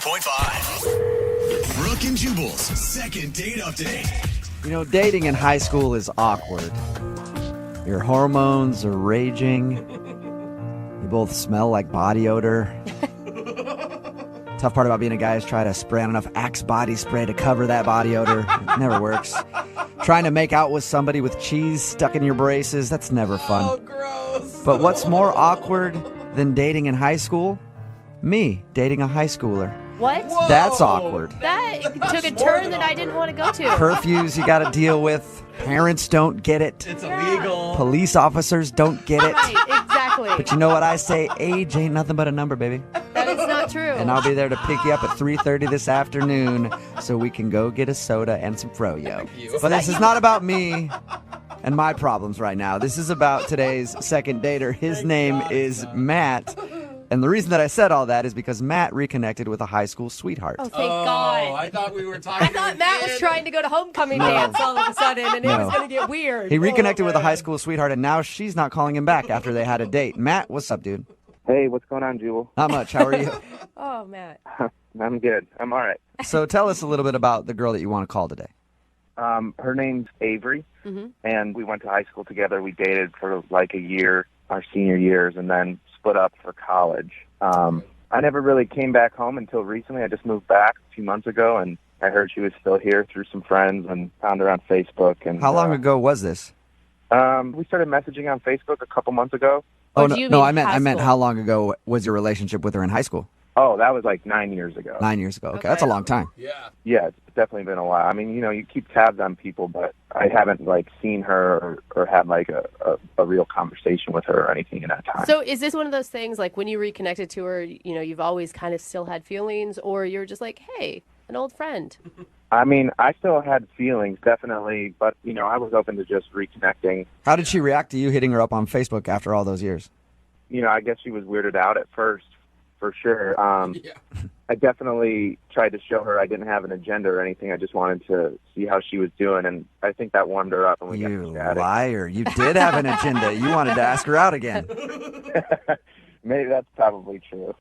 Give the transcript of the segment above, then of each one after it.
106.5. Brooke and Jubal's second date update. You know, dating in high school is awkward. Your hormones are raging. You both smell like body odor. Tough part about being a guy is try to spray on enough Axe body spray to cover that body odor. It never works. Trying to make out with somebody with cheese stuck in your braces, that's never fun. Oh, gross. But what's more awkward than dating in high school? Me dating a high schooler. What? Whoa. That's awkward. That took a turn that I didn't want to go to. Curfews you got to deal with. Parents don't get it. It's illegal. Police officers don't get it. Right, exactly. But you know what I say? Age ain't nothing but a number, baby. That is not true. And I'll be there to pick you up at 3:30 this afternoon so we can go get a soda and some froyo. But this is not about me and my problems right now. This is about today's second dater. His name is Matt. And the reason that I said all that is because Matt reconnected with a high school sweetheart. Oh, thank God. I thought we were talking I thought Matt was trying to go to homecoming dance all of a sudden, and it was going to get weird. He reconnected with a high school sweetheart, and now she's not calling him back after they had a date. Matt, what's up, dude? Hey, what's going on, Jubal? Not much. How are you? Oh, Matt. I'm good. I'm all right. So tell us a little bit about the girl that you want to call today. Her name's Avery, and we went to high school together. We dated for like a year, our senior years, and then split up for college. I never really came back home until recently. I just moved back a few months ago, and I heard she was still here through some friends and found her on Facebook. And How long ago was this? We started messaging on Facebook a couple months ago. Oh, do you no, mean I meant high how long ago was your relationship with her in high school? Oh, that was like 9 years ago. 9 years ago. Okay, that's a long time. Yeah. Yeah, it's definitely been a while. I mean, you keep tabs on people, but I haven't like seen her or had like a real conversation with her or anything in that time. So is this one of those things, like when you reconnected to her, you've always kind of still had feelings, or you're just like, hey, an old friend? I mean, I still had feelings, definitely, but, I was open to just reconnecting. How did she react to you hitting her up on Facebook after all those years? I guess she was weirded out at first, for sure. Yeah. I definitely tried to show her I didn't have an agenda or anything. I just wanted to see how she was doing, and I think that warmed her up, and we got You to chatting. liar. You did have an agenda. You wanted to ask her out again. Maybe that's probably true.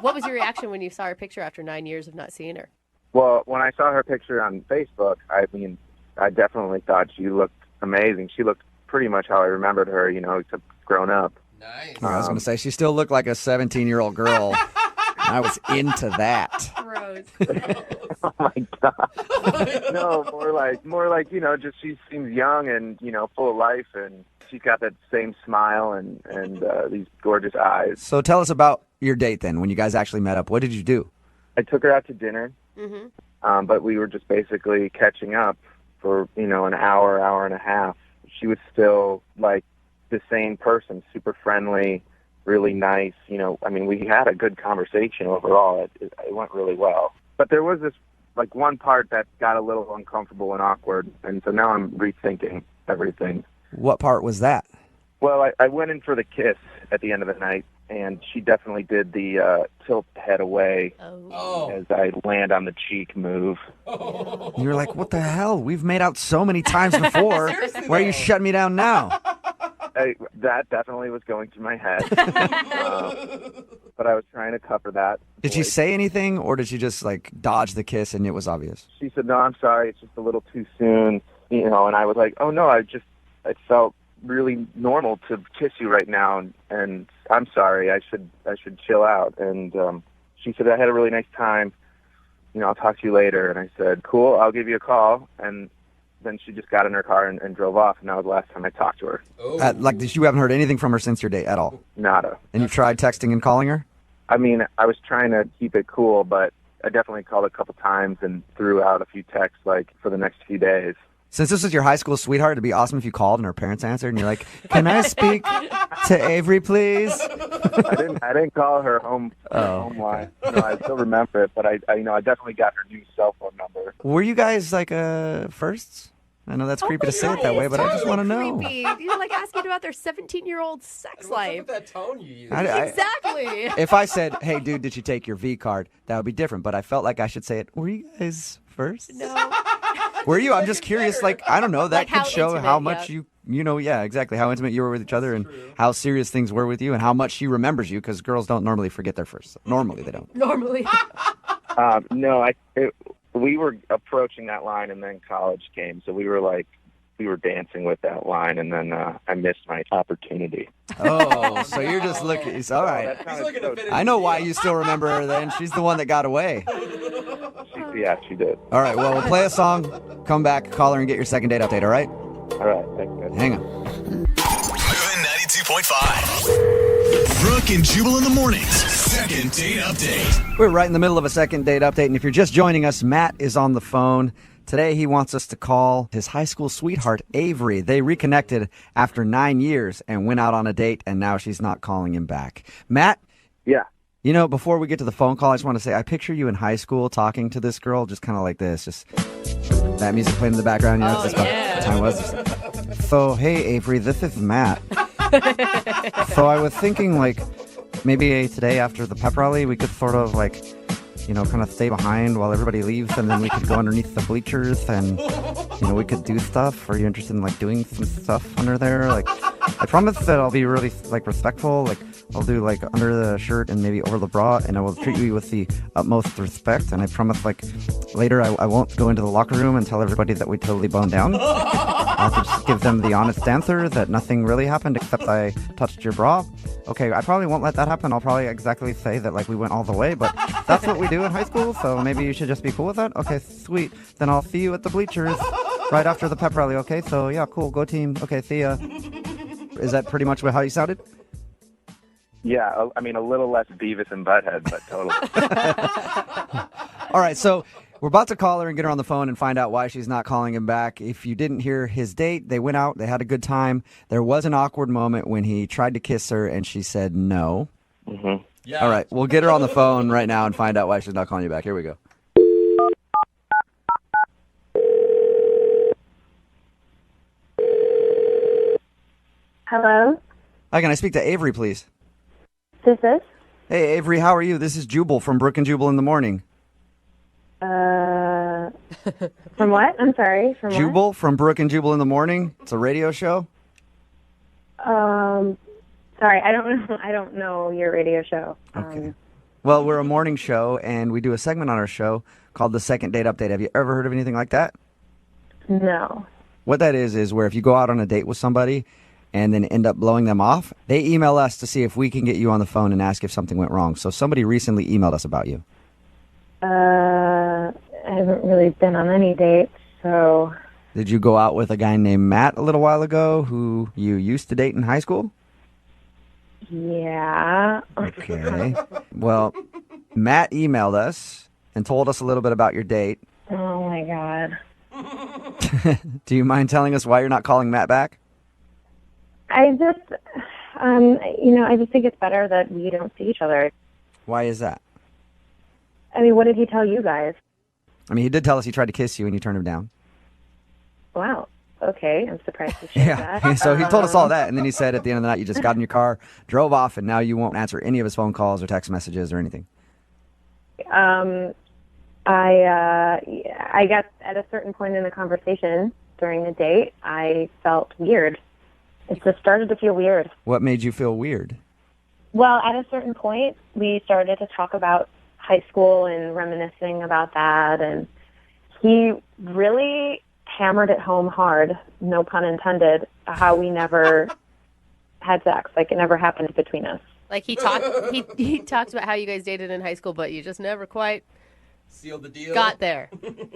What was your reaction when you saw her picture after 9 years of not seeing her? Well, when I saw her picture on Facebook, I definitely thought she looked amazing. She looked pretty much how I remembered her, except grown up. Nice. I was going to say, she still looked like a 17-year-old girl. I was into that. Gross. Oh my God. No, more like, just she seems young and, full of life, and she's got that same smile and these gorgeous eyes. So tell us about your date then, when you guys actually met up. What did you do? I took her out to dinner, but we were just basically catching up for, an hour and a half. She was still like the same person, super friendly, really nice. We had a good conversation overall. It went really well. But there was this one part that got a little uncomfortable and awkward, and so now I'm rethinking everything. What part was that? Well, I went in for the kiss at the end of the night, and she definitely did the tilt the head away as I land on the cheek move. You were like, what the hell? We've made out so many times before. Why are you shutting me down now? That definitely was going through my head. But I was trying to cover that. Did she say anything, or did she just dodge the kiss and it was obvious? She said, no, I'm sorry, it's just a little too soon. And I was like, oh no, it felt really normal to kiss you right now, and I'm sorry, I should chill out. And she said, I had a really nice time, I'll talk to you later. And I said, cool, I'll give you a call. And then she just got in her car and drove off, and that was the last time I talked to her. Oh. You haven't heard anything from her since your date at all? Nada. And you tried texting and calling her? I mean, I was trying to keep it cool, but I definitely called a couple times and threw out a few texts for the next few days. Since this was your high school sweetheart, it'd be awesome if you called and her parents answered and you're like, can I speak to Avery, please? I didn't call her home line. I still remember it, but I definitely got her new cell phone number. Were you guys firsts? I know that's creepy to say it that way, but I just want to know. Creepy. Asking about their 17-year-old sex life. With that tone you use. Exactly. If I said, hey, dude, did she take your V card? That would be different, but I felt like I should say it. Were you guys first? No. Were you? I'm just curious. I don't know. That could how show intimate, how much exactly how intimate you were with each other and how serious things were with you and how much she remembers you, because girls don't normally forget their first. Normally, they don't. Normally. No, we were approaching that line, and then college came, so we were dancing with that line, and then I missed my opportunity. Oh, so you're just looking. It's all right. He's looking to finish I know the why deal. you still remember her then. She's the one that got away. She did. All right, well, we'll play a song, come back, call her, and get your second date update, all right? All right, thanks, guys. Hang on. Moving 92.5. Brooke and Jubal in the mornings. Second date update. We're right in the middle of a second date update, and if you're just joining us, Matt is on the phone. Today, he wants us to call his high school sweetheart, Avery. They reconnected after 9 years and went out on a date, and now she's not calling him back. Matt? Yeah. You know, before we get to the phone call, I just want to say I picture you in high school talking to this girl, just kind of like this, just that music playing in the background. You know, just yeah. what time it was. So, hey, Avery, this is Matt. So I was thinking, like, maybe today after the pep rally, we could sort of, like, you know, kind of stay behind while everybody leaves, and then we could go underneath the bleachers, and, you know, we could do stuff. Are you interested in, like, doing some stuff under there? Like, I promise that I'll be really, like, respectful. Like, I'll do, like, under the shirt and maybe over the bra, and I will treat you with the utmost respect. And I promise, like, later I won't go into the locker room and tell everybody that we totally boned down. I'll just give them the honest answer that nothing really happened except I touched your bra. Okay, I probably won't let that happen. I'll probably exactly say that, like, we went all the way, but that's what we do in high school, so maybe you should just be cool with that? Okay, sweet. Then I'll see you at the bleachers right after the pep rally, okay? So, yeah, cool. Go team. Okay, see ya. Is that pretty much how you sounded? Yeah, I mean, a little less Beavis and Butthead, but totally. All right, so we're about to call her and get her on the phone and find out why she's not calling him back. If you didn't hear his date, they went out, they had a good time. There was an awkward moment when he tried to kiss her and she said no. Mm-hmm. Yeah. All right, we'll get her on the phone right now and find out why she's not calling you back. Here we go. Hello, Hi, can I speak to Avery, please? this is? Hey, Avery, how are you? This is Jubal from Brooke and Jubal in the morning. From what? I'm sorry, from Jubal from Brooke and Jubal in the morning. It's a radio show. what? Sorry, I don't know your radio show. Okay. Well, we're a morning show, and we do a segment on our show called the Second Date Update. Have you ever heard of anything like that? No. What that is where if you go out on a date with somebody and then end up blowing them off, they email us to see if we can get you on the phone and ask if something went wrong. So somebody recently emailed us about you. I haven't really been on any dates, so Did you go out with a guy named Matt a little while ago who you used to date in high school? yeah. Okay. Well, Matt emailed us and told us a little bit about your date. Oh my God. Do you mind telling us why you're not calling Matt back? I just, I just think it's better that we don't see each other. Why is that? I mean, what did he tell you guys? I mean, he did tell us he tried to kiss you and you turned him down. Wow. Okay, I'm surprised to hear Yeah. that. So he told us all that, and then he said at the end of the night you just got in your car, drove off, and now you won't answer any of his phone calls or text messages or anything. I guess at a certain point in the conversation during the date, I felt weird. It just started to feel weird. What made you feel weird? Well, at a certain point, we started to talk about high school and reminiscing about that, and he really hammered it home hard, no pun intended, how we never had sex. Like, it never happened between us. Like he talked about how you guys dated in high school, but you just never quite Sealed the deal. got there.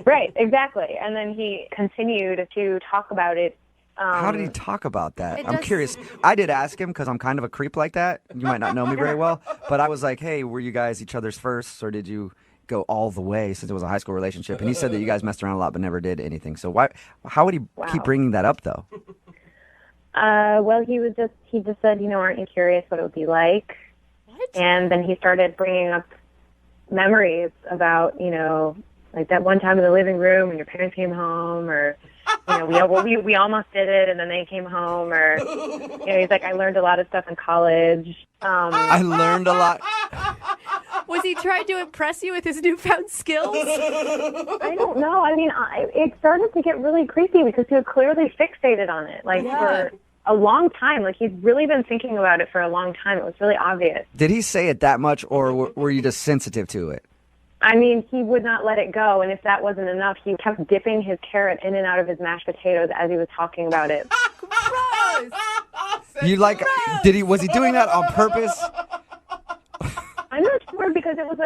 Right, exactly. And then he continued to talk about it. How did he talk about that? It I'm does- curious. I did ask him because I'm kind of a creep like that. You might not know me very well, but I was like, hey, were you guys each other's firsts, or did you go all the way since it was a high school relationship? And he said that you guys messed around a lot but never did anything. So how would he keep bringing that up, though? Well, he just said, aren't you curious what it would be like? What? And then he started bringing up memories about, like that one time in the living room when your parents came home, or, we almost did it and then they came home, or, he's like, I learned a lot of stuff in college. I learned a lot. Was he trying to impress you with his newfound skills? I don't know. I mean, it started to get really creepy because he was clearly fixated on it, like for a long time. Like, he'd really been thinking about it for a long time. It was really obvious. Did he say it that much, or were you just sensitive to it? I mean, he would not let it go, and if that wasn't enough, he kept dipping his carrot in and out of his mashed potatoes as he was talking about it. Gross. You like? Was he doing that on purpose? I'm not sure because it was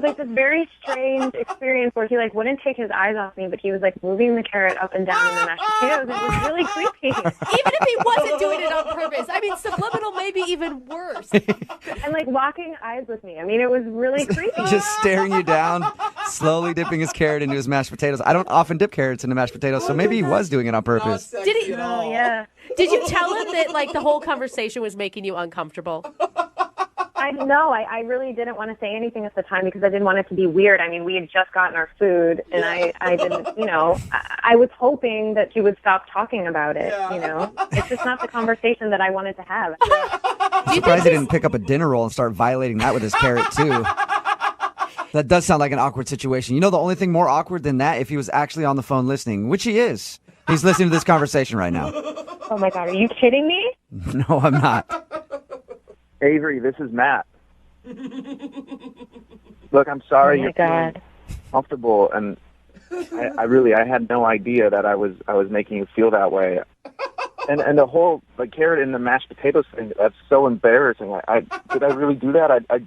like this very strange experience where he like wouldn't take his eyes off me, but he was like moving the carrot up and down in the mashed potatoes. It was really creepy. Even if he wasn't doing it on purpose, I mean, subliminal may be even worse. And like locking eyes with me. I mean, it was really creepy. Just staring you down, slowly dipping his carrot into his mashed potatoes. I don't often dip carrots into mashed potatoes, so maybe he was doing it on purpose. Did he? Oh, yeah. Did you tell him that like the whole conversation was making you uncomfortable? I really didn't want to say anything at the time because I didn't want it to be weird. I mean, we had just gotten our food, and I didn't, I was hoping that he would stop talking about it, It's just not the conversation that I wanted to have. I'm surprised he didn't pick up a dinner roll and start violating that with his carrot, too. That does sound like an awkward situation. The only thing more awkward than that, if he was actually on the phone listening, which he is. He's listening to this conversation right now. Oh, my God. Are you kidding me? No, I'm not. Avery, this is Matt. Look, I'm sorry Oh, my you're God. feeling comfortable, and I had no idea that I was making you feel that way. And the whole carrot in the mashed potatoes thing, that's so embarrassing. Did I really do that? I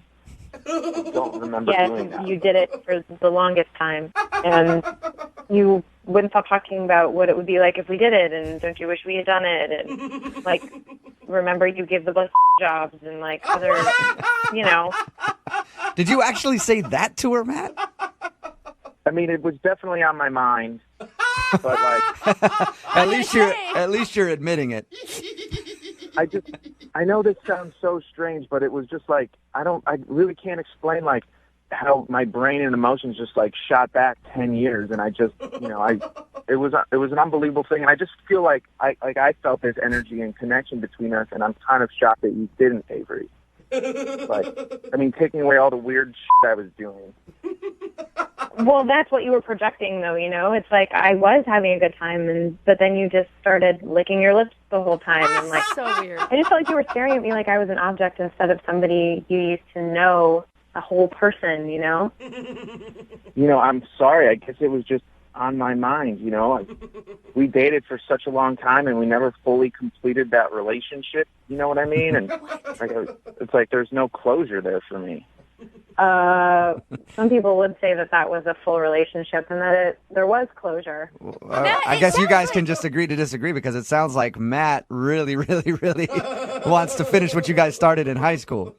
don't remember doing that. Yes, you did it for the longest time. And you wouldn't stop talking about what it would be like if we did it, and don't you wish we had done it, and remember you give the bus jobs and other, Did you actually say that to her, Matt? I mean, it was definitely on my mind, but at least you're admitting it. I know this sounds so strange, but it was just I really can't explain how my brain and emotions just shot back 10 years, and I just, it was an unbelievable thing, and I just feel like I felt this energy and connection between us, and I'm kind of shocked that you didn't, Avery. Taking away all the weird shit I was doing. Well, that's what you were projecting, though, It's I was having a good time, but then you just started licking your lips the whole time. And, So weird. I just felt like you were staring at me like I was an object instead of somebody you used to know, a whole person, I'm sorry. I guess it was just on my mind, We dated for such a long time, and we never fully completed that relationship, you know what I mean? And it's there's no closure there for me. Some people would say that was a full relationship and that there was closure. I guess you guys can just agree to disagree, because it sounds like Matt really, really, really wants to finish what you guys started in high school.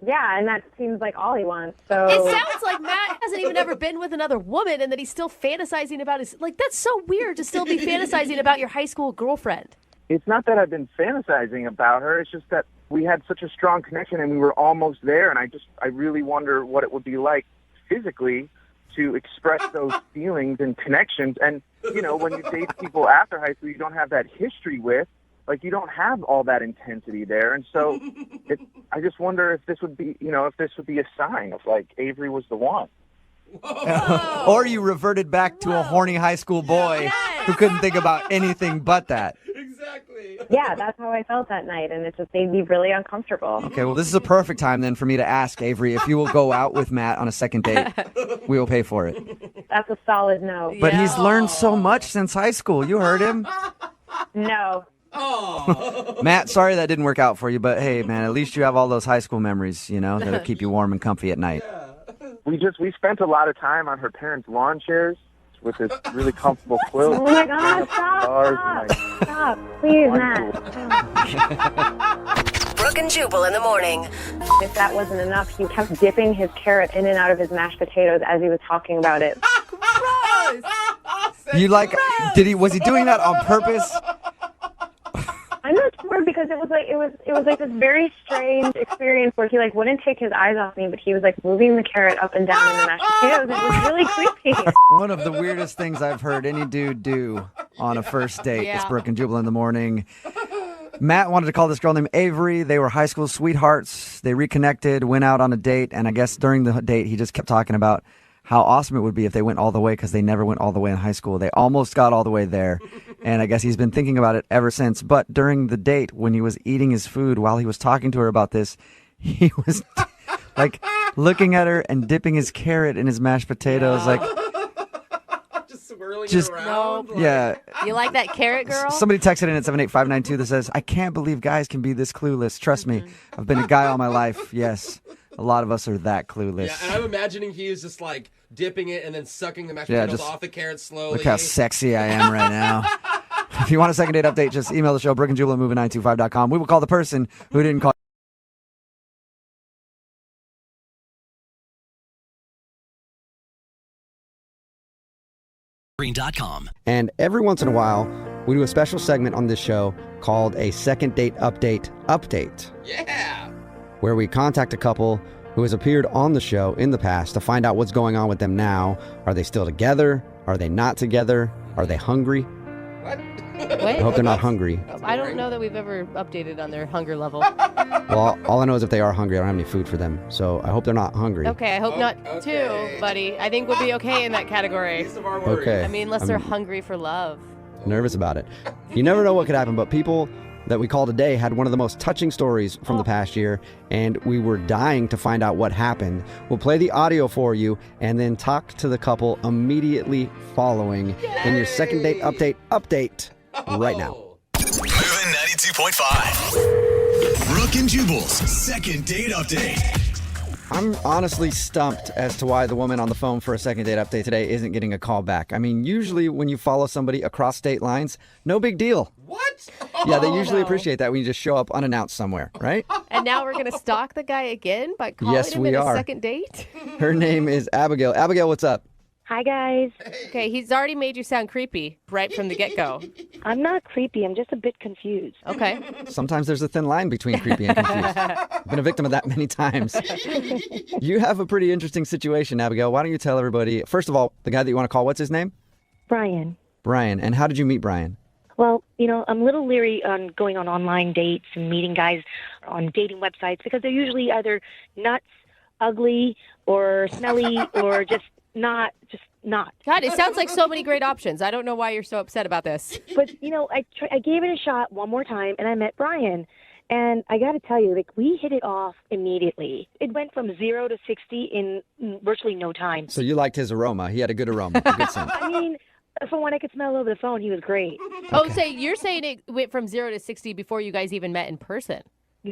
Yeah, and that seems like all he wants. So It sounds like Matt hasn't even ever been with another woman, and that he's still fantasizing about his... that's so weird to still be fantasizing about your high school girlfriend. It's not that I've been fantasizing about her. It's just that we had such a strong connection, and we were almost there, and I really wonder what it would be like physically to express those feelings and connections. And, when you date people after high school you don't have that history with, you don't have all that intensity there. And so I just wonder if this would be, if this would be a sign of Avery was the one. Or you reverted back to a horny high school boy who couldn't think about anything but that. Exactly. yeah, that's how I felt that night, and it just made me really uncomfortable. Okay, well, this is a perfect time then for me to ask Avery if you will go out with Matt on a second date. We will pay for it. That's a solid no. But he's learned so much since high school. You heard him. No. Matt, sorry that didn't work out for you, but hey, man, at least you have all those high school memories, that'll keep you warm and comfy at night. We spent a lot of time on her parents' lawn chairs with this really comfortable quilt. Oh my God, stop, please, Matt. Brooke and Jubal in the morning. If that wasn't enough, he kept dipping his carrot in and out of his mashed potatoes as he was talking about it. Gross. Was he doing that on purpose? I'm not sure because it was like this very strange experience where he wouldn't take his eyes off me, but he was moving the carrot up and down in the mashed potatoes. It was really creepy. One of the weirdest things I've heard any dude do on a first date is Brooke and Jubal in the morning. Matt wanted to call this girl named Avery. They were high school sweethearts. They reconnected, went out on a date, and I guess during the date he just kept talking about how awesome it would be if they went all the way, because they never went all the way in high school. They almost got all the way there, and I guess he's been thinking about it ever since. But during the date, when he was eating his food while he was talking to her about this, he was looking at her and dipping his carrot in his mashed potatoes. Like, Just swirling Just- it around. like- yeah. You like that carrot girl? Somebody texted in at 78592 that says, I can't believe guys can be this clueless. Trust me, I've been a guy all my life. Yes, a lot of us are that clueless. Yeah, and I'm imagining he is just like dipping it and then sucking the mashed Yeah, potatoes just off the carrot slowly. Look how sexy I am right now. If you want a second date update, just email the show, Brooke and Jubal at moving925.com. We will call the person who didn't call. Green.com. And every once in a while, we do a special segment on this show called a second date update, Yeah. where we contact a couple who has appeared on the show in the past to find out what's going on with them now. Are they still together? Are they not together? Are they hungry? What? I hope they're not hungry. I don't know that we've ever updated on their hunger level. Well, all I know is if they are hungry, I don't have any food for them. So I hope they're not hungry. Okay, I hope not Okay. too, buddy. I think we'll be okay in that category. Least of our worries. Okay. I mean, unless they're hungry for love. Nervous about it. You never know what could happen, but people that we call today had one of the most touching stories from the past year, and we were dying to find out what happened. We'll play the audio for you and then talk to the couple immediately following in your second date update right now. Moving 92.5. Brooke and Jubal's second date update. I'm honestly stumped as to why the woman on the phone for a second date update today isn't getting a call back. I mean, usually when you follow somebody across state lines, no big deal. What? Yeah, they usually no. appreciate that when you just show up unannounced somewhere, right? And now we're going to stalk the guy again by calling Yes, him we in a are. second date? Her name is Abigail. Abigail, what's up? Hi, guys. Okay, he's already made you sound creepy right from the get-go. I'm not creepy. I'm just a bit confused. Okay. Sometimes there's a thin line between creepy and confused. I've been a victim of that many times. You have a pretty interesting situation, Abigail. Why don't you tell everybody, first of all, the guy that you want to call, what's his name? Brian. Brian. And how did you meet Brian? Well, I'm a little leery on going on online dates and meeting guys on dating websites because they're usually either nuts, ugly, or smelly, or just not. God, it sounds like so many great options. I don't know why you're so upset about this. But, I gave it a shot one more time, and I met Brian. And I got to tell you, we hit it off immediately. It went from 0 to 60 in virtually no time. So you liked his aroma. He had a good aroma, a good scent. I mean, from what I could smell over the phone, he was great. Oh, so you're saying it went from 0 to 60 before you guys even met in person?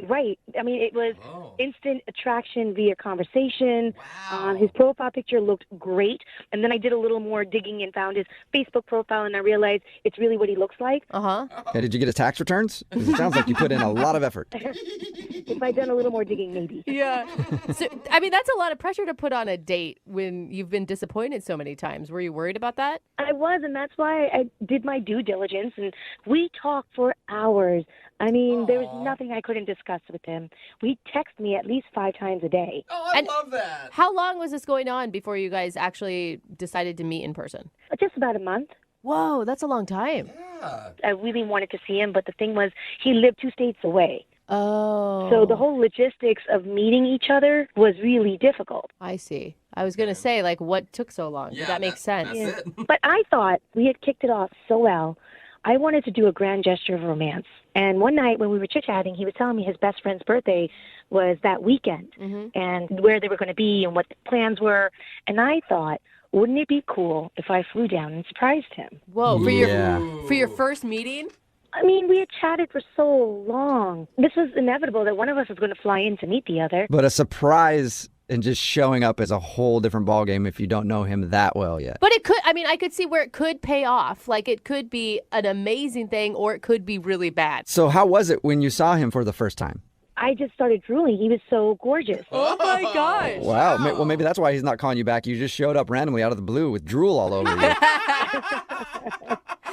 Right. I mean, it was Oh. instant attraction via conversation. Wow. His profile picture looked great. And then I did a little more digging and found his Facebook profile, and I realized it's really what he looks like. Uh-huh. Okay, did you get his tax returns? 'Cause it sounds like you put in a lot of effort. If I'd done a little more digging, maybe. Yeah. So, I mean, that's a lot of pressure to put on a date when you've been disappointed so many times. Were you worried about that? I was, and that's why I did my due diligence, and we talked for hours. I mean, there was nothing I couldn't discuss with him. We text me at least 5 times a day. Oh, I And- love that. How long was this going on before you guys actually decided to meet in person? Just about a month. Whoa, that's a long time. Yeah. I really wanted to see him, but the thing was, he lived 2 states away. Oh. So the whole logistics of meeting each other was really difficult. I see. I was going to say, like, what took so long? Yeah, that makes sense. That's it. But I thought we had kicked it off so well. I wanted to do a grand gesture of romance. And one night when we were chit-chatting, he was telling me his best friend's birthday was that weekend and where they were going to be and what the plans were. And I thought, wouldn't it be cool if I flew down and surprised him? Whoa, Yeah. for your first meeting? I mean, we had chatted for so long. This was inevitable that one of us was going to fly in to meet the other. But a surprise and just showing up is a whole different ballgame if you don't know him that well yet. But it could, I mean, I could see where it could pay off. Like, it could be an amazing thing or it could be really bad. So how was it when you saw him for the first time? I just started drooling. He was so gorgeous. Oh my gosh. Wow. Well, maybe that's why he's not calling you back. You just showed up randomly out of the blue with drool all over you.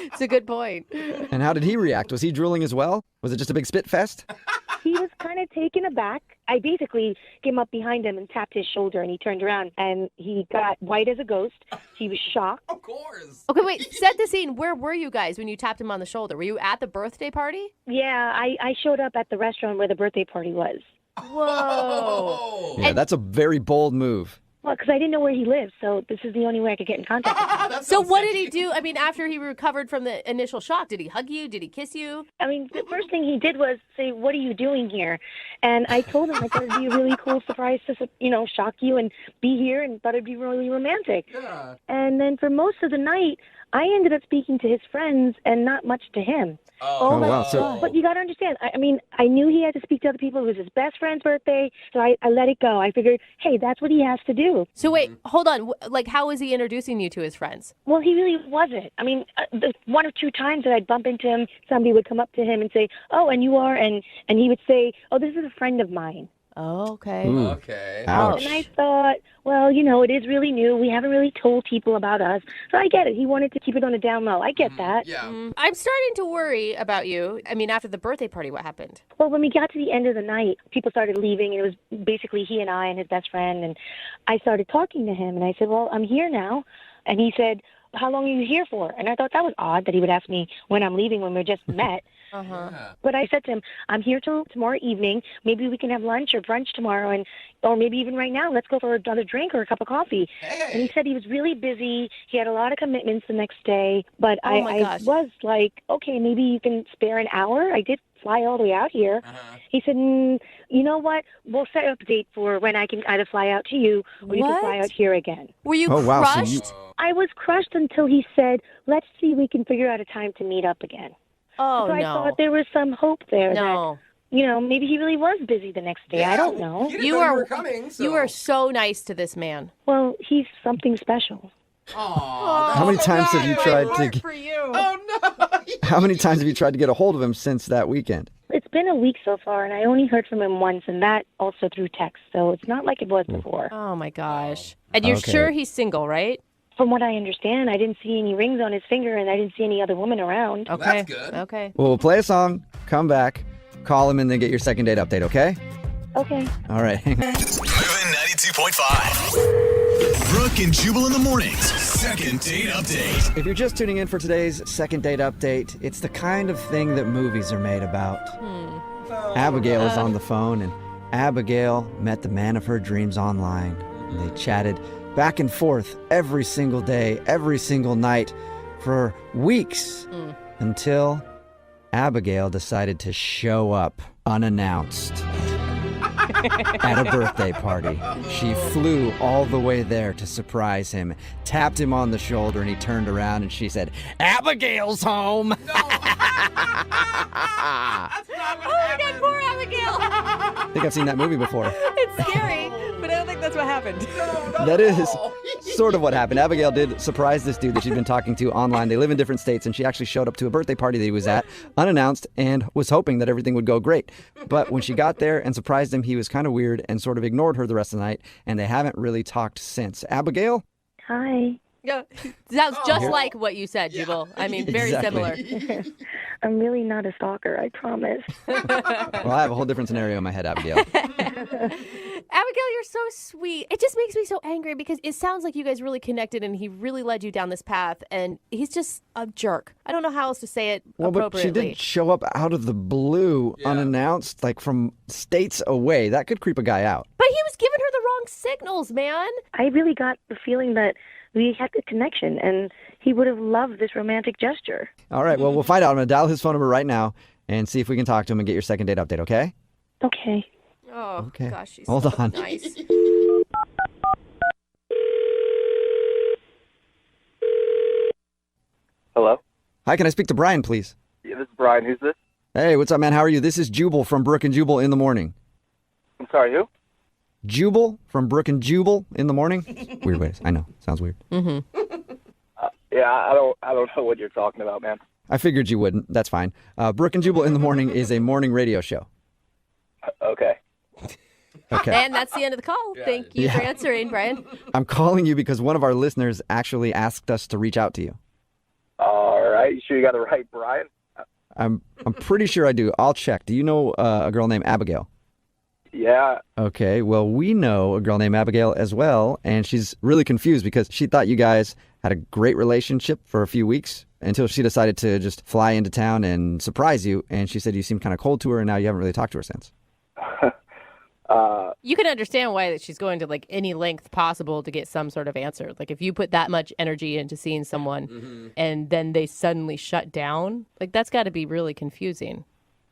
It's a good point. And how did he react? Was he drooling as well? Was it just a big spit fest? He was kind of taken aback. I basically came up behind him and tapped his shoulder, and he turned around, and he got white as a ghost. He was shocked. Of course. Okay, wait, set the scene. Where were you guys when you tapped him on the shoulder? Were you at the birthday party? Yeah, I showed up at the restaurant where the birthday party was. Whoa. Yeah, that's a very bold move. Well, because I didn't know where he lived, so this is the only way I could get in contact with him. So what did he do? I mean, after he recovered from the initial shock, did he hug you? Did he kiss you? I mean, the first thing he did was say, "What are you doing here?" And I told him I thought it'd be a really cool surprise to, shock you and be here, and thought it'd be really romantic. Yeah. And then for most of the night, I ended up speaking to his friends and not much to him. Oh, wow. So, But you got to understand, I mean, I knew he had to speak to other people. It was his best friend's birthday, so I let it go. I figured, hey, that's what he has to do. So wait, hold on. Like, how was he introducing you to his friends? Well, he really wasn't. I mean, the one or two times that I'd bump into him, somebody would come up to him and say, "Oh, and you are?" And he would say, "Oh, this is a friend of mine." Oh, okay. Ooh. Okay. Ouch. And I thought, well, it is really new. We haven't really told people about us. So I get it. He wanted to keep it on the down low. I get that. Yeah. I'm starting to worry about you. I mean, after the birthday party, what happened? Well, when we got to the end of the night, people started leaving, and it was basically he and I and his best friend. And I started talking to him, and I said, well, I'm here now. And he said, how long are you here for? And I thought that was odd that he would ask me when I'm leaving when we just met. Yeah. But I said to him, I'm here till tomorrow evening. Maybe we can have lunch or brunch tomorrow, or maybe even right now. Let's go for another drink or a cup of coffee. And he said he was really busy. He had a lot of commitments the next day. But Oh, my I gosh. was like, okay, maybe you can spare an hour. I did fly all the way out here. He said, you know what? We'll set up a date for when I can either fly out to you or you can fly What? out here again. Were you Oh, wow. So crushed? you- I was crushed until he said, let's see if we can figure out a time to meet up again. Oh, So I no. thought there was some hope there No. that, maybe he really was busy the next day. I don't know. He didn't You know are you were coming. So. You are so nice to this man. Well, he's something special. Aw, How many that's times have you nice. tried My to heart get- for you? Oh no. How many times have you tried to get a hold of him since that weekend? It's been a week so far, and I only heard from him once, and that also through text. So it's not like it was before. Oh, my gosh. And you're Okay. sure he's single, right? From what I understand, I didn't see any rings on his finger, and I didn't see any other woman around. Okay. that's good. Okay. Well, we'll play a song, come back, call him, and then get your second date update, okay? Okay. All right. Moving 92.5. Brooke and Jubal in the mornings. Second date update. If you're just tuning in for today's second date update, it's the kind of thing that movies are made about. Abigail is on the phone, and Abigail met the man of her dreams online. And they chatted back and forth every single day, every single night for weeks until Abigail decided to show up unannounced at a birthday party. She flew all the way there to surprise him, tapped him on the shoulder, and he turned around and she said, "Abigail's home." Oh, my God, poor Abigail. I think I've seen that movie before. It's scary, but I don't think that's what happened. That is sort of what happened. Abigail did surprise this dude that she'd been talking to online. They live in different states, and she actually showed up to a birthday party that he was at, unannounced, and was hoping that everything would go great. But when she got there and surprised him, he was kind of weird and sort of ignored her the rest of the night, and they haven't really talked since. Abigail? Hi. Yeah. Sounds just like what you said, Jubal. I mean, very Exactly. similar. I'm really not a stalker, I promise. Well, I have a whole different scenario in my head, Abigail. Abigail, you're so sweet. It just makes me so angry because it sounds like you guys really connected and he really led you down this path, and he's just a jerk. I don't know how else to say it Well, but she appropriately. did show up out of the blue, unannounced, like from states away. That could creep a guy out. But he was giving her the wrong signals, man. I really got the feeling that we had the connection, and he would have loved this romantic gesture. All right, well, we'll find out. I'm going to dial his phone number right now and see if we can talk to him and get your second date update, okay? Okay. Oh, Okay. gosh, she's Hold so on. nice. Hello? Hi, can I speak to Brian, please? Yeah, this is Brian. Who's this? Hey, what's up, man? How are you? This is Jubal from Brooke and Jubal in the morning. I'm sorry, who? Jubal from Brooke and Jubal in the morning? Weird ways. I know. Sounds weird. Yeah, I don't know what you're talking about, man. I figured you wouldn't. That's fine. Brooke and Jubal in the morning is a morning radio show. Okay. Okay. And that's the end of the call. Thank you for answering, Brian. I'm calling you because one of our listeners actually asked us to reach out to you. All right. You sure you got the right Brian? I'm pretty sure I do. I'll check. Do you know a girl named Abigail? Yeah. Okay, well, we know a girl named Abigail as well, and she's really confused because she thought you guys had a great relationship for a few weeks until she decided to just fly into town and surprise you, and she said you seemed kind of cold to her, and now you haven't really talked to her since. You can understand why that she's going to like any length possible to get some sort of answer. Like if you put that much energy into seeing someone and then they suddenly shut down, like that's got to be really confusing.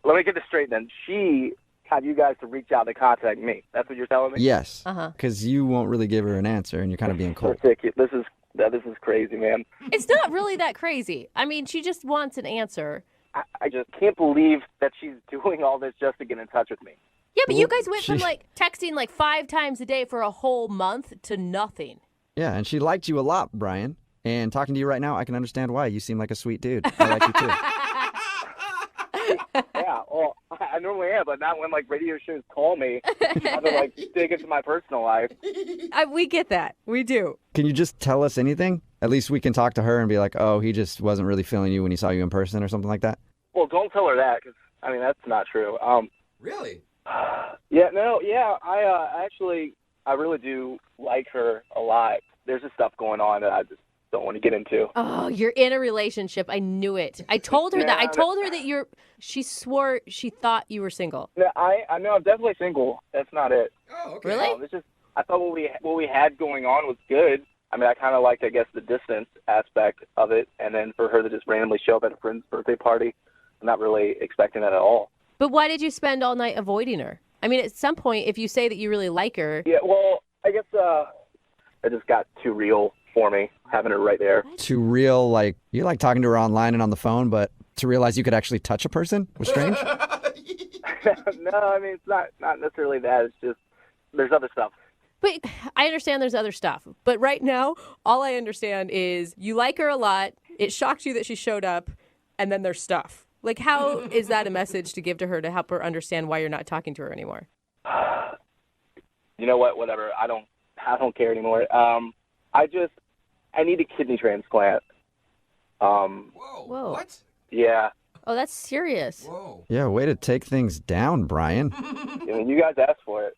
Let me get this straight then. She had you guys to reach out to contact me. That's what you're telling me? Yes. Because you won't really give her an answer, and you're kind of being cold. Ridiculous. This is crazy, man. It's not really that crazy. I mean, she just wants an answer. I just can't believe that she's doing all this just to get in touch with me. Yeah, but you guys went from like texting like 5 times a day for a whole month to nothing. Yeah, and she liked you a lot, Brian. And talking to you right now, I can understand why. You seem like a sweet dude. I like you too. Yeah, well, I normally am, but not when like radio shows call me. I have to like dig into my personal life. We get that. We do. Can you just tell us anything? At least we can talk to her and be like, oh, he just wasn't really feeling you when he saw you in person or something like that. Well, don't tell her that, because I mean that's not true. Really? Yeah, no, yeah. I really do like her a lot. There's just stuff going on that I just don't want to get into. Oh, you're in a relationship. I knew it. I told her that. I told her that she swore she thought you were single. No, I know I'm definitely single. That's not it. Oh, okay. Really? It's just I thought what we had going on was good. I mean, I kind of liked, I guess, the distance aspect of it, and then for her to just randomly show up at a friend's birthday party, I'm not really expecting that at all. But why did you spend all night avoiding her? I mean, at some point, if you say that you really like her... Yeah, well, I guess it just got too real for me, having her right there. Too real, like, you like talking to her online and on the phone, but to realize you could actually touch a person was strange? No, I mean, it's not necessarily that. It's just, there's other stuff. But I understand there's other stuff. But right now, all I understand is you like her a lot, it shocked you that she showed up, and then there's stuff. Like, how is that a message to give to her to help her understand why you're not talking to her anymore? You know what? Whatever. I don't care anymore. I need a kidney transplant. Whoa. What? Yeah. Oh, that's serious. Whoa. Yeah, way to take things down, Brian. I mean, you guys asked for it.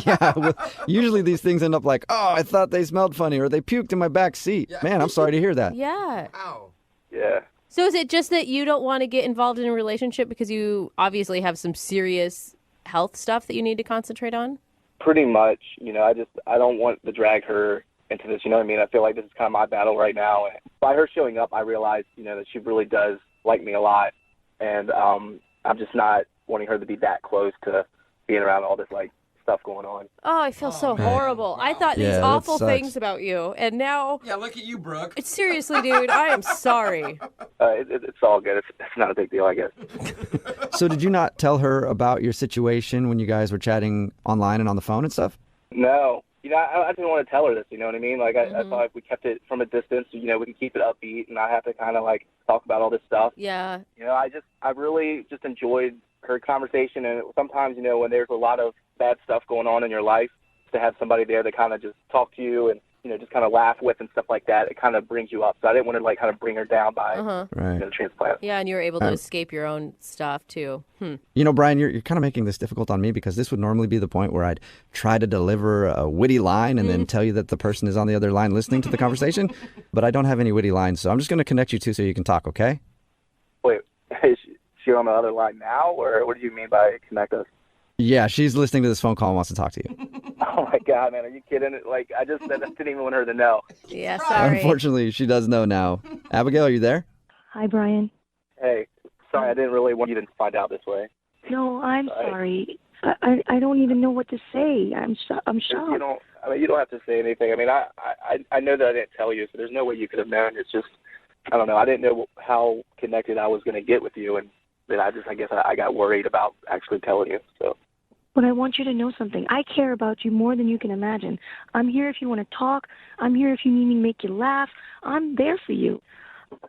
Yeah, well, usually these things end up like, oh, I thought they smelled funny, or they puked in my back seat. Yeah. Man, I'm sorry to hear that. Yeah. Ow. Yeah. So is it just that you don't want to get involved in a relationship because you obviously have some serious health stuff that you need to concentrate on? Pretty much. You know, I don't want to drag her into this. You know what I mean? I feel like this is kind of my battle right now. And by her showing up, I realized, you know, that she really does like me a lot. And I'm just not wanting her to be that close to being around all this, like, stuff going on. Oh, I feel so man. horrible. I thought Yeah, these that awful sucks. things about you, and now... Yeah, look at you, Brooke. Seriously, dude, I am sorry. It's all good. It's not a big deal, I guess. So did you not tell her about your situation when you guys were chatting online and on the phone and stuff? No. You know, I didn't want to tell her this, you know what I mean? Like, I thought if we kept it from a distance, you know, we can keep it upbeat and not have to kind of, like, talk about all this stuff. Yeah. You know, I really just enjoyed her conversation, and sometimes, you know, when there's a lot of bad stuff going on in your life, to have somebody there to kind of just talk to you and, you know, just kind of laugh with and stuff like that, it kind of brings you up. So I didn't want to, like, kind of bring her down by Right. you know, the transplant. Yeah, and you were able to escape your own stuff, too. You know, Brian, you're kind of making this difficult on me because this would normally be the point where I'd try to deliver a witty line and then tell you that the person is on the other line listening to the conversation. But I don't have any witty lines, so I'm just going to connect you two so you can talk, okay? Wait, is she on the other line now, or what do you mean by connect us? Yeah, she's listening to this phone call and wants to talk to you. Oh, my God, man, are you kidding? Like, I just didn't even want her to know. Yeah, sorry. Unfortunately, she does know now. Abigail, are you there? Hi, Brian. Hey, sorry, I didn't really want you to find out this way. No, I'm sorry. I don't even know what to say. I'm You shocked. don't have to say anything. I mean, I know that I didn't tell you, so there's no way you could have known. It's just, I don't know. I didn't know how connected I was going to get with you, and then I guess I got worried about actually telling you. So. But I want you to know something. I care about you more than you can imagine. I'm here if you want to talk. I'm here if you need me to make you laugh. I'm there for you.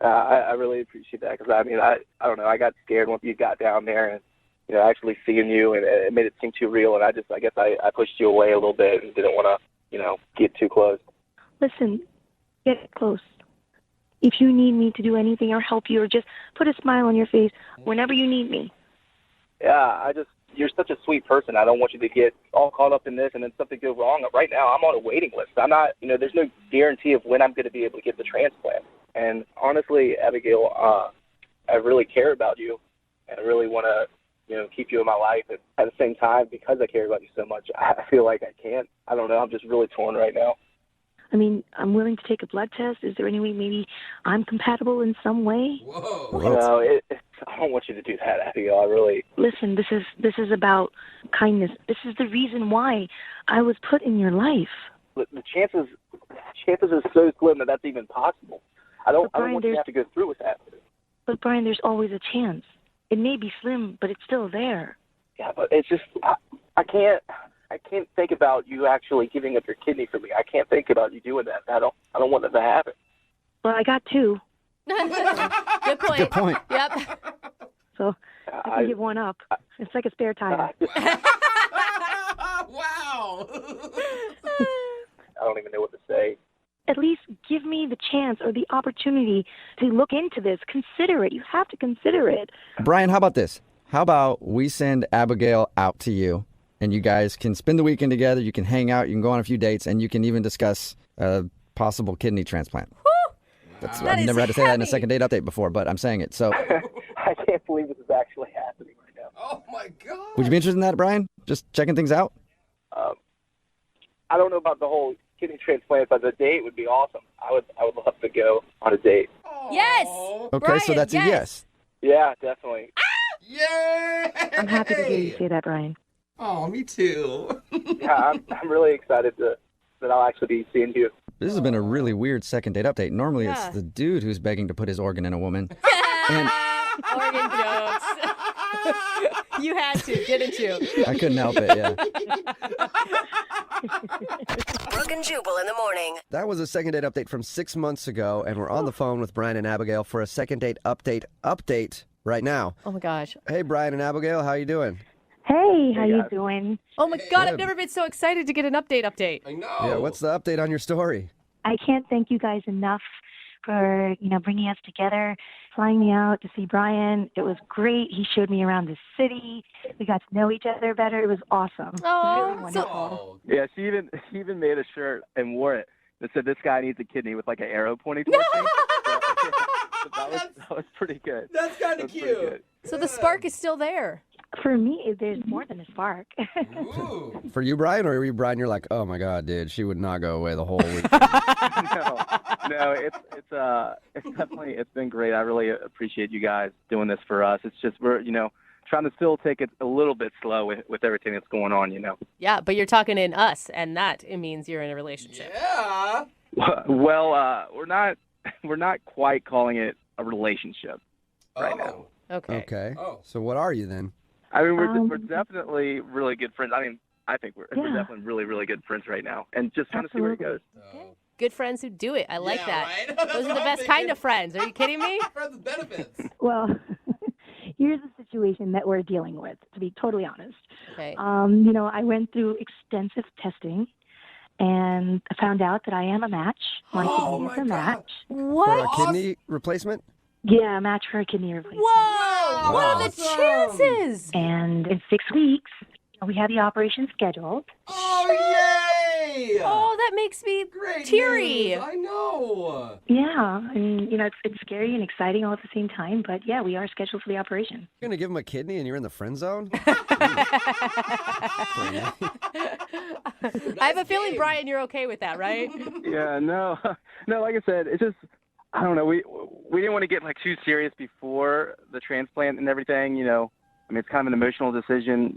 I really appreciate that, because I mean, I don't know. I got scared once you got down there, and you know, actually seeing you, and it made it seem too real. And I guess I pushed you away a little bit and didn't want to, you know, get too close. Listen, get close. If you need me to do anything or help you or just put a smile on your face whenever you need me. Yeah, you're such a sweet person. I don't want you to get all caught up in this and then something go wrong. Right now, I'm on a waiting list. I'm not, you know, there's no guarantee of when I'm going to be able to get the transplant. And honestly, Abigail, I really care about you, and I really want to keep you in my life. And at the same time, because I care about you so much, I feel like I can't. I don't know. I'm just really torn right now. I mean, I'm willing to take a blood test. Is there any way maybe I'm compatible in some way? Whoa. No, I don't want you to do that, Abigail. I really. Listen, this is about kindness. This is the reason why I was put in your life. The chances are so slim that that's even possible. I don't want you to have to go through with that. But Brian, there's always a chance. It may be slim, but it's still there. Yeah, but it's just I can't think about you actually giving up your kidney for me. I can't think about you doing that. I don't want that to happen. Well, I got 2. Good point. Good point. Yep. So I can give one up. It's like a spare tire. Wow. I don't even know what to say. At least give me the chance or the opportunity to look into this. Consider it. You have to consider it. Brian, how about this? How about we send Abigail out to you, and you guys can spend the weekend together. You can hang out. You can go on a few dates, and you can even discuss a possible kidney transplant. I've never had to say that in a second date update before, but I'm saying it. So I can't believe this is actually happening right now. Oh my God. would you be interested in that, Brian? Just checking things out? I don't know about the whole kidney transplant, but the date would be awesome. I would love to go on a date. Yes. Okay, Brian, so that's a yes. Yeah, definitely. Yay! I'm happy to hear you say that, Brian. Oh, me too. Yeah, I'm really excited that I'll actually be seeing you. This has been a really weird second date update. Normally Yeah. it's the dude who's begging to put his organ in a woman. And Organ jokes. You had to, didn't you? I couldn't help it, yeah. Brooke and Jubal in the morning. That was a second date update from 6 months ago, and we're on the phone with Brian and Abigail for a second date update right now. Oh my gosh. Hey, Brian and Abigail, how you doing? Hey, how you guys. doing? Oh my God, I've Good. never been so excited to get an update. I know. Yeah, what's the update on your story? I can't thank you guys enough for, bringing us together, flying me out to see Brian. It was great. He showed me around the city. We got to know each other better. It was awesome. Oh, Really wonderful. Oh, Yeah, she even made a shirt and wore it that said, "This guy needs a kidney," with like an arrow pointing towards me. So that was pretty good. that's kind That of was pretty cute. good. So the spark is still there. For me, there's more than a spark. Ooh. For you, Brian, or are you, Brian, you're like, oh my God, dude, she would not go away the whole week. No, it's definitely, it's been great. I really appreciate you guys doing this for us. It's just we're trying to still take it a little bit slow with everything that's going on. Yeah, but you're talking in us, and that it means you're in a relationship. Yeah. Well, we're not quite calling it a relationship right now. Okay. Okay. Oh. So what are you then? I mean, we're definitely really good friends. I mean, I think we're Yeah. definitely really, really good friends right now, and just trying to see where it goes. Oh. Good friends who do it. I like Yeah, that. right? Those That's are what the I'm best kind thinking. of friends. Are you kidding me? Friends with benefits. Well, here's the situation that we're dealing with, to be totally honest. Okay. I went through extensive testing, and I found out that I am a match. My Oh, kidney my is a God. match. For What? a kidney replacement? Yeah, a match for a kidney replacement. Whoa! What are the Awesome. chances? And in 6 weeks, we have the operation scheduled. Oh, yay! Oh, that makes me Great teary. news. I know. Yeah, and it's scary and exciting all at the same time. But yeah, we are scheduled for the operation. You're going to give him a kidney and you're in the friend zone? I have a feeling, Brian, you're okay with that, right? Yeah, no. Like I said, it's just I don't know. We didn't want to get like too serious before the transplant and everything. I mean, it's kind of an emotional decision,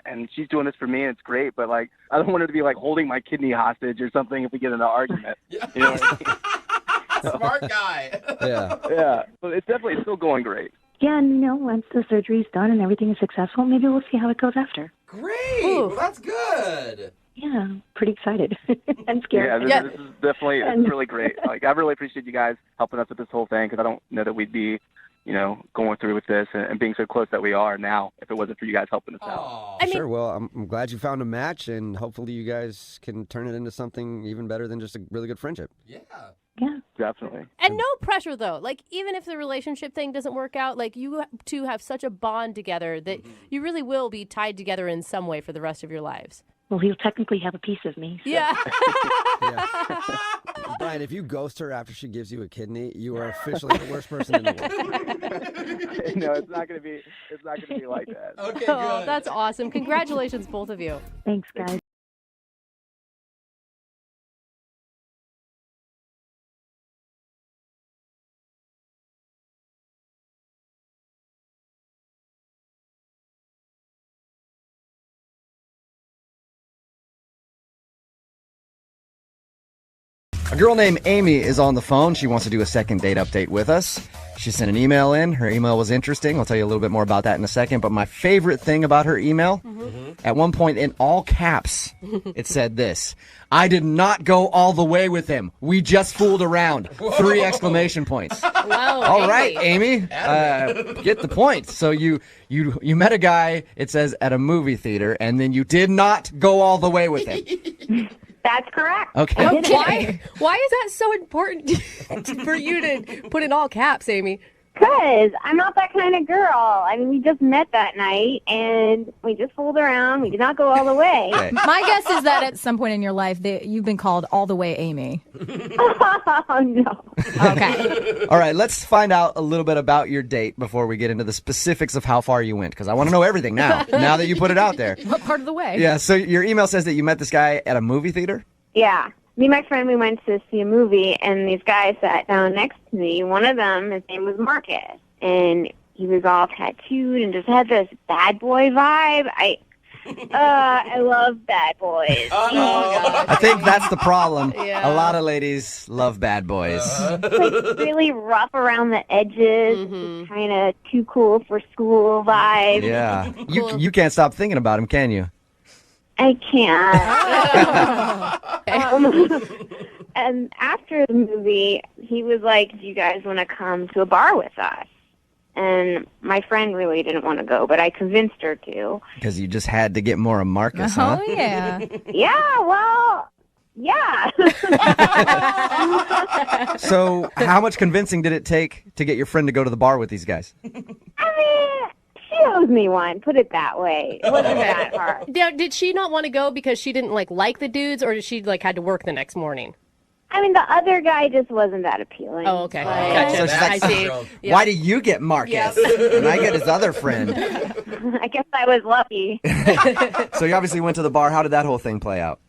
and she's doing this for me, and it's great. But like, I don't want her to be like holding my kidney hostage or something if we get in an argument. Yeah. You know what I mean? Smart guy. Yeah. Yeah, but it's still going great. Yeah, and once the surgery's done and everything is successful, maybe we'll see how it goes after. Great. Ooh. Well, that's good. Yeah, pretty excited and Yeah, scared. this is definitely it's really great. Like, I really appreciate you guys helping us with this whole thing, because I don't know that we'd be, going through with this and being so close that we are now if it wasn't for you guys helping us out. Aw. I mean- Sure. Well, I'm glad you found a match, and hopefully you guys can turn it into something even better than just a really good friendship. Yeah. Yeah. Definitely. And no pressure, though. Like, even if the relationship thing doesn't work out, like, you two have such a bond together that you really will be tied together in some way for the rest of your lives. Well, he'll technically have a piece of me. So. Yeah. Yeah. Brian, if you ghost her after she gives you a kidney, you are officially the worst person in the world. No, it's not gonna be like that. Okay, Oh, good. that's awesome. Congratulations, both of you. Thanks, guys. A girl named Amy is on the phone. She wants to do a second date update with us. She sent an email in. Her email was interesting. I'll tell you a little bit more about that in a second. But my favorite thing about her email, at one point in all caps, it said this: I did not go all the way with him. We just fooled around. 3 exclamation points. Wow. All right, Amy, get the point. So you met a guy, it says, at a movie theater, and then you did not go all the way with him. That's correct. Okay. Why is that so important for you to put in all caps, Amy? Because I'm not that kind of girl. I mean, we just met that night, and we just fooled around. We did not go all the way. Okay. My guess is that at some point in your life, you've been called all the way Amy. Oh, no. Okay. All right, let's find out a little bit about your date before we get into the specifics of how far you went, because I want to know everything now that you put it out there. What part of the way? Yeah, so your email says that you met this guy at a movie theater? Yeah. Me and my friend, we went to see a movie, and these guys sat down next to me. One of them, his name was Marcus, and he was all tattooed and just had this bad boy vibe. I love bad boys. I think that's the problem. Yeah. A lot of ladies love bad boys. Like really rough around the edges, kind of too cool for school vibe. Yeah. You can't stop thinking about him, can you? I can't. And after the movie, he was like, do you guys want to come to a bar with us? And my friend really didn't want to go, but I convinced her to. Because you just had to get more of Marcus, huh? Oh, yeah. Yeah, well, yeah. So how much convincing did it take to get your friend to go to the bar with these guys? I mean, she owes me one, put it that way. It wasn't that hard. Now, did she not want to go because she didn't like the dudes, or did she had to work the next morning? I mean, the other guy just wasn't that appealing. Oh, okay. But- Gotcha. So she's like, I see. Yeah. Why do you get Marcus? And I get his other friend. I guess I was lucky. So you obviously went to the bar. How did that whole thing play out?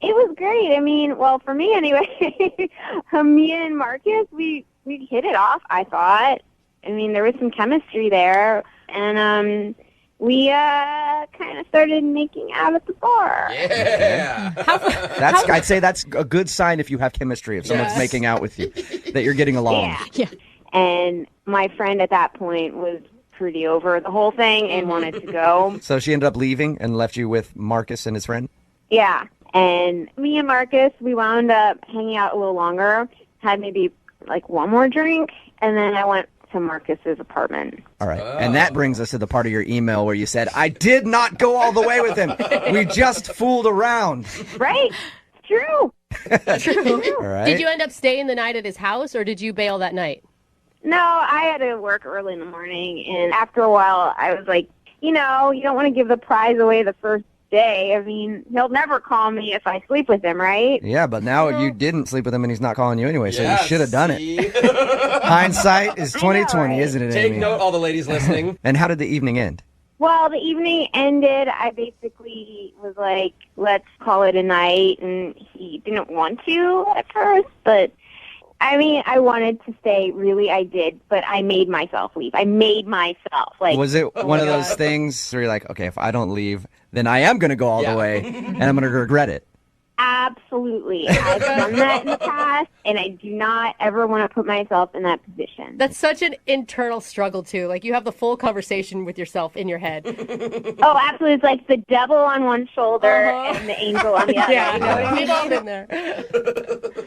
It was great. I mean, well, for me anyway, me and Marcus, we hit it off, I thought. I mean, there was some chemistry there. And we kind of started making out at the bar. Yeah. I'd say that's a good sign if you have chemistry, if someone's making out with you, that you're getting along. Yeah. And my friend at that point was pretty over the whole thing and wanted to go. So she ended up leaving and left you with Marcus and his friend? Yeah. And me and Marcus, we wound up hanging out a little longer, had maybe one more drink, and then I went to Marcus's apartment. All right. And that brings us to the part of your email where you said, I did not go all the way with him. We just fooled around. Right? It's true. True. All right. Did you end up staying the night at his house, or did you bail that night? No, I had to work early in the morning, and after a while, I was like, you don't want to give the prize away the first day. I mean, he'll never call me if I sleep with him, right? Yeah, but now you didn't sleep with him and he's not calling you anyway, so you should have done it. see? Hindsight is 2020, right? isn't it, Take Amy? note, all the ladies listening. And how did the evening end? Well, the evening ended. I basically was like, let's call it a night, and he didn't want to at first, but I mean, I wanted to stay, really, I did, but I made myself leave. I made myself. Was it one of those things where you're like, okay, if I don't leave, then I am going to go all the way, and I'm going to regret it? Absolutely. I've done that in the past, and I do not ever want to put myself in that position. That's such an internal struggle, too. You have the full conversation with yourself in your head. Oh, absolutely. It's like the devil on one shoulder and the angel on the other. Yeah, You know what I mean? we've all been there.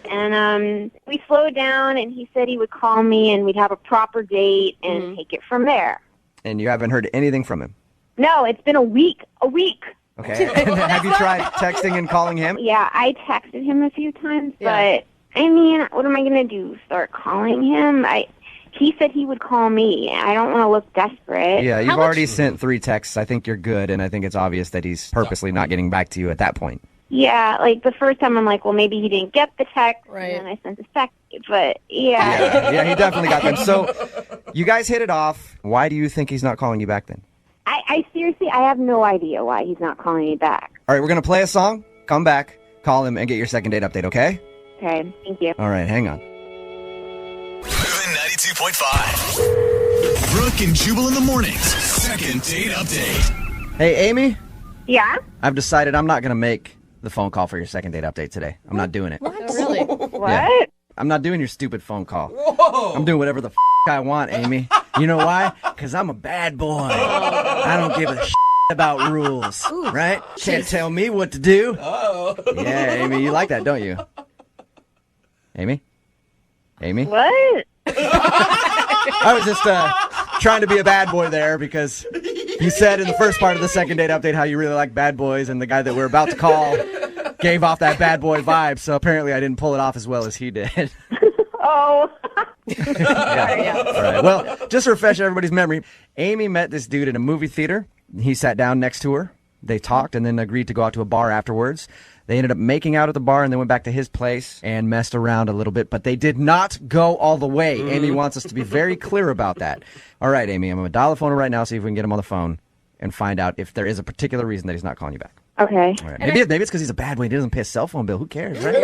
And we slowed down, and he said he would call me, and we'd have a proper date and take it from there. And you haven't heard anything from him? No, it's been a week. A week. Okay. Have you tried texting and calling him? Yeah, I texted him a few times, but I mean, what am I going to do? Start calling him? He said he would call me. I don't want to look desperate. Yeah, you've already sent 3 texts. I think you're good, and I think it's obvious that he's purposely not getting back to you at that point. Yeah, the first time I'm like, well, maybe he didn't get the text, and then I sent a second, but Yeah, he definitely got them. So You guys hit it off. Why do you think he's not calling you back then? I seriously, I have no idea why he's not calling me back. All right, we're going to play a song. Come back, call him, and get your second date update, okay? Okay, thank you. All right, hang on. Moving 92.5. Brooke and Jubal in the mornings. Second date update. Hey, Amy, Yeah? I've decided I'm not going to make the phone call for your second date update today. I'm not doing it. What? Really? What? Yeah. I'm not doing your stupid phone call. Whoa. I'm doing whatever the I want, Amy. You know why? Because I'm a bad boy. I don't give a about rules, right? Can't tell me what to do. Oh. Yeah, Amy, you like that, don't you? Amy? Amy? What? I was just trying to be a bad boy there because you said in the first part of the second date update how you really like bad boys, and the guy that we're about to call gave off that bad boy vibe, so apparently I didn't pull it off as well as he did. Oh. Yeah. All right. Well, just to refresh everybody's memory, Amy met this dude at a movie theater. He sat down next to her. They talked and then agreed to go out to a bar afterwards. They ended up making out at the bar and then went back to his place and messed around a little bit, but they did not go all the way. Amy wants us to be very clear about that. All right, Amy, I'm going to dial the phone right now, see if we can get him on the phone and find out if there is a particular reason that he's not calling you back. Okay. All right. Maybe it's because he's a bad boy and he doesn't pay his cell phone bill. Who cares, right?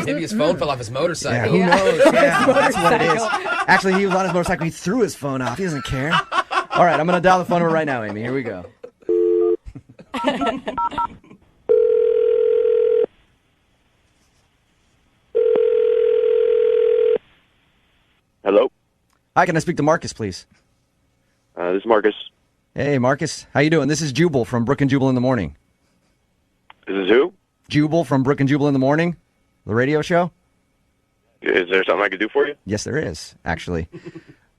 Maybe his phone fell off his Yeah, motorcycle. who knows? Yeah, that's what it is. Actually, he was on his motorcycle. He threw his phone off. He doesn't care. All right, I'm going to dial the phone number right now, Amy. Here we go. Hello? Hi, can I speak to Marcus, please? This is Marcus. Hey, Marcus. How you doing? This is Jubal from Brooke and Jubal in the Morning. This is who? Jubal from Brooke and Jubal in the Morning, the radio show. Is there something I could do for you? Yes, there is, actually.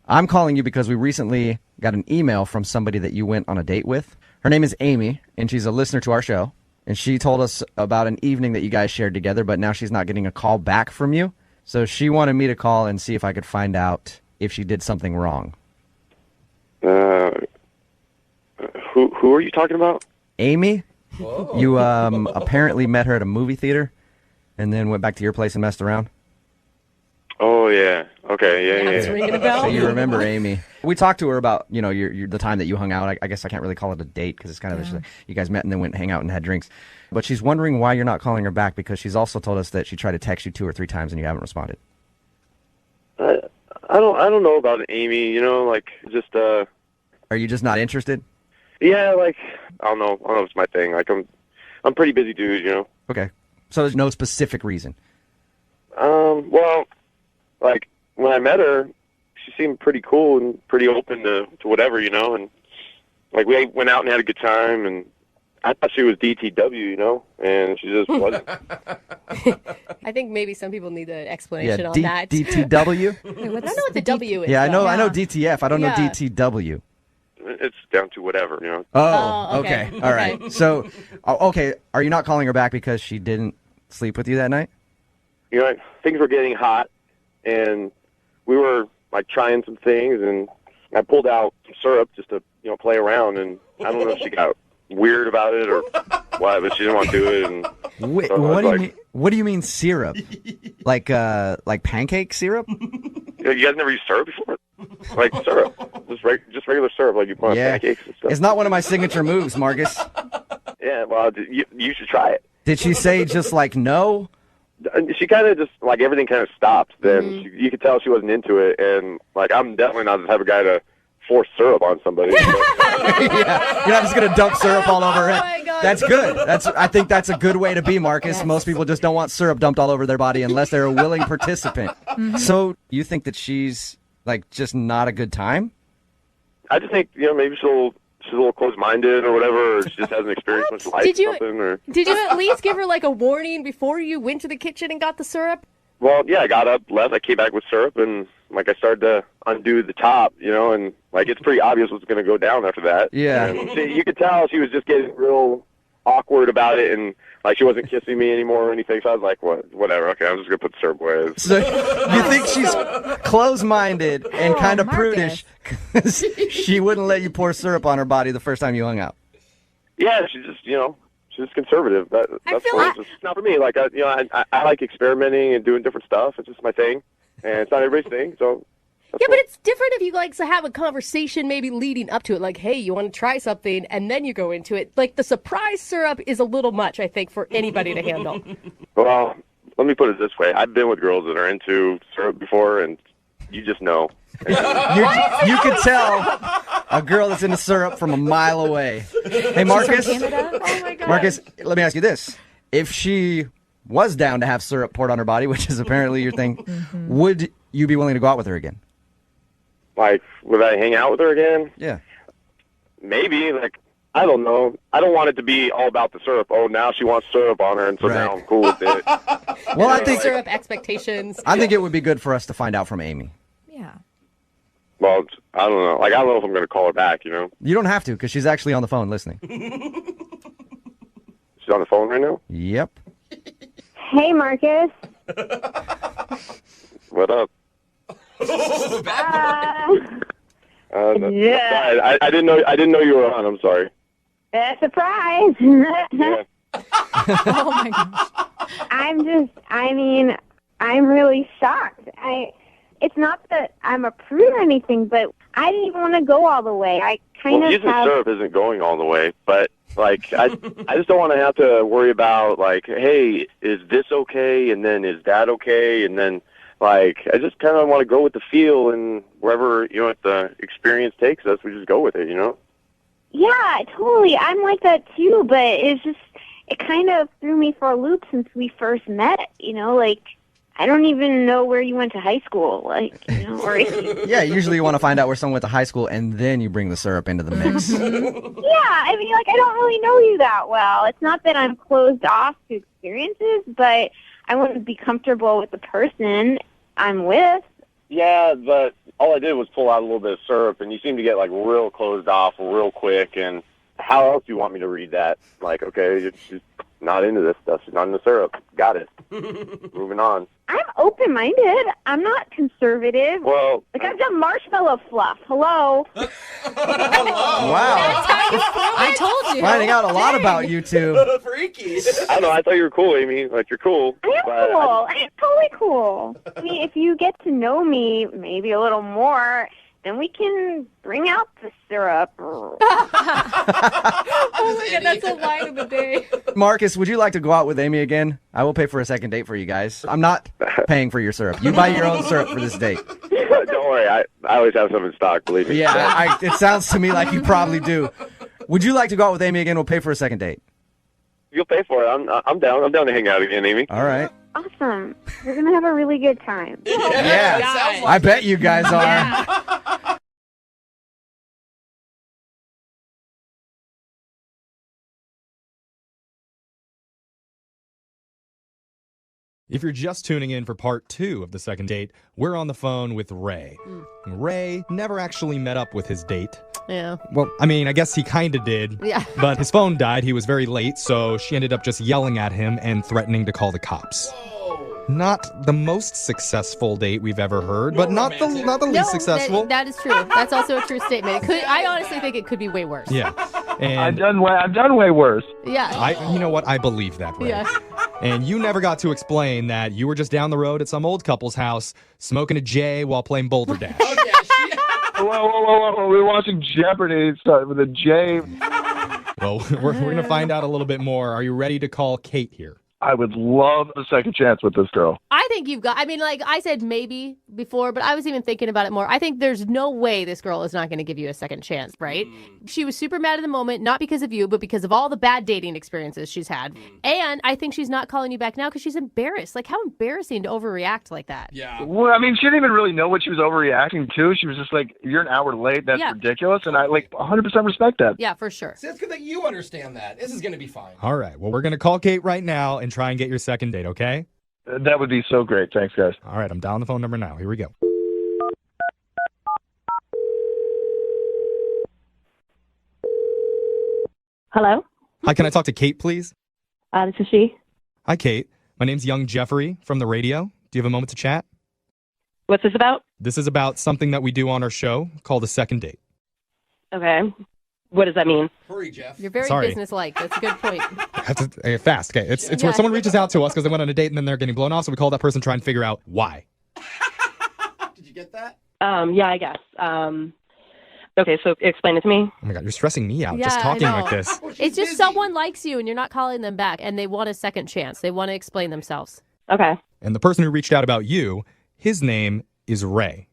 I'm calling you because we recently got an email from somebody that you went on a date with. Her name is Amy, and she's a listener to our show. And she told us about an evening that you guys shared together, but now she's not getting a call back from you. So she wanted me to call and see if I could find out if she did something wrong. Who are you talking about? Amy? Whoa. You apparently met her at a movie theater and then went back to your place and messed around? Oh, yeah. Okay, yeah. It's ringing a bell. So you remember Amy. We talked to her about, your the time that you hung out. I guess I can't really call it a date because it's kind of just like you guys met and then went and hang out and had drinks. But she's wondering why you're not calling her back because she's also told us that she tried to text you 2 or 3 times and you haven't responded. I don't know about Amy, just Are you just not interested? yeah, I don't know if it's my thing. I'm pretty busy dude, Okay. So there's no specific reason. Well, when I met her, she seemed pretty cool and pretty open to whatever, and we went out and had a good time, and I thought she was DTW, and she just wasn't. I think maybe some people need an explanation Yeah, on that. DTW? I don't know what the W is. Yeah, I know though. DTF. I don't know Yeah. DTW. It's down to whatever, Oh, okay. okay. All right. So, okay, are you not calling her back because she didn't sleep with you that night? Things were getting hot, and we were trying some things, and I pulled out some syrup just to play around, and I don't know if she got weird about it or what, but she didn't want to do it. And Wait, so what do you mean? What do you mean syrup? like pancake syrup? You guys never used syrup before? Syrup, just regular syrup, like you put on pancakes and stuff. It's not one of my signature moves, Marcus. Yeah, well, you should try it. Did she say just no? She kind of just everything kind of stopped. Then you could tell she wasn't into it, and I'm definitely not the type of guy to force syrup on somebody. Yeah, you're not just gonna dump syrup all over it. Oh my God. That's good. I think that's a good way to be, Marcus. Yes. Most people just don't want syrup dumped all over their body unless they're a willing participant. So you think that she's just not a good time? I just think maybe she's a little closed-minded or whatever, or she just hasn't experienced much life Did you- or something. Or Did you at least give her a warning before you went to the kitchen and got the syrup? well, yeah, I got up, left, I came back with syrup, and I started to undo the top, and it's pretty obvious what's going to go down after that. Yeah. And you could tell she was just getting real awkward about it, and she wasn't kissing me anymore or anything. So I was like, whatever. Okay, I'm just gonna put the syrup away. So you think she's closed-minded and kind of prudish because she wouldn't let you pour syrup on her body the first time you hung out? Yeah, she's just conservative. That's feel what it's not for me. I like experimenting and doing different stuff. It's just my thing, and it's not everybody's thing. So Yeah, but it's different if you like to have a conversation maybe leading up to it. Like, hey, you want to try something, and then you go into it. Like, the surprise syrup is a little much, I think, for anybody to handle. Well, let me put it this way. I've been with girls that are into syrup before, and you just know. You could tell a girl that's into syrup from a mile away. Hey, Marcus. Oh, my God. Marcus, let me ask you this. If she was down to have syrup poured on her body, which is apparently your thing, would you be willing to go out with her again? Like, would I hang out with her again? Yeah. Maybe. Like, I don't know. I don't want it to be all about the syrup. Oh, now she wants syrup on her, and so now I'm cool with it. Well, I think syrup expectations. I think it would be good for us to find out from Amy. Yeah. Well, I don't know. Like, I don't know if I'm going to call her back, you know? You don't have to, because she's actually on the phone listening. She's on the phone right now? Yep. Hey, Marcus. What up? Yeah. I didn't know you were on. I'm sorry. Surprise. Yeah. Oh my gosh. I'm really shocked. It's not that I'm a prude or anything, but I didn't even want to go all the way. I kind Well, of using have... syrup isn't going all the way, but like I just don't want to have to worry about like, hey, is this okay? And then is that okay? And then like I just kind of want to go with the feel, and wherever if the experience takes us, we just go with it, you know? Yeah, totally. I'm like that too, but it kind of threw me for a loop since we first met, like I don't even know where you went to high school, or Yeah, usually you want to find out where someone went to high school, and then you bring the syrup into the mix. Yeah, I don't really know you that well. It's not that I'm closed off to experiences, but I want to be comfortable with the person I'm with. Yeah, but all I did was pull out a little bit of syrup, and you seem to get like real closed off real quick. And how else do you want me to read that? Like, okay, she's not into this stuff. She's not into syrup. Got it. Moving on. I'm open-minded. I'm not conservative. Well, I've done marshmallow fluff. Hello. Wow. I told you. Finding out a lot about you two. Freaky. I don't know. I thought you were cool, Amy. Like, you're cool. I am cool. I am totally cool. I mean, if you get to know me maybe a little more, then we can bring out the syrup. Oh my God, that's a line of the day. Marcus, would you like to go out with Amy again? I will pay for a second date for you guys. I'm not paying for your syrup. You buy your own syrup for this date. Don't worry. I always have some in stock, believe me. Yeah, it sounds to me like you probably do. Would you like to go out with Amy again? We'll pay for a second date. You'll pay for it. I'm down. I'm down to hang out again, Amy. All right. Awesome. We're going to have a really good time. Yeah, I bet you guys are. If you're just tuning in for part 2 of the second date, we're on the phone with Ray. Ray never actually met up with his date. Yeah. Well, I mean, I guess he kind of did. Yeah. But his phone died. He was very late, so she ended up just yelling at him and threatening to call the cops. Not the most successful date we've ever heard, but not the least successful. That is true. That's also a true statement. I honestly think it could be way worse. Yeah. And I've done way worse. Yeah. You know what? I believe that, Ray. Yeah. And you never got to explain that you were just down the road at some old couple's house smoking a J while playing Boulder Dash. Whoa. We're watching Jeopardy start with a J. Well, we're going to find out a little bit more. Are you ready to call Kate here? I would love a second chance with this girl. I think you've got, like I said maybe before, but I was even thinking about it more. I think there's no way this girl is not going to give you a second chance, right? She was super mad at the moment, not because of you, but because of all the bad dating experiences she's had. And I think she's not calling you back now because she's embarrassed. Like, how embarrassing to overreact like that. Yeah. Well, I mean, she didn't even really know what she was overreacting to. She was just like, you're an hour late. That's ridiculous. And I 100% respect that. Yeah, for sure. See, it's good that you understand that. This is going to be fine. All right. Well, we're going to call Kate right now and try and get your second date, okay? That would be so great. Thanks, guys. All right. I'm dialing the phone number now. Here we go. Hello? Hi, can I talk to Kate, please? This is she. Hi, Kate. My name's Young Jeffrey from the radio. Do you have a moment to chat? What's this about? This is about something that we do on our show called a second date. Okay. What does that mean? Hurry, Jeff. You're very Sorry. businesslike. That's a good point. I have to fast. Okay, it's where someone reaches out to us because they went on a date and then they're getting blown off, so we call that person, try and figure out why. Did you get that? Yeah, I guess. Okay, so explain it to me. Oh my God, you're stressing me out Yeah, just I talking know. like this. It's just someone likes you and you're not calling them back and they want a second chance. They want to explain themselves. Okay. And the person who reached out about you, his name is Ray.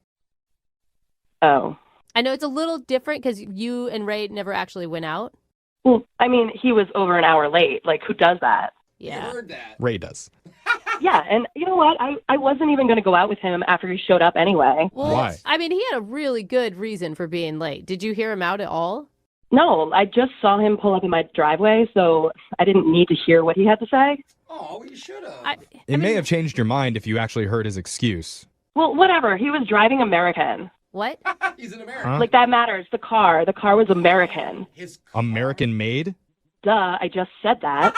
Oh. I know it's a little different because you and Ray never actually went out. Well, I mean, he was over an hour late. Like, who does that? Yeah. Ray does. Yeah, and you know what? I wasn't even going to go out with him after he showed up anyway. Well, Why? I mean, he had a really good reason for being late. Did you hear him out at all? No, I just saw him pull up in my driveway, so I didn't need to hear what he had to say. Oh, well, you should have. It may have changed your mind if you actually heard his excuse. Well, whatever. He was driving American. What? He's an American. Huh? Like, that matters. The car was American. American made? Duh, I just said that.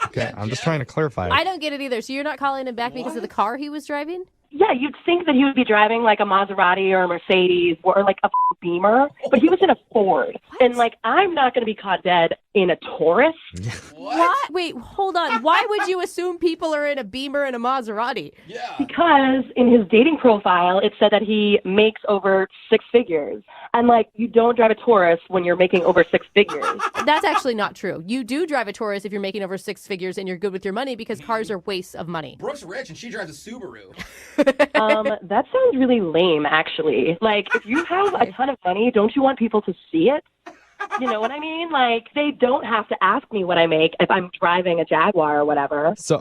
Okay, I'm just trying to clarify. I don't get it either. So you're not calling him back because of the car he was driving? Yeah, you'd think that he would be driving like a Maserati or a Mercedes or like a Beamer, but he was in a Ford. And like, I'm not going to be caught dead in a Taurus. What? Wait, hold on. Why would you assume people are in a Beamer and a Maserati? Yeah. Because in his dating profile, it said that he makes over 6 figures. And like, you don't drive a Taurus when you're making over 6 figures. That's actually not true. You do drive a Taurus if you're making over 6 figures and you're good with your money because cars are wastes of money. Brooke's rich and she drives a Subaru. That sounds really lame, actually. Like, if you have a ton of money, don't you want people to see it? You know what I mean? Like, they don't have to ask me what I make if I'm driving a Jaguar or whatever. So,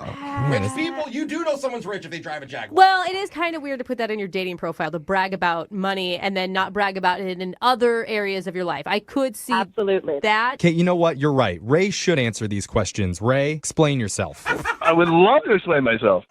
Rich people, you do know someone's rich if they drive a Jaguar. Well, it is kind of weird to put that in your dating profile, to brag about money and then not brag about it in other areas of your life. I could see Absolutely. that. Okay, you know what? You're right. Ray should answer these questions. Ray, explain yourself. I would love to explain myself.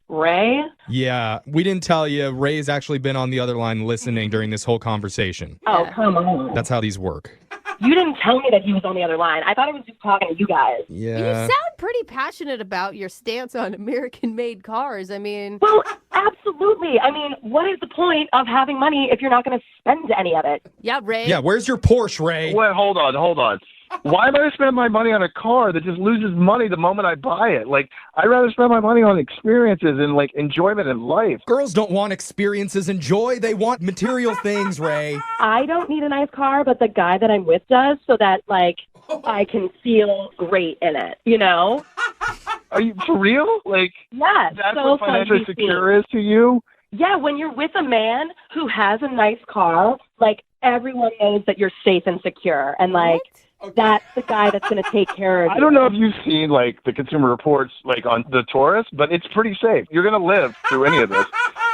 Ray? Yeah, we didn't tell you. Ray's actually been on the other line listening during this whole conversation. Oh, come on. That's how these work. You didn't tell me that he was on the other line. I thought I was just talking to you guys. Yeah. You sound pretty passionate about your stance on American-made cars. I mean... Well, absolutely. I mean, what is the point of having money if you're not going to spend any of it? Yeah, Ray. Yeah, where's your Porsche, Ray? Wait, hold on. Why am I going to spend my money on a car that just loses money the moment I buy it? Like, I'd rather spend my money on experiences and, like, enjoyment in life. Girls don't want experiences and joy. They want material things, Ray. I don't need a nice car, but the guy that I'm with does, so that, like, I can feel great in it, you know? Are you for real? Like, Yes. that's so what financially fun to see. secure is to you? Yeah, when you're with a man who has a nice car, like, everyone knows that you're safe and secure. And, like, that's the guy that's going to take care of you. I don't know if you've seen, like, the Consumer Reports, like, on the Taurus, but it's pretty safe. You're going to live through any of this.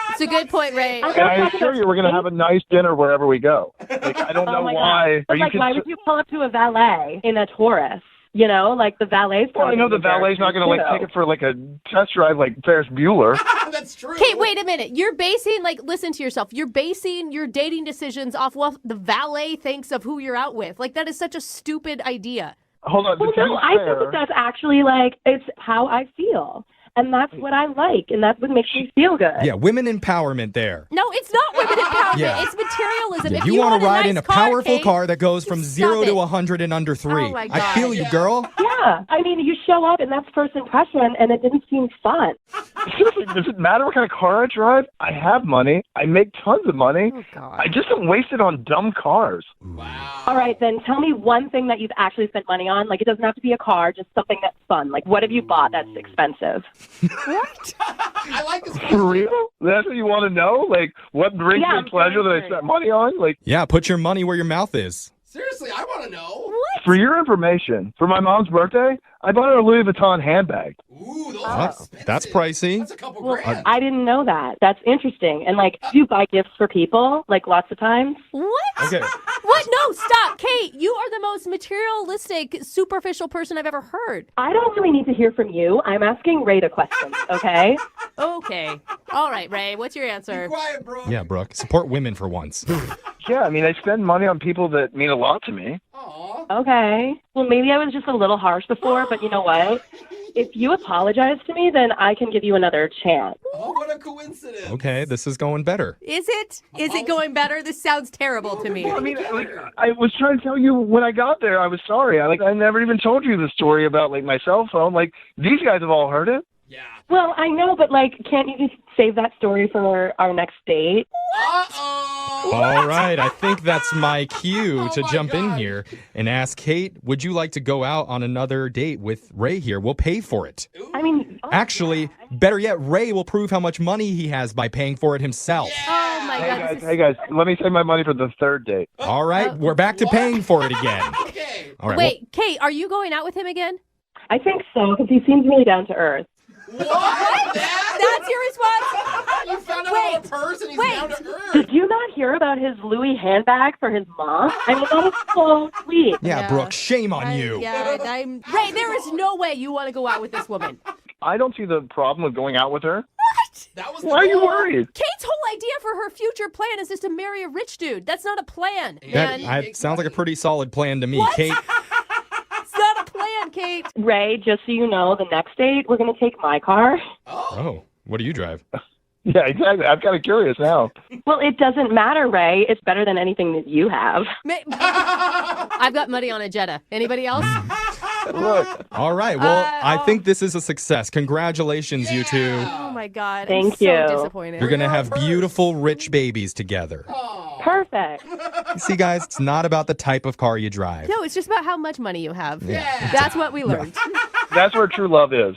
It's a good point, Ray. And I assure you we're going to have a nice dinner wherever we go. Like, I don't know my why. God. But, like, why would you pull up to a valet in a Taurus? You know, like, the valet's Well, I know the valet's not going to, like, take it for, like, a test drive like Ferris Bueller. That's true. Okay, wait a minute. You're basing, like, listen to yourself. You're basing your dating decisions off what the valet thinks of who you're out with. Like, that is such a stupid idea. Hold on. Well, to be no, I think fair- that that's actually, like, it's how I feel. And that's what I like. And that's what makes me feel good. Yeah, women empowerment there. No, it's not women empowerment. Yeah. It's materialism. Yeah, If you want want to ride nice in a car, powerful Kate, car that goes from 0 to it. 100 in under 3. Oh, my I God. feel you, girl. Yeah. I mean, you show up and that's first impression and it didn't seem fun. Does it matter what kind of car I drive? I have money. I make tons of money. Oh, God. I just don't waste it on dumb cars. All right, then tell me one thing that you've actually spent money on. Like, it doesn't have to be a car, just something that's fun. Like, what have you bought that's expensive? I like this. For real? That's what you want to know? Like, what brings Yeah, me pleasure that I spent money on? Like, Yeah, put your money where your mouth is. Seriously, I want to know. for your information, for my mom's birthday, I bought her a Louis Vuitton handbag. Ooh, those Oh. are expensive. That's pricey. That's a couple Well, grand. I didn't know that. That's interesting. And, like, do you buy gifts for people, like, lots of times? What? Okay. What? No, stop. Kate, you are the most materialistic, superficial person I've ever heard. I don't really need to hear from you. I'm asking Ray the questions, okay? Okay. All right, Ray, what's your answer? Quiet, bro. Yeah, Brooke. Support women for once. Yeah, I mean, I spend money on people that mean a lot to me. Aw. Okay. Well, maybe I was just a little harsh before, but you know what? If you apologize to me, then I can give you another chance. Oh, what a coincidence. Okay, this is going better. Is it? Is it going better? This sounds terrible to me. I mean, like, I was trying to tell you when I got there, I was sorry. I never even told you the story about, like, my cell phone. Like, these guys have all heard it. Yeah. Well, I know, but like, can't you just save that story for our next date? All right, I think that's my cue to jump in here and ask Kate, would you like to go out on another date with Ray here? We'll pay for it. I mean, Actually, better yet, Ray will prove how much money he has by paying for it himself. Oh my God. Hey guys, let me save my money for the third date. All right, we're back to paying for it again. Okay. All right, Wait, Kate, are you going out with him again? I think so, because he seems really down to earth. What? That's your response? You found out about a purse and he's down to earth. Did you not hear about his Louis handbag for his mom? I mean, that is so sweet. Yeah, Brooke, shame on you. Ray, there is no way you want to go out with this woman. I don't see the problem with going out with her. What? That was Why are you worried? Kate's whole idea for her future plan is just to marry a rich dude. That's not a plan. That sounds like a pretty solid plan to me, What? Kate. It's not a plan, Kate. Ray, just so you know, the next date, we're going to take my car. Oh, what do you drive? Yeah, exactly. I'm kind of curious now. Well, it doesn't matter, Ray. It's better than anything that you have. I've got money on a Jetta. Anybody else? Look. All right, well, I think this is a success. Congratulations, you two. Oh my God. Thank I'm you. so disappointed. You're going to have beautiful, rich babies together. Perfect. See, guys, it's not about the type of car you drive. No, it's just about how much money you have. Yeah. That's what we learned. That's where true love is.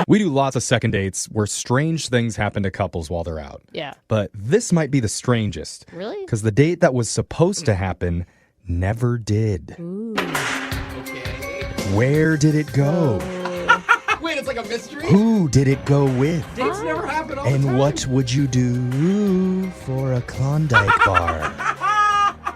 We do lots of second dates where strange things happen to couples while they're out. Yeah. But this might be the strangest. Really? Because the date that was supposed to happen never did. Ooh. Where did it go? Wait, it's like a mystery? Who did it go with? Dates never happen all the And time. what would you do for a Klondike bar?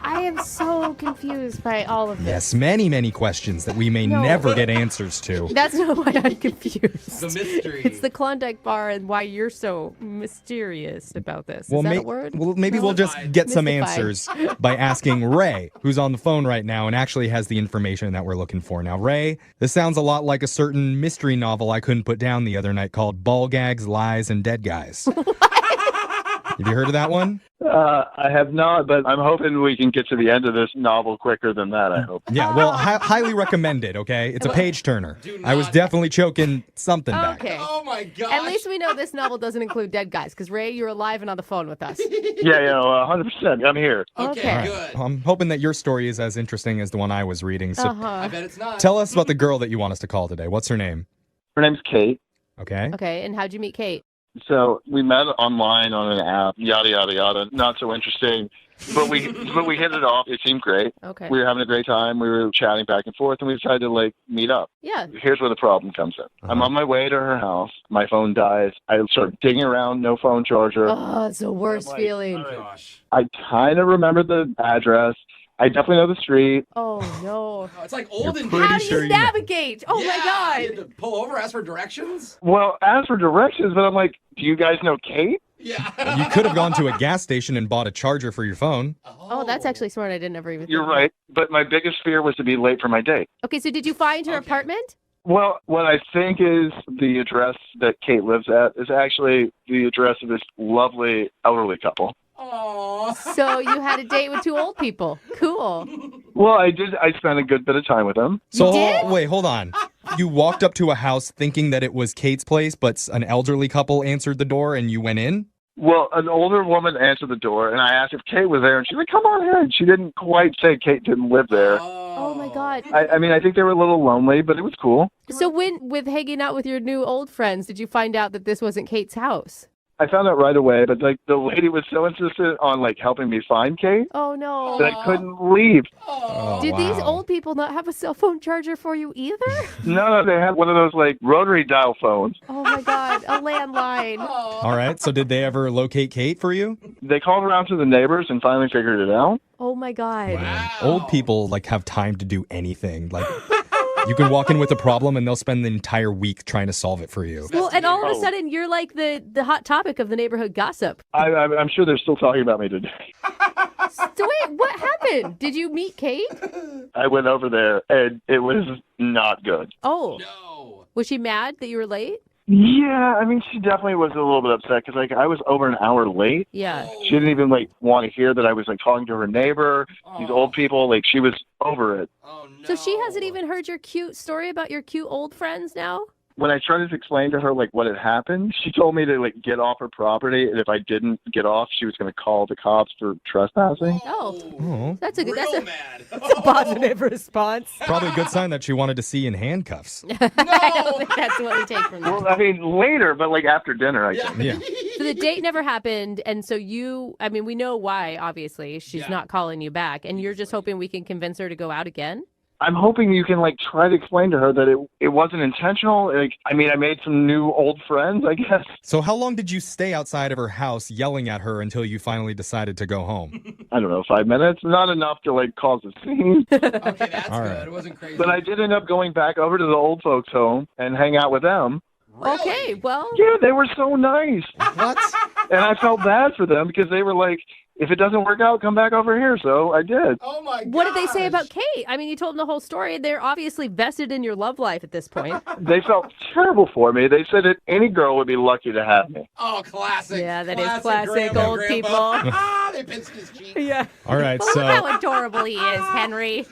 I am so confused by all of this. Yes, many, many questions that we may No. never get answers to. That's not why I'm confused. The mystery. It's the Klondike bar and why you're so mysterious about this. Well, Is that a word? Well, maybe we'll just get some Mystified. answers by asking Ray, who's on the phone right now and actually has the information that we're looking for. Now, Ray, this sounds a lot like a certain mystery novel I couldn't put down the other night called Ball Gags, Lies, and Dead Guys. Have you heard of that one? I have not, but I'm hoping we can get to the end of this novel quicker than that, I hope. Yeah, well, highly recommended, okay? It's a page turner. I was definitely choking something back. Okay. Oh my gosh. At least we know this novel doesn't include dead guys, because Ray, you're alive and on the phone with us. Yeah, 100%. I'm here. Okay. All right. Well, I'm hoping that your story is as interesting as the one I was reading. So I bet it's not. tell us about the girl that you want us to call today. What's her name? Her name's Kate. Okay. Okay, and how'd you meet Kate? So we met online on an app, yada, yada, yada. Not so interesting. But we hit it off. It seemed great. Okay. We were having a great time. We were chatting back and forth, and we decided to, meet up. Yeah. Here's where the problem comes in. I'm on my way to her house. My phone dies. I start digging around, no phone charger. Oh, it's the worst feeling. Oh gosh. I kind of remember the address. I definitely know the street. Oh, no. Oh, it's like old and How do you navigate? Oh, my God. You had to pull over, ask for directions? Well, as for directions, but I'm like, do you guys know Kate? Yeah. You could have gone to a gas station and bought a charger for your phone. Oh, that's actually smart. I didn't ever even You're think of right. But my biggest fear was to be late for my date. that. Okay, so did you find her apartment? Well, what I think is the address that Kate lives at is actually the address of this lovely elderly couple. So you had a date with two old people. Cool. Well, I did. I spent a good bit of time with them. So, wait, hold on. You walked up to a house thinking that it was Kate's place, but an elderly couple answered the door and you went in? Well, an older woman answered the door, and I asked if Kate was there, and she's like, come on in. She didn't quite say Kate didn't live there. Oh, my God. I mean, I think they were a little lonely, but it was cool. So with hanging out with your new old friends, did you find out that this wasn't Kate's house? I found out right away, but the lady was so insistent on helping me find Kate Oh, no. that I couldn't leave. Did these old people not have a cell phone charger for you either? No, they had one of those rotary dial phones. Oh, my God. A landline. All right, so did they ever locate Kate for you? They called around to the neighbors and finally figured it out. Oh, my God. Old people have time to do anything. You can walk in with a problem and they'll spend the entire week trying to solve it for you. Well, and all of a sudden, you're like the hot topic of the neighborhood gossip. I'm sure they're still talking about me today. So wait, what happened? Did you meet Kate? I went over there, and it was not good. Oh. No. Was she mad that you were late? Yeah, I mean, she definitely was a little bit upset because I was over an hour late. Yeah. She didn't even want to hear that I was talking to her neighbor. These old people, she was over it. So she hasn't even heard your cute story about your cute old friends now? when I tried to explain to her like what had happened, she told me to like get off her property, and if I didn't get off, she was going to call the cops for trespassing. Oh, that's a positive response. Probably a good sign that she wanted to see you in handcuffs. I don't think that's what we take from that. Well, I mean later, but like after dinner, I think. Yeah. So the date never happened, and so we know why, obviously. She's not calling you back, and you're just hoping we can convince her to go out again? I'm hoping you can like try to explain to her that it wasn't intentional. Like, I mean, I made some new old friends, I guess. So how long did you stay outside of her house yelling at her until you finally decided to go home? I don't know, 5 minutes. Not enough to like cause a scene. Okay, that's All good. right. It wasn't crazy. But I did end up going back over to the old folks' home and hang out with them. Okay, well. Yeah, they were so nice. What? And I felt bad for them because they were like, if it doesn't work out, come back over here. So I did. Oh my god. What did they say about Kate? I mean, you told them the whole story. They're obviously vested in your love life at this point. They felt terrible for me. They said that any girl would be lucky to have me. Oh, classic. Yeah, that is classic grandma, old grandpa. people. They pinched his cheek. Yeah. All right, Well, so look how adorable he is, Henry.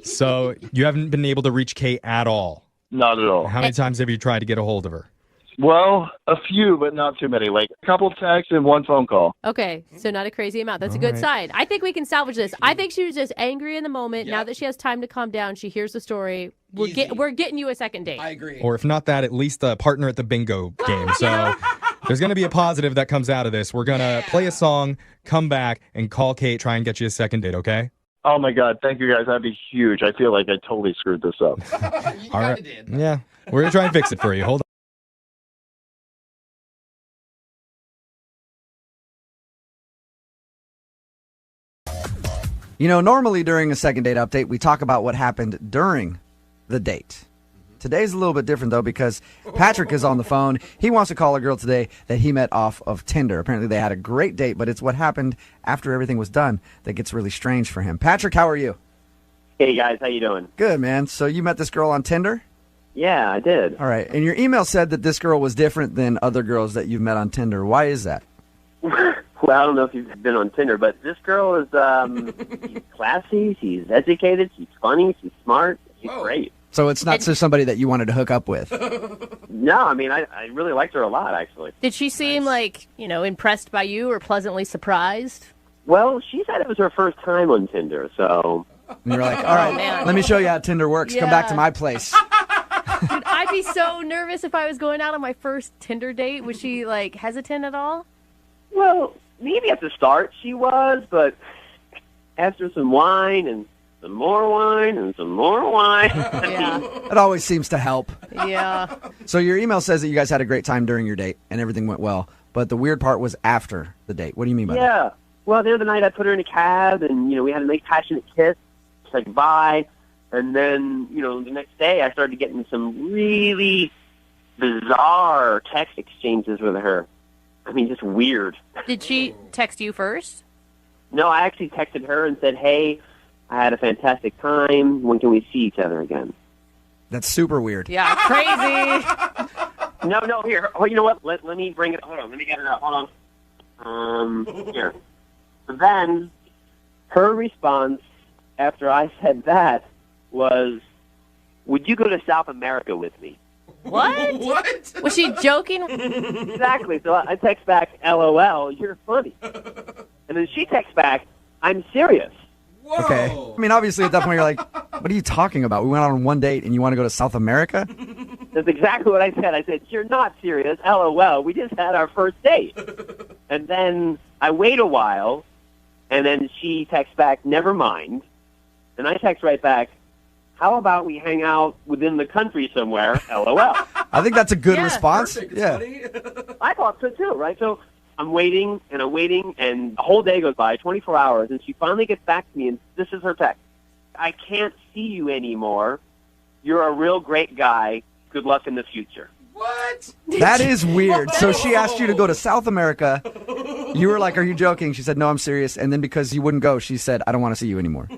so you haven't been able to reach Kate at all. Not at all. How many times have you tried to get a hold of her? Well, a few, but not too many. Like a couple texts and one phone call. Okay, so not a crazy amount. That's a All good right. sign. I think we can salvage this. I think she was just angry in the moment. Now that she has time to calm down, she hears the story. We're getting you a second date. I agree. Or if not that, at least a partner at the bingo game. So there's going to be a positive that comes out of this. We're going to play a song, come back, and call Kate, try and get you a second date, okay? Oh my God, thank you guys. That'd be huge. I feel like I totally screwed this up. You All kinda right. did. Yeah, we're going to try and fix it for you. Hold on. You know, normally during a second date update, we talk about what happened during the date. Today's a little bit different, though, because Patrick is on the phone. He wants to call a girl today that he met off of Tinder. Apparently, they had a great date, but it's what happened after everything was done that gets really strange for him. Patrick, how are you? Hey, guys. How you doing? Good, man. So you met this girl on Tinder? Yeah, I did. All right. And your email said that this girl was different than other girls that you've met on Tinder. Why is that? Well, I don't know if you've been on Tinder, but this girl is she's classy, she's educated, she's funny, she's smart, she's great. So it's not just somebody that you wanted to hook up with. No, I mean, I really liked her a lot, actually. Did she seem like, impressed by you or pleasantly surprised? Well, she said it was her first time on Tinder, so... And you're like, all right, man. let me show you how Tinder works. Come back to my place. Dude, I'd be so nervous if I was going out on my first Tinder date. Was she, hesitant at all? Well, maybe at the start she was, but after some wine and some more wine and some more wine... Yeah. It always seems to help. Yeah. So your email says that you guys had a great time during your date and everything went well, but the weird part was after the date. What do you mean by that? Yeah. Well, the other night I put her in a cab, and, we had a nice passionate kiss, said bye, and then, the next day I started getting some really bizarre text exchanges with her. I mean, just weird. Did she text you first? No, I actually texted her and said, hey, I had a fantastic time. When can we see each other again? That's super weird. Yeah, crazy. No, here. Oh, you know what? Let me bring it. Hold on. Let me get it up. Hold on. Here. So then, her response after I said that was, would you go to South America with me? What? What? Was she joking? Exactly. So I text back, LOL, you're funny. And then she texts back, I'm serious. Whoa. Okay. I mean, obviously at that point you're like, what are you talking about? We went out on one date and you want to go to South America? That's exactly what I said. I said, you're not serious. LOL, we just had our first date. And then I wait a while, and then she texts back, never mind. And I text right back, how about we hang out within the country somewhere, LOL. I think that's a good Yeah, response. Perfect, Yeah. buddy. I thought so too, right? So I'm waiting, and a whole day goes by, 24 hours, and she finally gets back to me, and this is her text. I can't see you anymore. You're a real great guy. Good luck in the future. What? That is weird. So she asked you to go to South America. You were like, are you joking? She said, no, I'm serious. And then because you wouldn't go, she said, I don't want to see you anymore.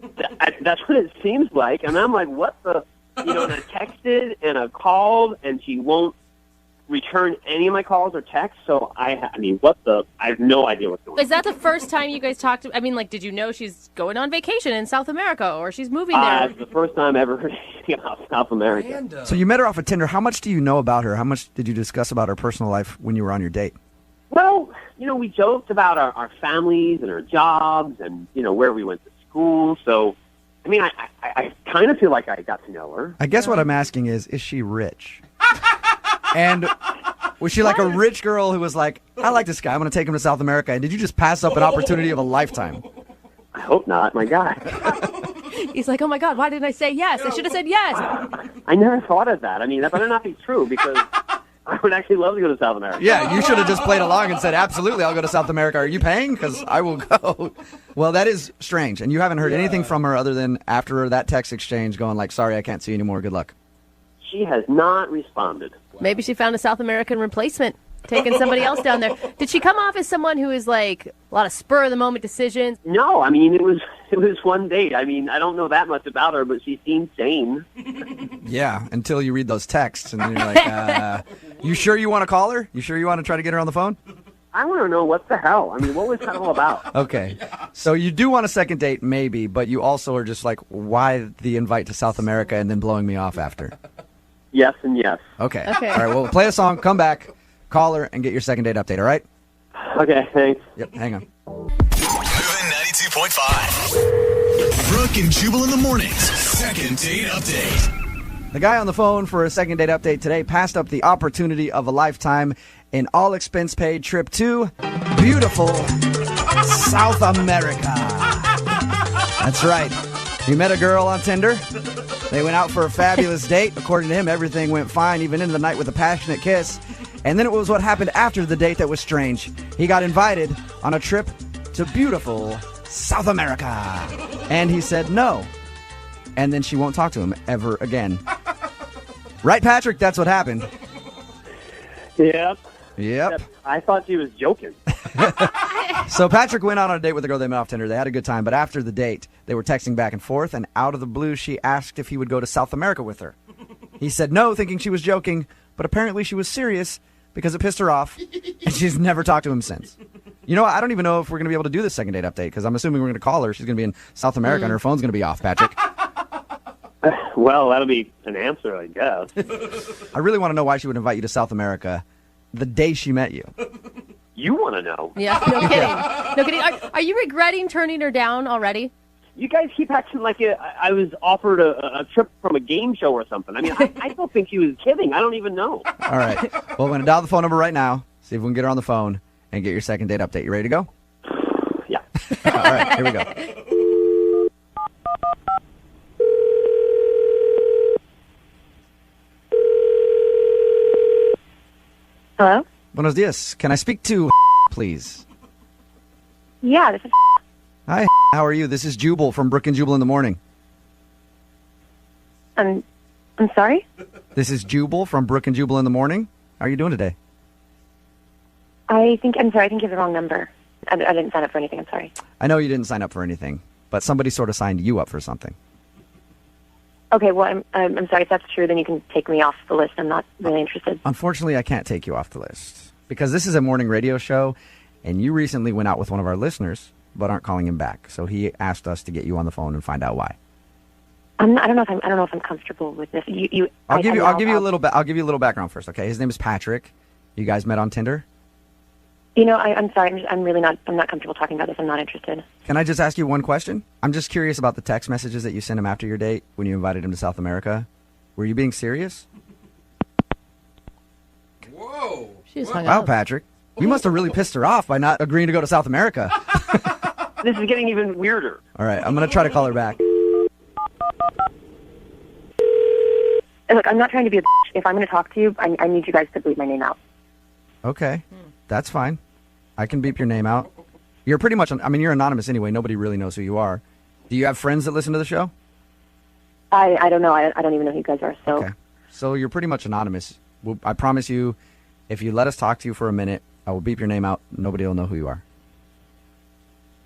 That's what it seems like. And I'm like, what the? And I texted and I called, and she won't return any of my calls or texts. So I mean, I have no idea what's going on. Is that the first time you guys talked? I mean, like, did you know she's going on vacation in South America or she's moving there? It's the first time I ever heard anything about South America. So you met her off of Tinder. How much do you know about her? How much did you discuss about her personal life when you were on your date? Well, we joked about our families and our jobs and, where we went to school. So, I mean, I kind of feel like I got to know her. I guess what I'm asking is she rich? And was she like a rich girl who was like, I like this guy, I'm going to take him to South America? And did you just pass up an opportunity of a lifetime? I hope not, my God. He's like, oh my God, why didn't I say yes? I should have said yes. I never thought of that. I mean, that better not be true because I would actually love to go to South America. Yeah, you should have just played along and said, absolutely, I'll go to South America. Are you paying? Because I will go. Well, that is strange. And you haven't heard anything from her other than after that text exchange going like, sorry, I can't see you anymore. Good luck. She has not responded. Maybe she found a South American replacement, taking somebody else down there. Did she come off as someone who is like a lot of spur-of-the-moment decisions? No, I mean, it was one date. I mean, I don't know that much about her, but she seemed sane. Yeah, until you read those texts and then you're like, you sure you want to call her? You sure you want to try to get her on the phone? I want to know what the hell. I mean, what was that all about? Okay, so you do want a second date, maybe, but you also are just like, why the invite to South America and then blowing me off after? Yes and yes. Okay. All right, well, play a song, come back, call her, and get your second date update, all right? Okay, thanks. Yep, hang on. Moving 92.5. Brooke and Jubal in the mornings. Second date update. The guy on the phone for a second date update today passed up the opportunity of a lifetime, an all-expense-paid trip to beautiful South America. That's right. He met a girl on Tinder. They went out for a fabulous date. According to him, everything went fine, even into the night with a passionate kiss. And then it was what happened after the date that was strange. He got invited on a trip to beautiful South America. And he said no. And then she won't talk to him ever again. Right, Patrick? That's what happened. Yep. Yep. I thought she was joking. So Patrick went out on a date with a girl they met off Tinder. They had a good time, but after the date, they were texting back and forth, and out of the blue, she asked if he would go to South America with her. He said no, thinking she was joking, but apparently she was serious because it pissed her off, and she's never talked to him since. You know what? I don't even know if we're going to be able to do this second date update, because I'm assuming we're going to call her. She's going to be in South America, and her phone's going to be off, Patrick. Well, that'll be an answer, I guess. I really want to know why she would invite you to South America the day she met you. You want to know? Yeah, no kidding. No kidding. Are you regretting turning her down already? You guys keep acting like I was offered a trip from a game show or something. I mean, I don't think he was kidding. I don't even know. All right. Well, we're going to dial the phone number right now, see if we can get her on the phone, and get your second date update. You ready to go? Yeah. All right, here we go. Hello? Buenos dias. Can I speak to please? Yeah, this is. Hi, how are you? This is Jubal from Brooke and Jubal in the morning. I'm sorry? This is Jubal from Brooke and Jubal in the morning. How are you doing today? I'm sorry, I think you have the wrong number. I didn't sign up for anything, I'm sorry. I know you didn't sign up for anything, but somebody sort of signed you up for something. Okay, well, I'm sorry, if that's true, then you can take me off the list. I'm not really interested. Unfortunately, I can't take you off the list because this is a morning radio show, and you recently went out with one of our listeners, but aren't calling him back. So he asked us to get you on the phone and find out why. I don't know if I'm comfortable with this. I'll give you a little background first, okay? His name is Patrick. You guys met on Tinder? I'm sorry. I'm not comfortable talking about this. I'm not interested. Can I just ask you one question? I'm just curious about the text messages that you sent him after your date when you invited him to South America. Were you being serious? Whoa. Wow, Patrick. You must have really pissed her off by not agreeing to go to South America. This is getting even weirder. All right, I'm going to try to call her back. Look, I'm not trying to be a bitch. If I'm going to talk to you, I need you guys to bleep my name out. Okay, that's fine. I can beep your name out. You're pretty much, you're anonymous anyway. Nobody really knows who you are. Do you have friends that listen to the show? I don't know. I don't even know who you guys are. So. Okay. So you're pretty much anonymous. I promise you, if you let us talk to you for a minute, I will beep your name out. Nobody will know who you are.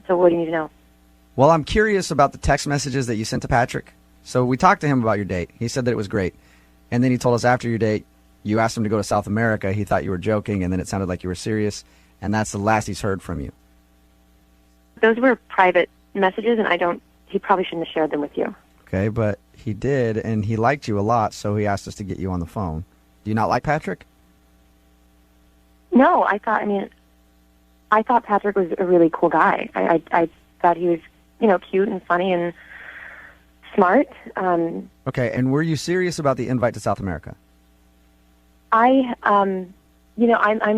So what do you need to know? Well, I'm curious about the text messages that you sent to Patrick. So we talked to him about your date. He said that it was great. And then he told us after your date, You asked him to go to South America. He thought you were joking, and then it sounded like you were serious, and that's the last he's heard from you. Those were private messages, and he probably shouldn't have shared them with you. Okay, but he did, and he liked you a lot, so he asked us to get you on the phone. Do you not like Patrick? No, I thought Patrick was a really cool guy. I thought he was, cute and funny and smart. Okay, and were you serious about the invite to South America? I'm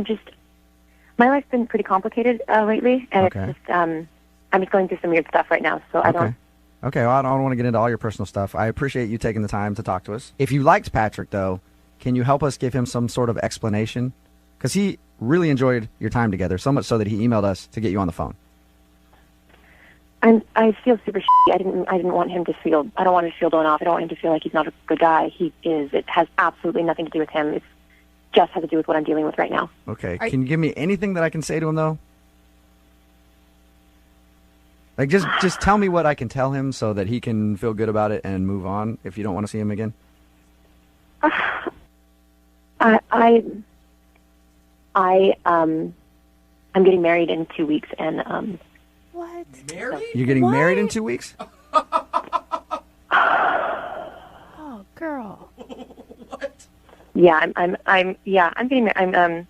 just, my life's been pretty complicated lately, and Okay. it's just, I'm just going through some weird stuff right now, so I don't. Okay, well, I don't want to get into all your personal stuff. I appreciate you taking the time to talk to us. If you liked Patrick, though, can you help us give him some sort of explanation? Because he really enjoyed your time together, so much so that he emailed us to get you on the phone. I feel super shitty. I didn't want him to feel. I don't want him to feel blown off. I don't want him to feel like he's not a good guy. He is. It has absolutely nothing to do with him. It just has to do with what I'm dealing with right now. Okay, can you give me anything that I can say to him, though? Like, just tell me what I can tell him so that he can feel good about it and move on if you don't want to see him again. I'm getting married in 2 weeks, and What? Married? You're getting married in 2 weeks? Oh, girl. yeah, I'm getting married. I'm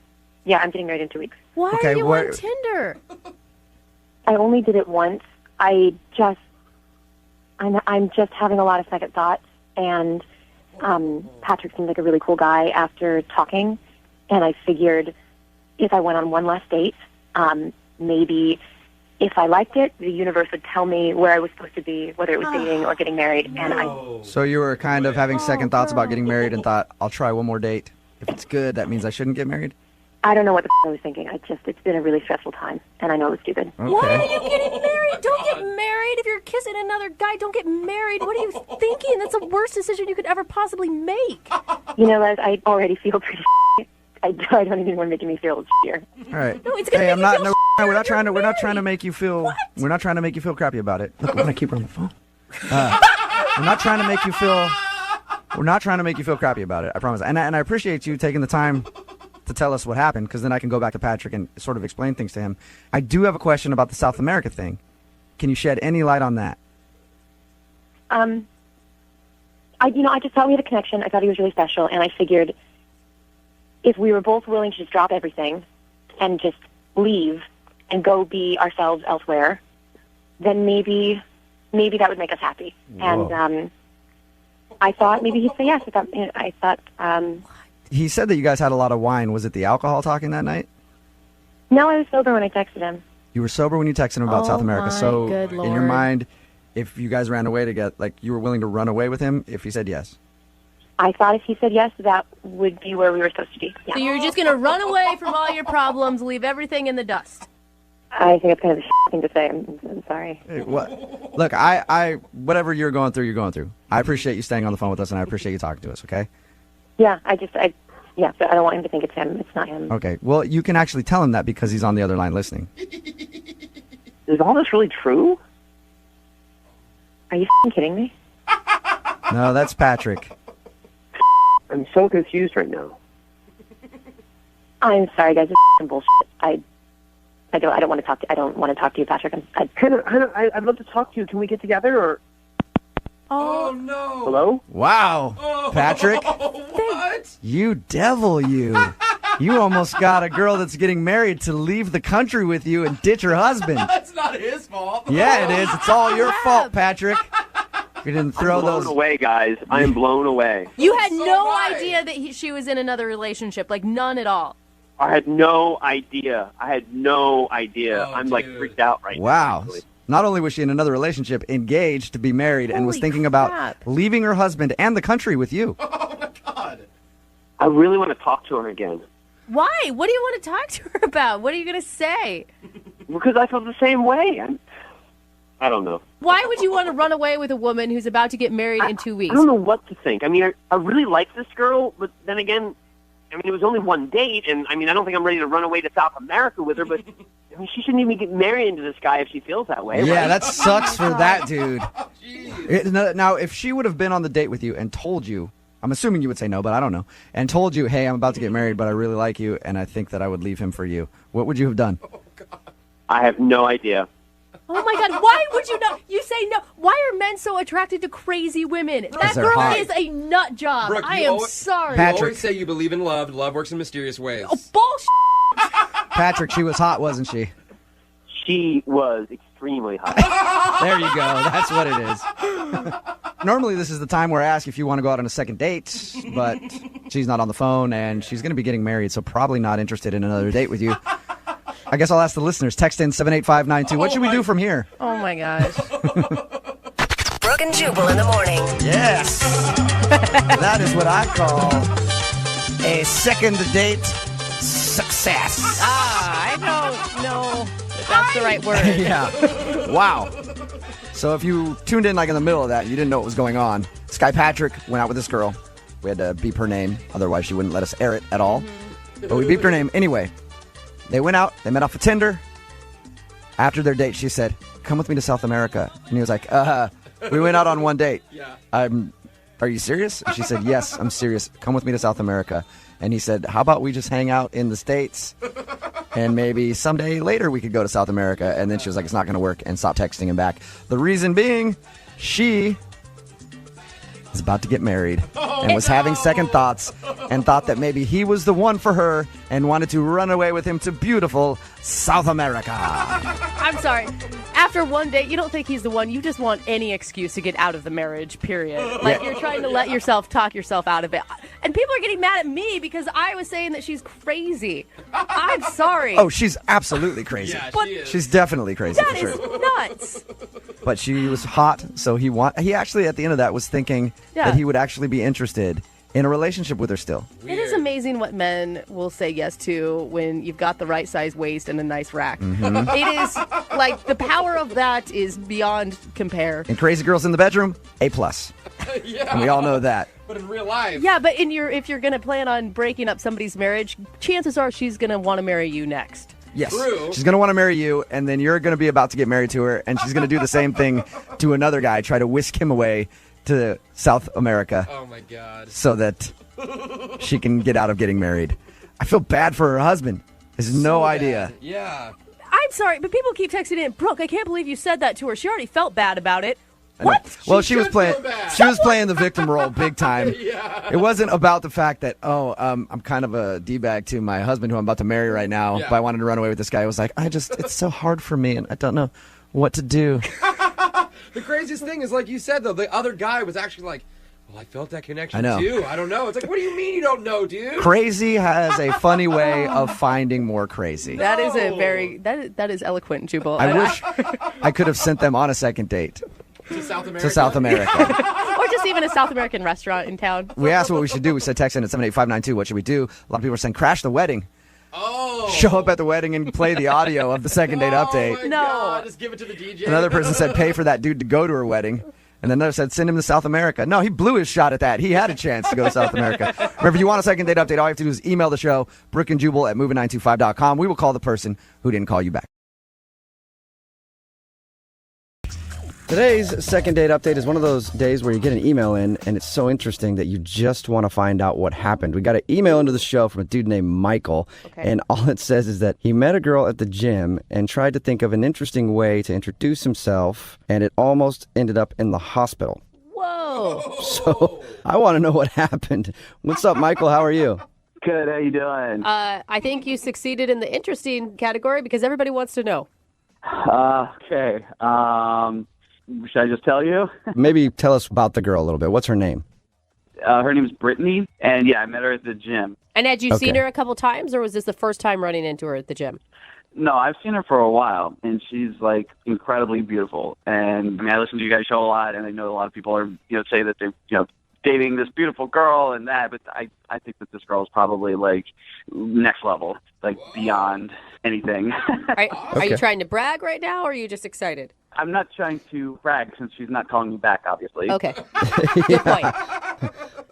getting married in 2 weeks. Why Okay, are you what- on Tinder? I only did it once. I'm just having a lot of second thoughts, and Patrick seemed like a really cool guy after talking, and I figured if I went on one last date, maybe if I liked it, the universe would tell me where I was supposed to be, whether it was dating or getting married, and So you were kind of having second thoughts about getting married and thought, I'll try one more date. If it's good, that means I shouldn't get married? I don't know what the I was thinking. It's been a really stressful time, and I know it was stupid. Okay. Why are you getting married? Don't get married. If you're kissing another guy, don't get married. What are you thinking? That's the worst decision you could ever possibly make. You know, Les, I already feel pretty I don't even want to make me feel shittier. All right. No, it's gonna Hey, make I'm you not. feel No, shittier we're not if trying to. you're We're not trying to married. make you feel. What? We're not trying to make you feel crappy about it. Look, we're gonna keep her on the phone. We're not trying to make you feel. We're not trying to make you feel crappy about it. I promise. And I appreciate you taking the time to tell us what happened, because then I can go back to Patrick and sort of explain things to him. I do have a question about the South America thing. Can you shed any light on that? I just thought we had a connection. I thought he was really special, and I figured if we were both willing to just drop everything and just leave and go be ourselves elsewhere, then maybe that would make us happy. Whoa. And I thought maybe he'd say yes. I thought He said that you guys had a lot of wine. Was it the alcohol talking that night? no, I was sober when I texted him. You were sober when you texted him about Oh South America. my So good in your Lord. mind, if you guys ran away together, like you were willing to run away with him if he said yes. I thought if he said yes, that would be where we were supposed to be. Yeah. So you're just going to run away from all your problems, leave everything in the dust. I think it's kind of a thing to say. I'm sorry. Hey, what? Look, I whatever you're going through, you're going through. I appreciate you staying on the phone with us, and I appreciate you talking to us. Okay. Yeah, so I don't want him to think it's him. It's not him. Okay. Well, you can actually tell him that because he's on the other line listening. Is all this really true? Are you f***ing kidding me? No, that's Patrick. I'm so confused right now. I'm sorry, guys. It's f***ing bullshit. I don't want to talk to. I don't want to talk to you, Patrick. Hannah, I'd love to talk to you. Can we get together or? Oh no! Hello? Wow, Patrick, What? you devil, you. You almost got a girl that's getting married to leave the country with you and ditch her husband. That's not his fault. Yeah, it is. It's all your fault, Patrick. You didn't throw I'm blown those. away, guys. I am blown away. You had So no right. idea that she was in another relationship, like none at all. I had no idea. Oh, I'm like dude. freaked out right now. Wow. actually. Not only was she in another relationship, engaged to be married, and was Holy thinking crap. about leaving her husband and the country with you. Oh my god. I really want to talk to her again Why? What do you want to talk to her about? What are you going to say? because I felt the same way. I don't know. Why would you want to run away with a woman who's about to get married in 2 weeks? I don't know what to think. I mean, I really like this girl, but then again, I mean, it was only one date, and I mean, I don't think I'm ready to run away to South America with her, but I mean, she shouldn't even get married into this guy if she feels that way. Yeah, right? that sucks for that dude. Jeez. Now, if she would have been on the date with you and told you, I'm assuming you would say no, but I don't know, and told you, hey, I'm about to get married, but I really like you, and I think that I would leave him for you, what would you have done? I have no idea. Oh my God, why would you not? You say no. Why are men so attracted to crazy women? That they're girl hot. is a nut job. Brooke, I you am always- sorry. You always say you believe in love. Love works in mysterious ways. Oh, bullshit. Patrick, she was hot, wasn't she? She was extremely hot. There you go. That's what it is. Normally, this is the time where I ask if you want to go out on a second date, but she's not on the phone, and she's going to be getting married, so probably not interested in another date with you. I guess I'll ask the listeners. Text in 78592. What should we do from here? Oh, my gosh. Brooke and Jubal in the morning. Yes. That is what I call a second date success. I don't know if that's the right word. Yeah. Wow. So if you tuned in like in the middle of that, you didn't know what was going on. Sky Patrick went out with this girl. We had to beep her name. Otherwise, she wouldn't let us air it at all. But we beeped her name anyway. They went out. They met off of Tinder. After their date, she said, come with me to South America. And he was like, we went out on one date. Yeah. Are you serious? And she said, yes, I'm serious. Come with me to South America. And he said, how about we just hang out in the States and maybe someday later we could go to South America. And then she was like, it's not going to work, and stopped texting him back. The reason being, she is about to get married and was having second thoughts and thought that maybe he was the one for her and wanted to run away with him to beautiful South America. I'm sorry. After one date, you don't think he's the one. You just want any excuse to get out of the marriage, period. Like, you're trying to let yourself talk yourself out of it. And people are getting mad at me because I was saying that she's crazy. I'm sorry. Oh, she's absolutely crazy. Yeah, But- she is. She's definitely crazy That for is sure. nuts. But she was hot, so he actually at the end of that was thinking Yeah. that he would actually be interested in a relationship with her still. It is amazing what men will say yes to when you've got the right size waist and a nice rack. Mhm. It is like the power of that is beyond compare. And crazy girls in the bedroom, A+. Yeah. And we all know that. But in real life. Yeah, but if you're going to plan on breaking up somebody's marriage, chances are she's going to want to marry you next. Yes. True. She's going to want to marry you, and then you're going to be about to get married to her, and she's going to do the same thing to another guy, try to whisk him away to South America Oh my God. so that she can get out of getting married. I feel bad for her husband. Has no idea. Yeah. I'm sorry, but people keep texting in, Brooke, I can't believe you said that to her. She already felt bad about it. I know. What? Well, she was should playing. feel bad. She was playing the victim role big time. Yeah. It wasn't about the fact that I'm kind of a d-bag to my husband who I'm about to marry right now. Yeah. But I wanted to run away with this guy. It was like it's so hard for me, and I don't know what to do. The craziest thing is, like you said, though, the other guy was actually like, well, I felt that connection I know. too. I don't know. It's like, what do you mean you don't know, dude? Crazy has a funny way of finding more crazy. That is a very that is eloquent, Jubal. I wish I could have sent them on a second date To South America. to South America. or just even a South American restaurant in town. We asked what we should do. We said text in at 78592. What should we do? A lot of people are saying crash the wedding. Oh. Show up at the wedding and play the audio of the second date update. My God, just give it to the DJ. Another person said pay for that dude to go to her wedding. And then another said send him to South America. No, he blew his shot at that. He had a chance to go to South America. Remember, if you want a second date update, all you have to do is email the show, Brooke and Jubal at moving925.com. We will call the person who didn't call you back. Today's second date update is one of those days where you get an email in and it's so interesting that you just want to find out what happened. We got an email into the show from a dude named Michael, and all it says is that he met a girl at the gym and tried to think of an interesting way to introduce himself, and it almost ended up in the hospital. Whoa. So I want to know what happened. What's up, Michael? How are you? Good. How you doing? I think you succeeded in the interesting category because everybody wants to know. Okay. Should I just tell you? Maybe tell us about the girl a little bit. What's her name? Her name's Brittany, and yeah, I met her at the gym. And had you seen Okay. her a couple times, or was this the first time running into her at the gym? No, I've seen her for a while, and she's like incredibly beautiful. And I mean, I listen to you guys show a lot, and I know a lot of people are, say that they're, dating this beautiful girl and that, but I think that this girl is probably like next level, like beyond anything. Are you trying to brag right now, or are you just excited? I'm not trying to brag since she's not calling me back, obviously. Okay. Good point.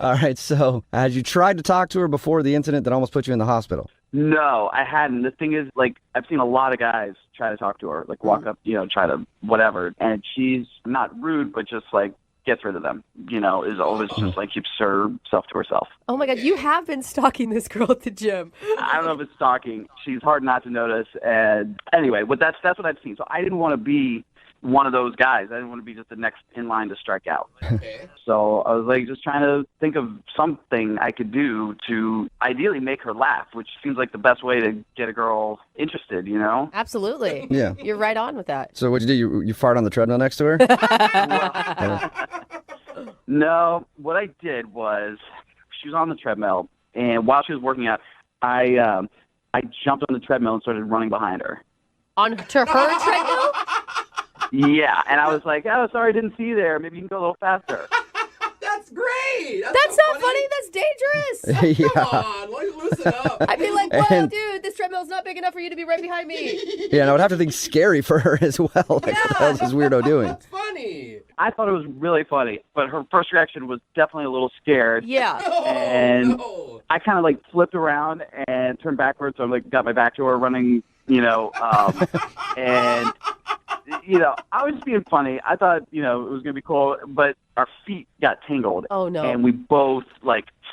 All right, so had you tried to talk to her before the incident that almost put you in the hospital? No, I hadn't. The thing is, like, I've seen a lot of guys try to talk to her, like walk up, try to whatever. And she's not rude, but just like gets rid of them. Is always just like keeps herself to herself. Oh my God, you have been stalking this girl at the gym. I don't know if it's stalking. She's hard not to notice. And anyway, but that's what I've seen. So I didn't want to be one of those guys. I didn't want to be just the next in line to strike out. Okay. So I was like just trying to think of something I could do to ideally make her laugh, which seems like the best way to get a girl interested, Absolutely. Yeah. You're right on with that. So what'd you do? You fart on the treadmill next to her? No, what I did was she was on the treadmill, and while she was working out, I jumped on the treadmill and started running behind her. To her treadmill? Yeah, and I was like, oh, sorry, I didn't see you there. Maybe you can go a little faster. That's great. That's not funny. That's dangerous. Yeah. Come on, loosen up. I'd be like, whoa, And- dude, this treadmill's not big enough for you to be right behind me. Yeah, and I would have to think scary for her as well. Like, what the hell is this weirdo doing? That's funny. I thought it was really funny, but her first reaction was definitely a little scared. Yeah. And No. I kind of like flipped around and turned backwards. So I like got my back to her running, and I was just being funny. I thought, it was going to be cool, but our feet got tangled. Oh, no. And we both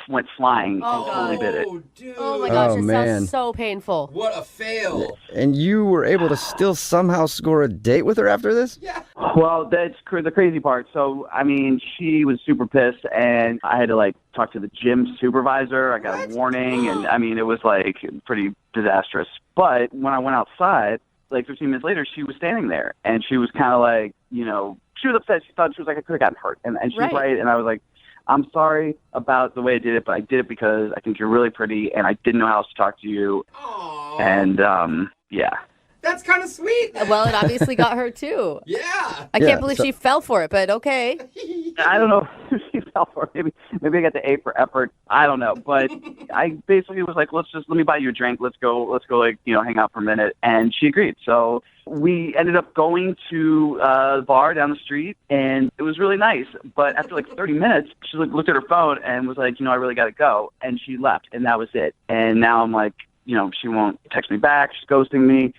went flying Oh, and totally bit it. Oh, dude. Oh my gosh, Oh, it man. sounds so painful. What a fail. And you were able to still somehow score a date with her after this? Yeah. Well, that's the crazy part. So, I mean, she was super pissed, and I had to talk to the gym supervisor. I got a warning, and I mean, it was pretty disastrous. But when I went outside, 15 minutes later, she was standing there, and she was kind of she was upset. She thought, she was like, I could have gotten hurt, and she's right. And I was like, I'm sorry about the way I did it, but I did it because I think you're really pretty, and I didn't know how else to talk to you. Aww. And yeah. That's kind of sweet. Well, it obviously got her too. Yeah. I can't believe she fell for it, but okay. I don't know if she fell for it. Maybe I got the A for effort. I don't know. But I basically was like, let me buy you a drink. Let's go hang out for a minute. And she agreed. So we ended up going to the bar down the street, and it was really nice. But after 30 minutes, she looked at her phone and was like, I really got to go. And she left, and that was it. And now I'm like, she won't text me back. She's ghosting me.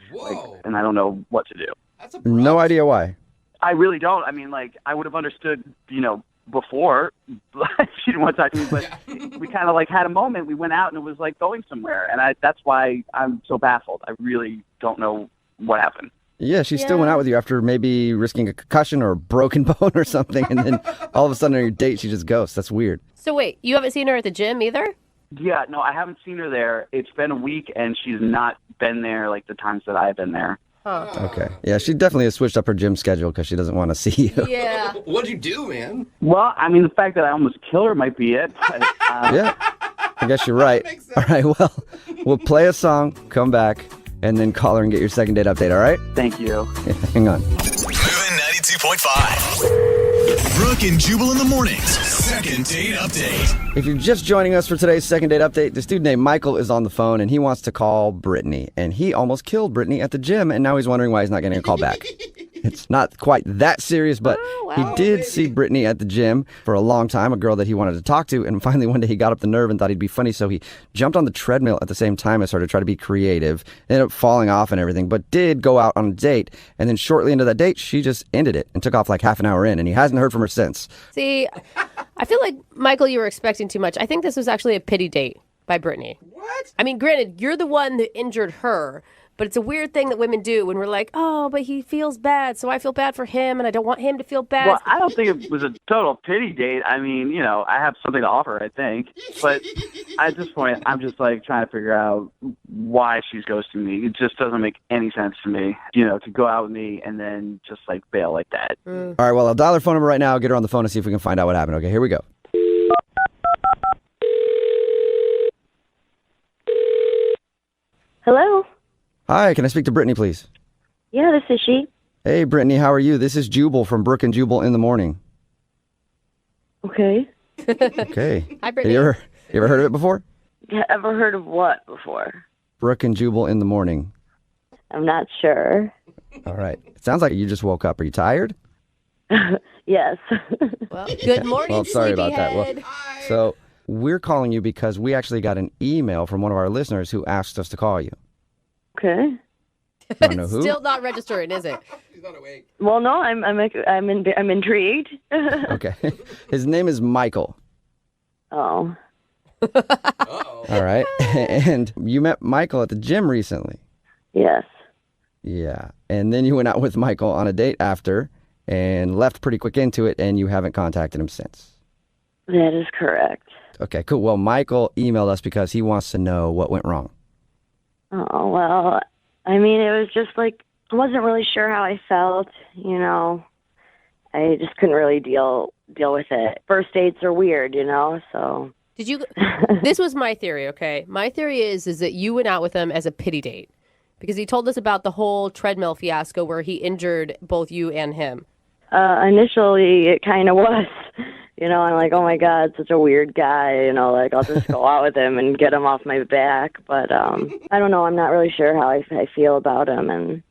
And I don't know what to do. No idea why. I really don't. I mean, I would have understood, before she didn't want to talk to me, but we kind of had a moment. We went out and it was going somewhere. And that's why I'm so baffled. I really don't know what happened. Yeah, she still went out with you after maybe risking a concussion or a broken bone or something. And then all of a sudden on your date, she just ghosts. That's weird. So wait, you haven't seen her at the gym either? Yeah, no, I haven't seen her there. It's been a week, and she's not been there the times that I've been there. Huh. Okay. Yeah, she definitely has switched up her gym schedule because she doesn't want to see you. Yeah. What'd you do, man? Well, I mean, the fact that I almost killed her might be it. But, Yeah, I guess you're right. All right, well, we'll play a song, come back, and then call her and get your second date update, all right? Thank you. Yeah, hang on. Moving 92.5. Brooke and Jubal in the mornings. Second date update. If you're just joining us for today's second date update, this dude named Michael is on the phone, and he wants to call Brittany. And he almost killed Brittany at the gym, and now he's wondering why he's not getting a call back. It's not quite that serious, but he did see Brittany at the gym for a long time, a girl that he wanted to talk to. And finally, one day he got up the nerve and thought he'd be funny. So he jumped on the treadmill at the same time as her to try to be creative. Ended up falling off and everything, but did go out on a date. And then shortly into that date, she just ended it and took off half an hour in. And he hasn't heard from her since. See, I feel like, Michael, you were expecting too much. I think this was actually a pity date by Brittany. What? I mean, granted, you're the one that injured her. But it's a weird thing that women do when we're like, oh, but he feels bad, so I feel bad for him, and I don't want him to feel bad. Well, I don't think it was a total pity date. I mean, I have something to offer, I think. But at this point, I'm just trying to figure out why she's ghosting me. It just doesn't make any sense to me, to go out with me and then just bail like that. All right, well, I'll dial her phone number right now, get her on the phone and see if we can find out what happened. Okay, here we go. Hello? Hi, can I speak to Brittany, please? Yeah, this is she. Hey, Brittany, how are you? This is Jubal from Brooke and Jubal in the morning. Okay. Okay. Hi, Brittany. You ever heard of it before? Ever heard of what before? Brooke and Jubal in the morning. I'm not sure. All right. It sounds like you just woke up. Are you tired? Yes. Well, good morning, Well, sorry about that. Well, sleepyhead. so we're calling you because we actually got an email from one of our listeners who asked us to call you. Okay. Wanna know who? Still not registering, is it? Well, no, I'm intrigued. Okay. His name is Michael. Oh. All right. And you met Michael at the gym recently. Yes. Yeah. And then you went out with Michael on a date after and left pretty quick into it, and you haven't contacted him since. That is correct. Okay, cool. Well, Michael emailed us because he wants to know what went wrong. Oh, well, I mean, it was just like, I wasn't really sure how I felt, you know. I just couldn't really deal with it. First dates are weird, you know, so. Did you? This was my theory, okay? My theory is that you went out with him as a pity date because he told us about the whole treadmill fiasco where he injured both you and him. Initially, it kind of was. You know, I'm like, oh my God, such a weird guy. You know, like I'll just go out with him and get him off my back. But I don't know. I'm not really sure how I feel about him, and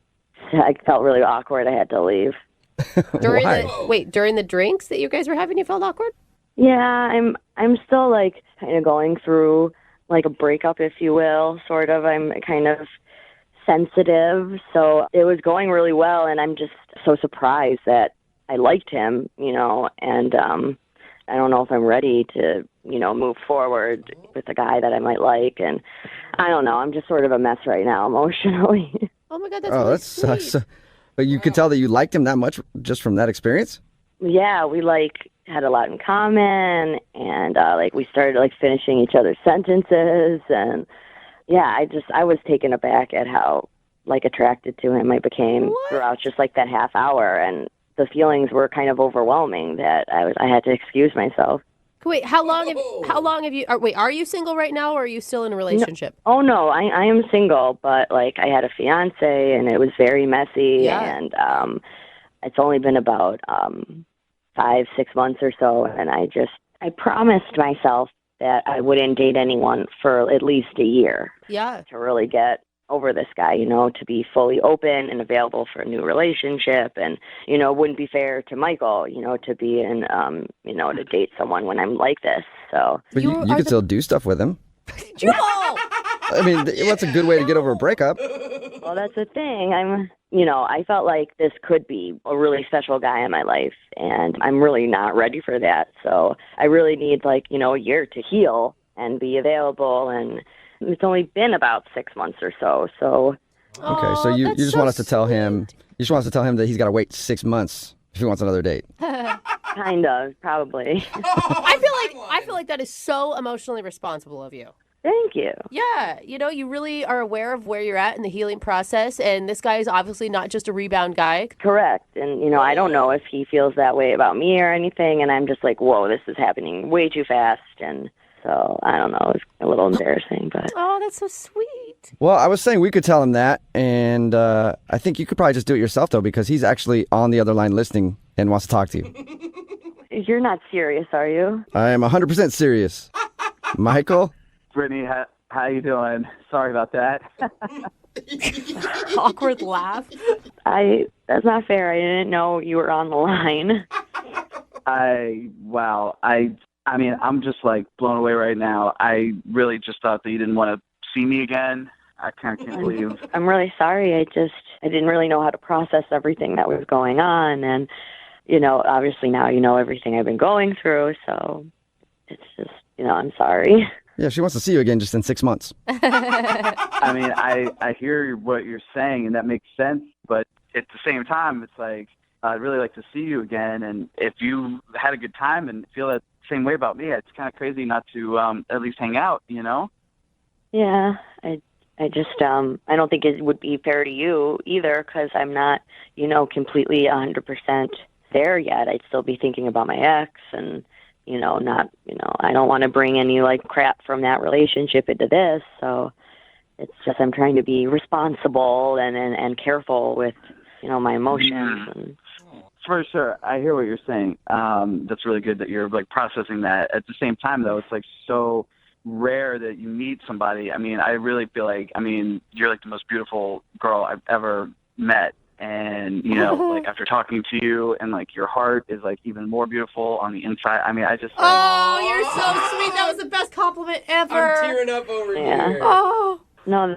I felt really awkward. I had to leave. During the drinks that you guys were having, you felt awkward? Yeah, I'm still like kind of going through like a breakup, if you will, sort of. I'm kind of sensitive, so it was going really well, and I'm just so surprised that I liked him, you know, and I don't know if I'm ready to, you know, move forward with a guy that I might like, and I don't know. I'm just sort of a mess right now emotionally. Oh my God, that's Oh, really that sweet. sucks. But you could tell that you liked him that much just from that experience? Yeah, we like had a lot in common, and like we started like finishing each other's sentences, and yeah, I was taken aback at how like attracted to him I became throughout just like that half hour, and the feelings were kind of overwhelming that I had to excuse myself. Wait, how long have you? Are you single right now, or are you still in a relationship? No, I am single, but like I had a fiance, and it was very messy, and it's only been about 5-6 months or so, and I promised myself that I wouldn't date anyone for at least a year. Yeah. To really get over this guy, you know, to be fully open and available for a new relationship, and you know, it wouldn't be fair to Michael, you know, to be in, you know, to date someone when I'm like this. So, But you could still do stuff with him. Jubal! I mean, what's a good way to get over a breakup? Well, that's the thing. I felt like this could be a really special guy in my life, and I'm really not ready for that. So I really need like, you know, a year to heal and be available, and it's only been about 6 months or so. So Okay, so you just want us to tell him, you just want us to tell him that he's got to wait 6 months if he wants another date. Kind of, probably. I feel like that is so emotionally responsible of you. Thank you. Yeah, you know, you really are aware of where you're at in the healing process, and this guy is obviously not just a rebound guy. Correct. And, you know, I don't know if he feels that way about me or anything, and I'm just like, whoa, this is happening way too fast, and so, I don't know, it's a little embarrassing, but... Oh, that's so sweet. Well, I was saying we could tell him that, and I think you could probably just do it yourself, though, because he's actually on the other line listening and wants to talk to you. You're not serious, are you? I am 100% serious. Michael? Brittany, how you doing? Sorry about that. Awkward laugh. That's not fair. I didn't know you were on the line. I mean, I'm just like blown away right now. I really just thought that you didn't want to see me again. I can't believe. I'm really sorry. I didn't really know how to process everything that was going on, and you know, obviously now you know everything I've been going through. So it's just, you know, I'm sorry. Yeah, she wants to see you again just in 6 months. I mean, I hear what you're saying, and that makes sense. But at the same time, it's like I'd really like to see you again. And if you had a good time and feel that same way about me, it's kind of crazy not to at least hang out, you know? Yeah, I just I don't think it would be fair to you either, because I'm not, you know, completely 100% there yet. I'd still be thinking about my ex, and you know, not, you know, I don't want to bring any like crap from that relationship into this. So it's just I'm trying to be responsible and careful with, you know, my emotions. And for sure, I hear what you're saying. That's really good that you're like processing that. At the same time, though, it's like so rare that you meet somebody. I mean, I really feel like, I mean, you're like the most beautiful girl I've ever met. And, you know, like after talking to you, and like your heart is like even more beautiful on the inside. I mean, I just. Oh, you're so sweet. That was the best compliment ever. I'm tearing up over yeah. here. Oh. No,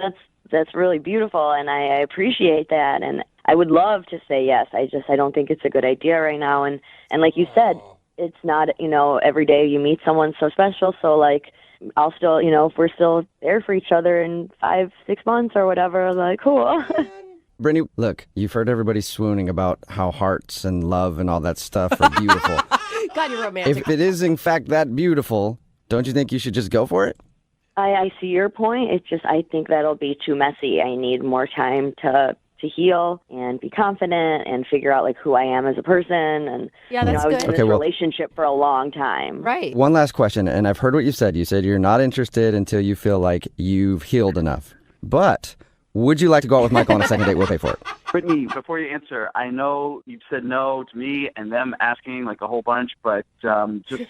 that's really beautiful, and I appreciate that, and I would love to say yes. I don't think it's a good idea right now, and like you said, it's not, every day you meet someone so special, so like, I'll still, if we're still there for each other in 5-6 months or whatever, like, cool. Brittany, look, you've heard everybody swooning about how hearts and love and all that stuff are beautiful. God, you're romantic. If it is in fact that beautiful, don't you think you should just go for it? I see your point. It's just, I think that'll be too messy. I need more time to heal and be confident and figure out like who I am as a person. And yeah, that's I was good. in this relationship for a long time. Right. One last question, and I've heard what you said. You said you're not interested until you feel like you've healed enough. But would you like to go out with Michael on a second date? We'll pay for it. Brittany, before you answer, I know you've said no to me and them asking like a whole bunch, but just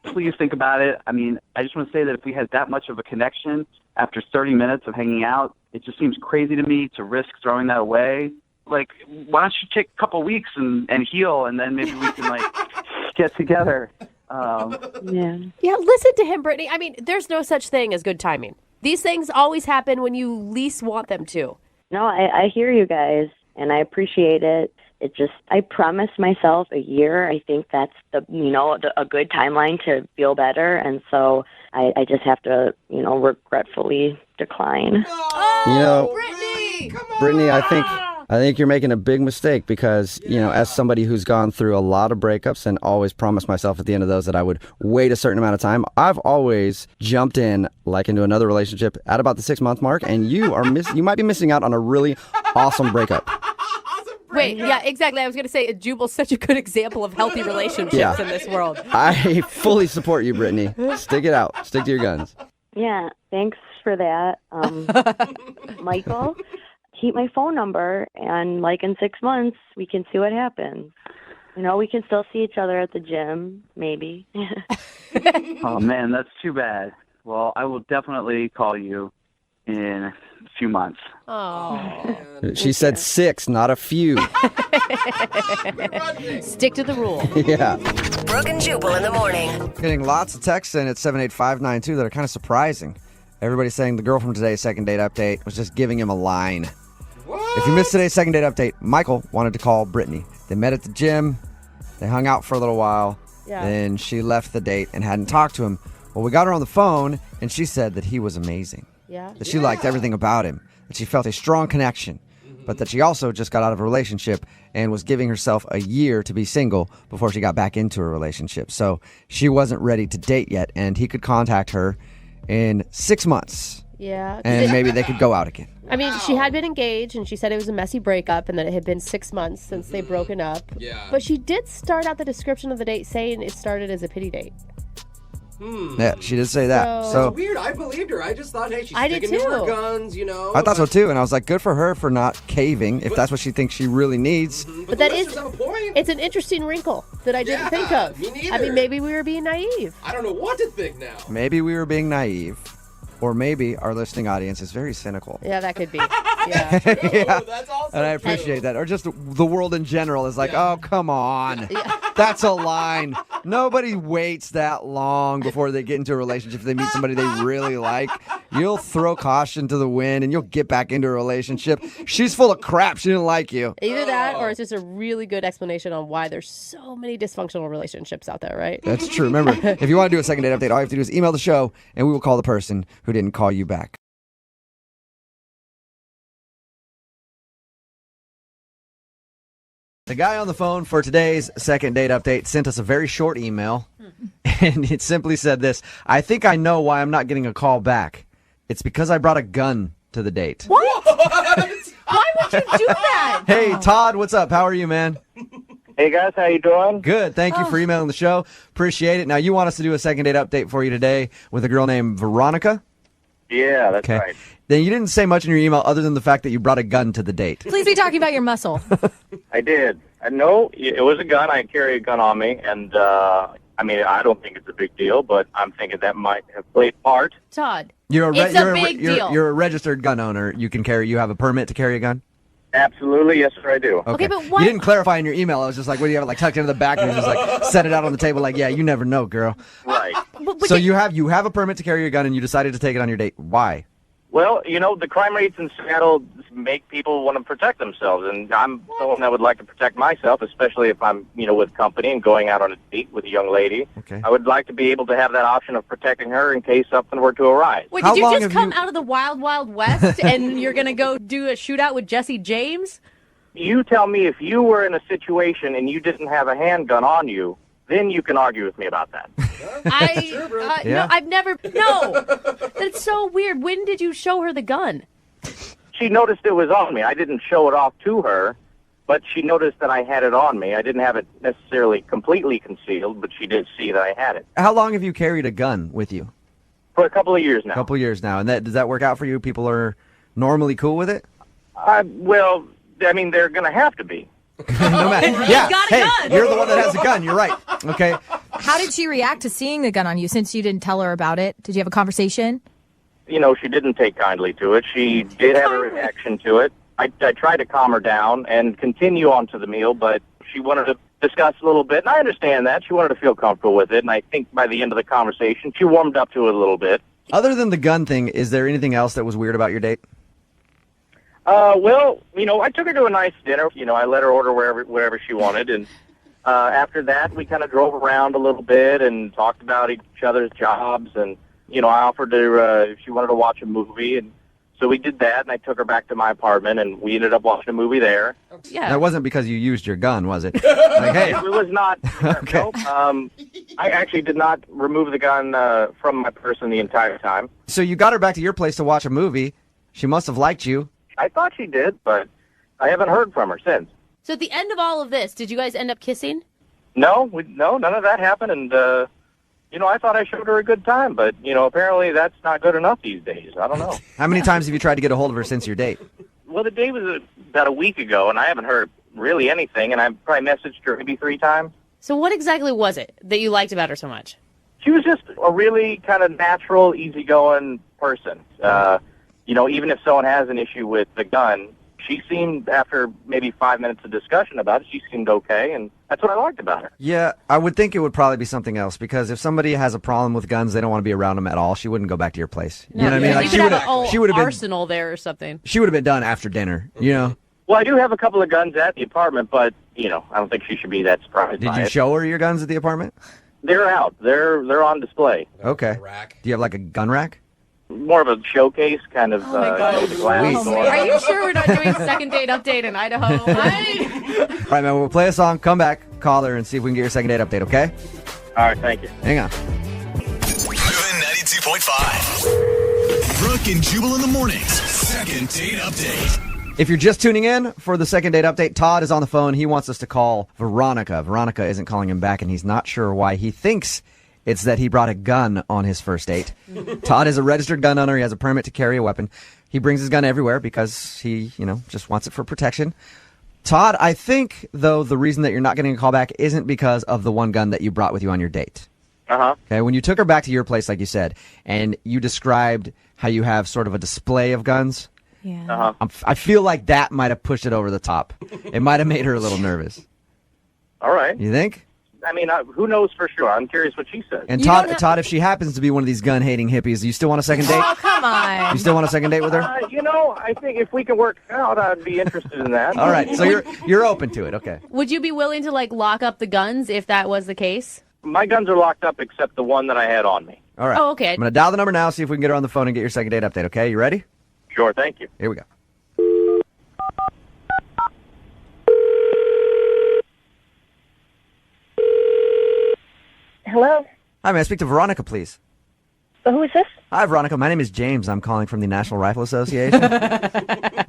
please think about it. I mean, I just want to say that if we had that much of a connection after 30 minutes of hanging out, it just seems crazy to me to risk throwing that away. Like, why don't you take a couple weeks and heal, and then maybe we can like get together. Yeah, listen to him, Brittany. I mean, there's no such thing as good timing. These things always happen when you least want them to. No, I hear you guys, and I appreciate it. It just, I promised myself a year. I think that's a good timeline to feel better, and so I just have to, regretfully decline. Brittany, I think you're making a big mistake because, as somebody who's gone through a lot of breakups and always promised myself at the end of those that I would wait a certain amount of time, I've always jumped in like into another relationship at about the 6-month mark, and you might be missing out on a really awesome breakup. Wait, yeah, exactly. I was going to say, Jubal's such a good example of healthy relationships in this world. I fully support you, Brittany. Stick it out. Stick to your guns. Yeah, thanks for that. Michael, keep my phone number, and like in 6 months, we can see what happens. We can still see each other at the gym, maybe. Oh, man, that's too bad. Well, I will definitely call you in a few months. Oh. She said 6, not a few. Stick to the rule. Yeah. Brooke and Jubal in the morning. Getting lots of texts in at 78592 that are kind of surprising. Everybody's saying the girl from today's second date update was just giving him a line. What? If you missed today's second date update, Michael wanted to call Brittany. They met at the gym. They hung out for a little while. Yeah. Then she left the date and hadn't talked to him. Well, we got her on the phone, and she said that he was amazing. Yeah. That she liked everything about him. That she felt a strong connection. But that she also just got out of a relationship and was giving herself a year to be single before she got back into a relationship. So she wasn't ready to date yet, and he could contact her in 6 months. Yeah. And maybe they could go out again. I mean, she had been engaged, and she said it was a messy breakup, and that it had been 6 months since they'd broken up. Yeah. But she did start out the description of the date saying it started as a pity date. Yeah, she did say that. So It's weird. I believed her. I just thought, hey, she's I did sticking to her too. guns, I thought so too, and I was like, good for her for not caving if that's what she thinks she really needs. But that is, it's an interesting wrinkle that I didn't think of. Me neither. I mean, maybe we were being naive. I don't know what to think now. Maybe we were being naive, or maybe our listening audience is very cynical. Yeah, that could be. Yeah. Yeah. And I appreciate that. Or just the world in general is like, oh, come on. That's a line. Nobody waits that long before they get into a relationship if they meet somebody they really like. You'll throw caution to the wind and you'll get back into a relationship. She's full of crap. She didn't like you. Either that or it's just a really good explanation on why there's so many dysfunctional relationships out there, right? That's true. Remember, if you want to do a second date update, all you have to do is email the show and we will call the person who didn't call you back. The guy on the phone for today's second date update sent us a very short email, and it simply said this: I think I know why I'm not getting a call back. It's because I brought a gun to the date. What? Why would you do that? Hey, Todd, what's up? How are you, man? Hey, guys, how you doing? Good. Thank you for emailing the show. Appreciate it. Now, you want us to do a second date update for you today with a girl named Veronica? Yeah, that's right. Then you didn't say much in your email other than the fact that you brought a gun to the date. Please be talking about your muscle. I did. No, it was a gun. I carry a gun on me, and I mean, I don't think it's a big deal, but I'm thinking that might have played part. Todd, You're a it's a big deal. You're a registered gun owner. You have a permit to carry a gun? Absolutely, yes, sir, I do. Okay, but what? You didn't clarify in your email. I was just like, what do you have it like tucked into the back and you just like set it out on the table like, yeah, you never know, girl. Right. So you have a permit to carry your gun and you decided to take it on your date. Why? Well, the crime rates in Seattle make people want to protect themselves, and I'm someone that would like to protect myself, especially if I'm, with company and going out on a date with a young lady. Okay. I would like to be able to have that option of protecting her in case something were to arise. Wait, did you just come out of the wild, wild west and you're going to go do a shootout with Jesse James? You tell me if you were in a situation and you didn't have a handgun on you, then you can argue with me about that. No, I've never. No, that's so weird. When did you show her the gun? She noticed it was on me. I didn't show it off to her, but she noticed that I had it on me. I didn't have it necessarily completely concealed, but she did see that I had it. How long have you carried a gun with you? For a couple of years now. A couple of years now. And does that work out for you? People are normally cool with it? Well, I mean, they're going to have to be. No matter. Yeah. Hey, you're the one that has a gun. You're right. Okay. How did she react to seeing the gun on you since you didn't tell her about it? Did you have a conversation? She didn't take kindly to it. She did have a reaction to it. I tried to calm her down and continue on to the meal, but she wanted to discuss a little bit, and I understand that. She wanted to feel comfortable with it, and I think by the end of the conversation, she warmed up to it a little bit. Other than the gun thing, is there anything else that was weird about your date? Well, I took her to a nice dinner. I let her order wherever she wanted, and after that, we kind of drove around a little bit and talked about each other's jobs, and I offered her if she wanted to watch a movie, and so we did that, and I took her back to my apartment, and we ended up watching a movie there. Yeah. That wasn't because you used your gun, was it? Like, hey. It was not. Okay. Nope. I actually did not remove the gun from my person the entire time. So you got her back to your place to watch a movie. She must have liked you. I thought she did, but I haven't heard from her since. So at the end of all of this, did you guys end up kissing? No, none of that happened, and I thought I showed her a good time, but apparently that's not good enough these days. I don't know. How many times have you tried to get a hold of her since your date? Well, the date was about a week ago, and I haven't heard really anything, and I probably messaged her maybe 3 times. So what exactly was it that you liked about her so much? She was just a really kind of natural, easygoing person. Even if someone has an issue with the gun, she seemed, after maybe 5 minutes of discussion about it, she seemed okay, and that's what I liked about her. Yeah, I would think it would probably be something else, because if somebody has a problem with guns, they don't want to be around them at all. She wouldn't go back to your place. You know what I mean? Like you could have a she would have been arsenal there or something. She would have been done after dinner. Well, I do have a couple of guns at the apartment, but I don't think she should be that surprised. Did you show her your guns at the apartment? They're out. They're on display. Okay. Do you have like a gun rack? More of a showcase kind of God. glass door. Are you sure we're not doing second date update in Idaho? All right, man, we'll play a song, come back, call her, and see if we can get your second date update, okay? All right, thank you. Hang on. Moving 92.5. Brooke and Jubal in the mornings. Second date update. If you're just tuning in for the second date update, Todd is on the phone. He wants us to call Veronica. Veronica isn't calling him back, and he's not sure why. He thinks it's that he brought a gun on his first date. Todd is a registered gun owner. He has a permit to carry a weapon. He brings his gun everywhere because he, just wants it for protection. Todd, I think, though, the reason that you're not getting a call back isn't because of the one gun that you brought with you on your date. Uh-huh. Okay, when you took her back to your place, like you said, and you described how you have sort of a display of guns, yeah. I feel like that might have pushed it over the top. It might have made her a little nervous. All right. You think? I mean, who knows for sure? I'm curious what she says. And Todd, if she happens to be one of these gun-hating hippies, do you still want a second date? Oh, come on. You still want a second date with her? I think if we can work it out, I'd be interested in that. All right, so you're open to it, okay. Would you be willing to lock up the guns if that was the case? My guns are locked up except the one that I had on me. All right. Oh, okay. I'm going to dial the number now, see if we can get her on the phone and get your second date update, okay? You ready? Sure, thank you. Here we go. Hello? Hi, may I speak to Veronica, please? Who is this? Hi, Veronica. My name is James. I'm calling from the National Rifle Association.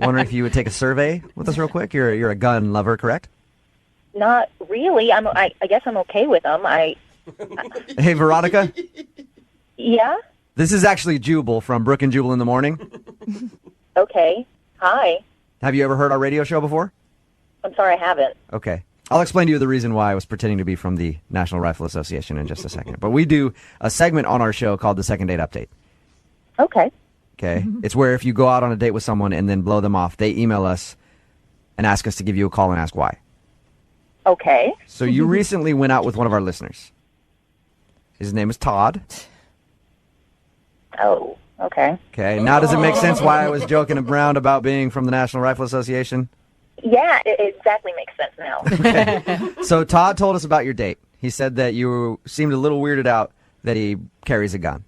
Wondering if you would take a survey with us real quick. You're a gun lover, correct? Not really. I guess I'm okay with them. Hey, Veronica. Yeah? This is actually Jubal from Brooke and Jubal in the morning. Okay. Hi. Have you ever heard our radio show before? I'm sorry, I haven't. Okay. I'll explain to you the reason why I was pretending to be from the National Rifle Association in just a second. But we do a segment on our show called the Second Date Update. Okay. Okay? It's where if you go out on a date with someone and then blow them off, they email us and ask us to give you a call and ask why. Okay. So you recently went out with one of our listeners. His name is Todd. Oh. Okay. Okay, now does it make sense why I was joking around about being from the National Rifle Association? Yeah, it exactly makes sense now. So Todd told us about your date. He said that you seemed a little weirded out that he carries a gun.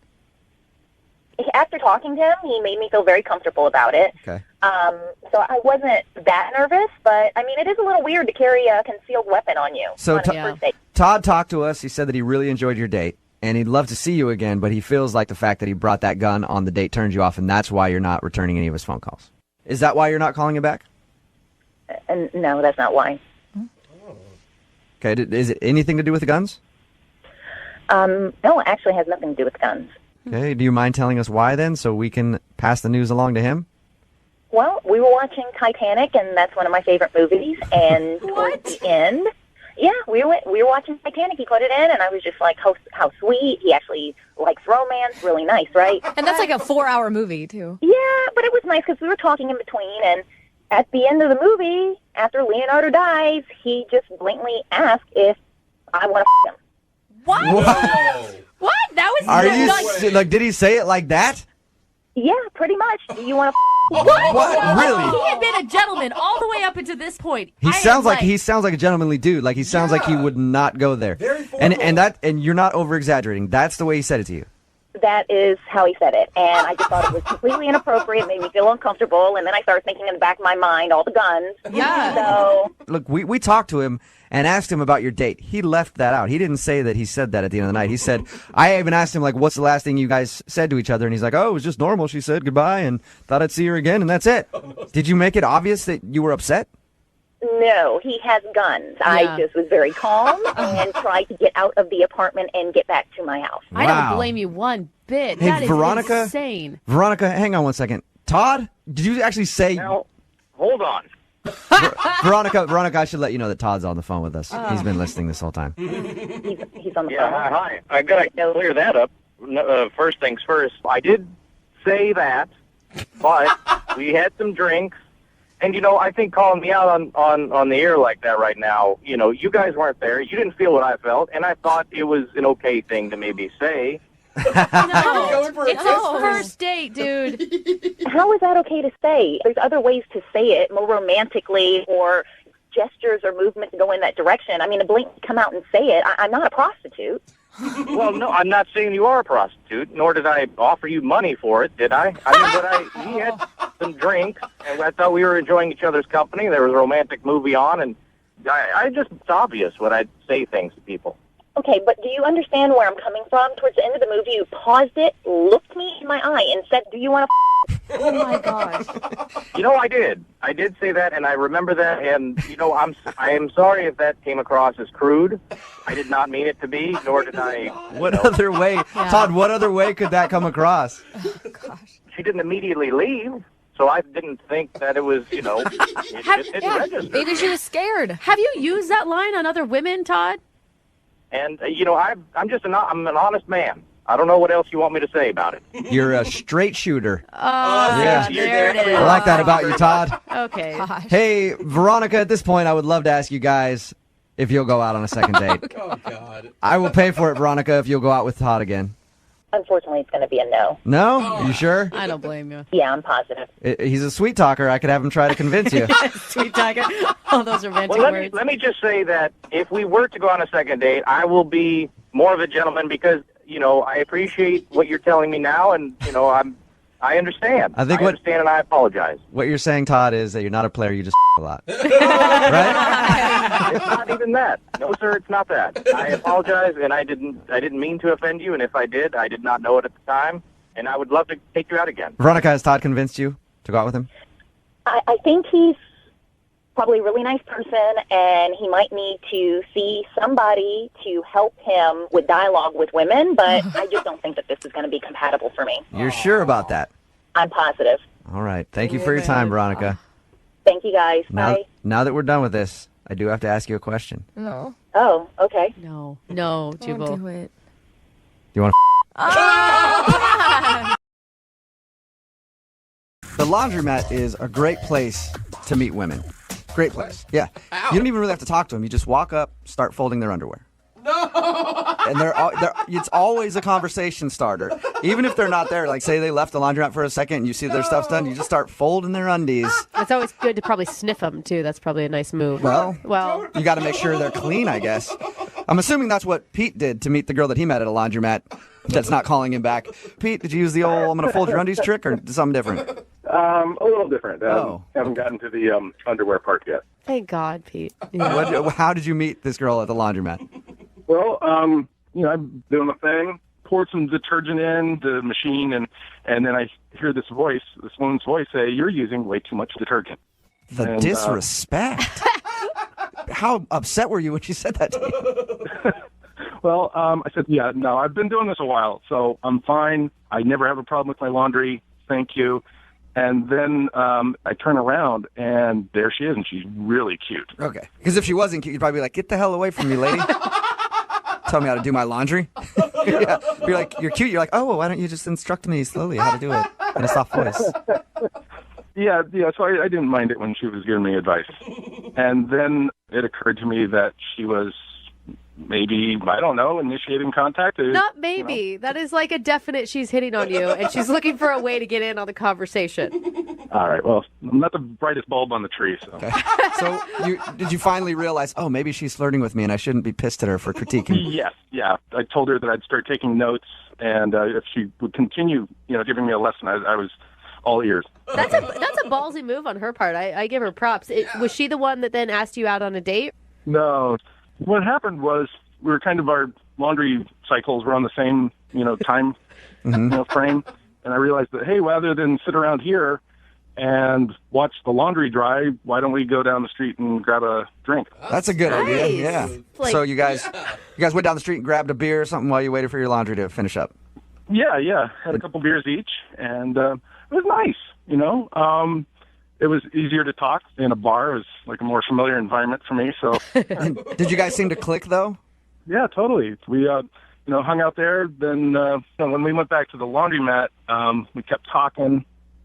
After talking to him, he made me feel very comfortable about it. Okay. So I wasn't that nervous, but I mean, it is a little weird to carry a concealed weapon on you. So on a first date. Todd talked to us. He said that he really enjoyed your date, and he'd love to see you again, but he feels like the fact that he brought that gun on the date turns you off, and that's why you're not returning any of his phone calls. Is that why you're not calling him back? No, that's not why. Okay, is it anything to do with the guns? No, it actually has nothing to do with guns. Okay, do you mind telling us why then, so we can pass the news along to him? Well, we were watching Titanic, and that's one of my favorite movies. And towards the end, yeah, we were watching Titanic. He put it in, and I was just like, how sweet. He actually likes romance. Really nice, right? And that's like a 4-hour movie, too. Yeah, but it was nice because we were talking in between, and at the end of the movie, after Leonardo dies, he just blatantly asked if I want to him. What? Whoa. What? That was Are you like? Did he say it like that? Yeah, pretty much. Do you want to? What? Really? He had been a gentleman all the way up until this point. He sounds like a gentlemanly dude. Like he sounds like he would not go there. And you're not over exaggerating. That's the way he said it to you. That is how he said it, and I just thought it was completely inappropriate. Made me feel uncomfortable, and then I started thinking in the back of my mind all the guns. Yeah. So Look, we talked to him and asked him about your date. He left that out. He didn't say that he said that at the end of the night. He said, I even asked him, like, what's the last thing you guys said to each other? And he's like, oh, it was just normal. She said goodbye and thought I'd see her again, and that's it. Did you make it obvious that you were upset? no, he has guns. Yeah. I just was very calm and tried to get out of the apartment and get back to my house. I don't blame you one bit. Hey, That is Veronica? insane. Veronica, hang on one second. Todd, did you actually say... Now, hold on. Veronica, I should let you know that Todd's on the phone with us. He's been listening this whole time. He's on the Yeah, phone. hi. I got to clear that up. First things first, I did say that, but we had some drinks. And, you know, I think calling me out on the air like that right now, you know, you guys weren't there. You didn't feel what I felt, and I thought it was an okay thing to maybe say. No, it's his first date, dude. How is that okay to say? There's other ways to say it, more romantically, or gestures or movements go in that direction. I mean, to blatantly come out and say it, I'm not a prostitute. Well, no, I'm not saying you are a prostitute, nor did I offer you money for it, did I? I mean, but we had some drinks, and I thought we were enjoying each other's company. There was a romantic movie on, and it's obvious when I say things to people. Okay, but do you understand where I'm coming from? Towards the end of the movie, you paused it, looked me in my eye, and said, do you want to Oh, my gosh. You know, I did. I did say that, and I remember that, and, you know, I am sorry if that came across as crude. I did not mean it to be, nor did I... What other way, Todd, what other way could that come across? She didn't immediately leave, so I didn't think that it was, you know, it didn't register. Maybe she was scared. Have you used that line on other women, Todd? And, you know, I'm an honest man. I don't know what else you want me to say about it. You're a straight shooter. Yeah, there it is. I like that about you, Todd. Okay. Hey, Veronica, at this point, I would love to ask you guys if you'll go out on a second date. Oh, God. I will pay for it, Veronica, if you'll go out with Todd again. Unfortunately, it's going to be a no. No? Are you sure? I don't blame you. Yeah, I'm positive. He's a sweet talker. I could have him try to convince you. Sweet tiger. All those romantic Well, words. let me just say that if we were to go on a second date, I will be more of a gentleman because, you know, I appreciate what you're telling me now, and, you know, I understand. I understand, and I apologize. What you're saying, Todd, is that you're not a player. You just a lot. It's not even that. No, sir, it's not that. I apologize, and I didn't mean to offend you, and if I did not know it at the time, and I would love to take you out again. Veronica, has Todd convinced you to go out with him? I think he's probably a really nice person, and he might need to see somebody to help him with dialogue with women, but I just don't think that this is going to be compatible for me. You're sure about that? I'm positive. All right. Thank you for your time, Veronica. Thank you, guys. Bye. Now that we're done with this, I do have to ask you a question. No. Oh, okay. No, Jubal. Jubal. Do it. Do you want The laundromat is a great place to meet women. Great place. Yeah. You don't even really have to talk to them. You just walk up, start folding their underwear. No! And it's always a conversation starter. Even if they're not there, like say they left the laundromat for a second and you see their stuff's done, you just start folding their undies. It's always good to probably sniff them, too. That's probably a nice move. Well, Well, you got to make sure they're clean, I guess. I'm assuming that's what Pete did to meet the girl that he met at a laundromat that's not calling him back. Pete, did you use the old I'm going to fold your undies trick or something different? A little different. Haven't gotten to the underwear part yet. thank God, Pete. How did you meet this girl at the laundromat? Well, I'm doing a thing, poured some detergent in the machine, and then I hear this woman's voice say, "You're using way too much detergent." The disrespect. How upset were you when she said that to you? Well, I said, yeah, no, I've been doing this a while, so I'm fine. I never have a problem with my laundry. Thank you. And then I turn around, and there she is, and she's really cute. Okay. Because if she wasn't cute, you'd probably be like, get the hell away from me, lady. Tell me how to do my laundry. Yeah. You're like, you're cute. You're like, oh, why don't you just instruct me slowly how to do it in a soft voice? Yeah, so I didn't mind it when she was giving me advice. And then it occurred to me that she was maybe, I don't know, initiating contact. Not maybe. That is like a definite she's hitting on you, and she's looking for a way to get in on the conversation. All right, well, I'm not the brightest bulb on the tree. So, okay. So did you finally realize, oh, maybe she's flirting with me and I shouldn't be pissed at her for critiquing? Yes, yeah. I told her that I'd start taking notes, and if she would continue, giving me a lesson, I was all ears. That's a ballsy move on her part. I give her props. Was she the one that then asked you out on a date? No. What happened was we were kind of, our laundry cycles were on the same, time frame. And I realized that, hey, rather than sit around here and watch the laundry dry, why don't we go down the street and grab a drink? That's a good idea. Yeah. Like- So you guys went down the street and grabbed a beer or something while you waited for your laundry to finish up? Yeah. Had a couple beers each, and it was nice, It was easier to talk in a bar. It was like a more familiar environment for me. So, Did you guys seem to click though? Yeah, totally. We, hung out there. Then when we went back to the laundromat, we kept talking,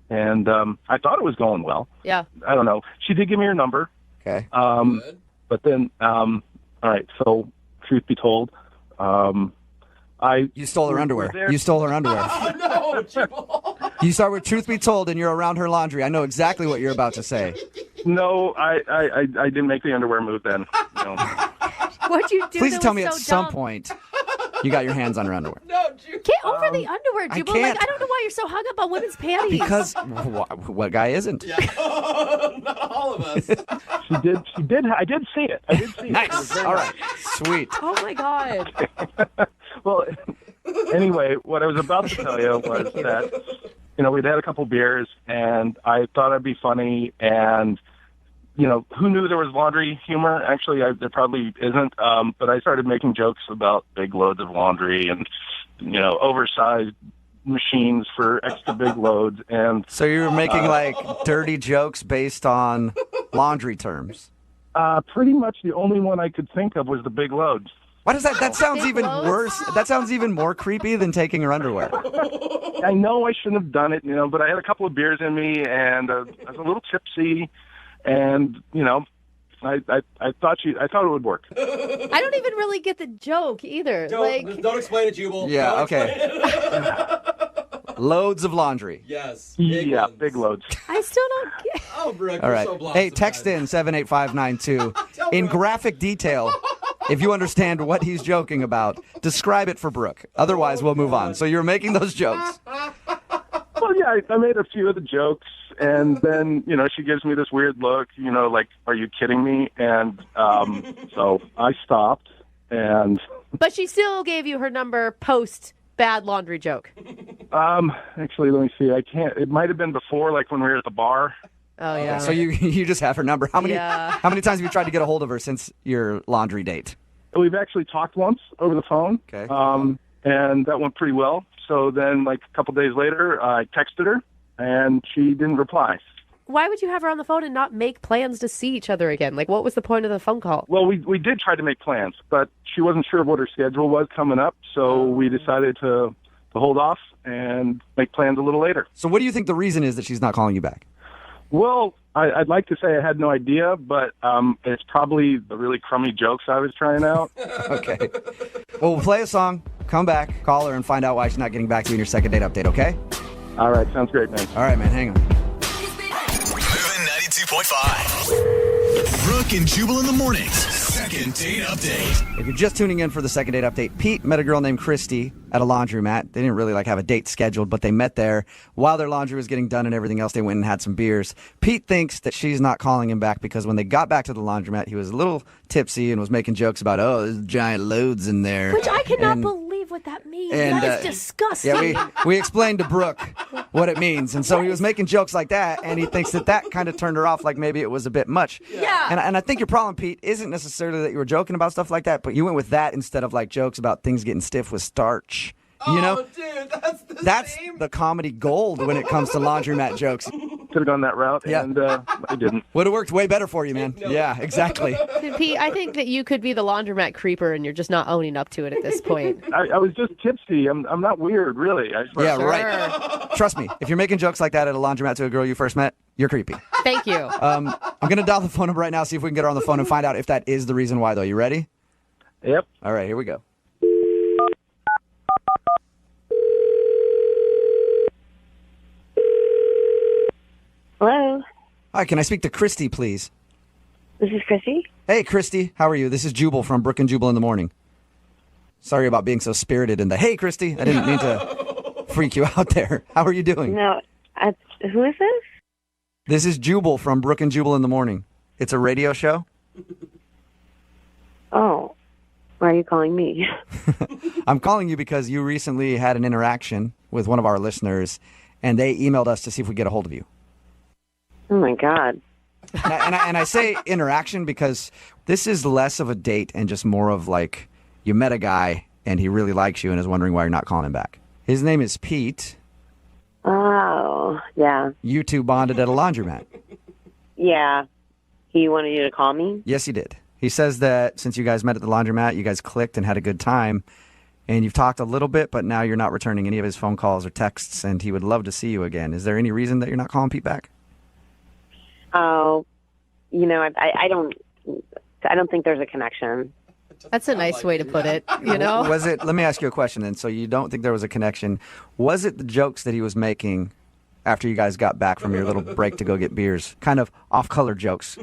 and I thought it was going well. Yeah. I don't know. She did give me her number. Okay. But then, all right. So, truth be told, You stole her underwear. You stole her underwear. No, Jubal. You start with truth be told, and you're around her laundry. I know exactly what you're about to say. No, I didn't make the underwear move then. No. What'd you do? Please that tell was me at so some dumb? point you got your hands on her underwear. Get over the underwear, I Jubal. can't. Like, I don't know why you're so hung up on women's panties. Because what guy isn't? Not all of us. She did. I did see it. Nice. All right. Sweet. Oh my God. Well, anyway, what I was about to tell you was that, we'd had a couple beers, and I thought I'd be funny, and, who knew there was laundry humor? Actually, there probably isn't, but I started making jokes about big loads of laundry and, oversized machines for extra big loads. And So you were making like dirty jokes based on laundry terms. Pretty much the only one I could think of was the big loads. Why does that sounds even worse? That sounds even more creepy than taking her underwear. I know I shouldn't have done it, but I had a couple of beers in me, and I was a little tipsy, and I thought it would work. I don't even really get the joke either. Don't explain it, Jubal. Yeah, Don't okay. explain it. Loads of laundry. Yes. Big loads. I still don't get. Oh, Brooke, All you're right. so blonde Hey, text in 78592 in graphic detail. If you understand what he's joking about, describe it for Brooke. Otherwise, we'll move on. So you're making those jokes. Well, yeah, I made a few of the jokes, and then, she gives me this weird look, like, are you kidding me? And so I stopped, and... But she still gave you her number post bad laundry joke. Actually, let me see. I can't... It might have been before, like, when we were at the bar. Oh, yeah. So you just have her number. How many times have you tried to get a hold of her since your laundry date? We've actually talked once over the phone. Okay. And that went pretty well. So then, like, a couple days later, I texted her, and she didn't reply. Why would you have her on the phone and not make plans to see each other again? Like, what was the point of the phone call? Well, we did try to make plans, but she wasn't sure what her schedule was coming up, so we decided to hold off and make plans a little later. So what do you think the reason is that she's not calling you back? Well, I'd like to say I had no idea, but it's probably the really crummy jokes I was trying out. Okay. Well, we'll play a song, come back, call her, and find out why she's not getting back to you in your second date update, okay? All right, sounds great, man. All right, man, hang on. Moving 92.5. Brooke and Jubal in the mornings. Second date update. If you're just tuning in for the second date update, Pete met a girl named Christy at a laundromat. They didn't really have a date scheduled, but they met there. While their laundry was getting done and everything else, they went and had some beers. Pete thinks that she's not calling him back because when they got back to the laundromat, he was a little tipsy and was making jokes about, there's giant loads in there. Which I cannot believe what that means. That is disgusting. Yeah, we explained to Brooke what it means. And so he was making jokes like that, and he thinks that kind of turned her off, like maybe it was a bit much. Yeah. And I think your problem, Pete, isn't necessarily that you were joking about stuff like that, but you went with that instead of jokes about things getting stiff with starch. You know? Dude, that's the comedy gold when it comes to laundromat jokes. Could have gone that route, and I didn't. Would have worked way better for you, man. Yeah, exactly. Pete, I think that you could be the laundromat creeper and you're just not owning up to it at this point. I was just tipsy. I'm not weird, really. Yeah, right. Trust me, if you're making jokes like that at a laundromat to a girl you first met, you're creepy. Thank you. I'm going to dial the phone number right now, see if we can get her on the phone and find out if that is the reason why, though. You ready? Yep. All right, here we go. Hello, Hi, can I speak to Christy, please? this is Chrissy. Hey, Christy, how are you? This is Jubal from Brooke and Jubal in the morning. Sorry about being so spirited in the, hey, Christy, I didn't mean to freak you out there. How are you doing? No, who is this? This is Jubal from Brooke and Jubal in the morning. It's a radio show. Oh, why are you calling me? I'm calling you because you recently had an interaction with one of our listeners, and they emailed us to see if we get a hold of you. Oh, my God. And I say interaction because this is less of a date and just more of you met a guy and he really likes you and is wondering why you're not calling him back. His name is Pete. Oh, yeah. You two bonded at a laundromat. Yeah. He wanted you to call me? Yes, he did. He says that since you guys met at the laundromat, you guys clicked and had a good time, and you've talked a little bit, but now you're not returning any of his phone calls or texts, and he would love to see you again. Is there any reason that you're not calling Pete back? Oh, I don't think there's a connection. That's a nice way to put it, you know? Was it, let me ask you a question then. So you don't think there was a connection. Was it the jokes that he was making after you guys got back from your little break to go get beers? Kind of off-color jokes?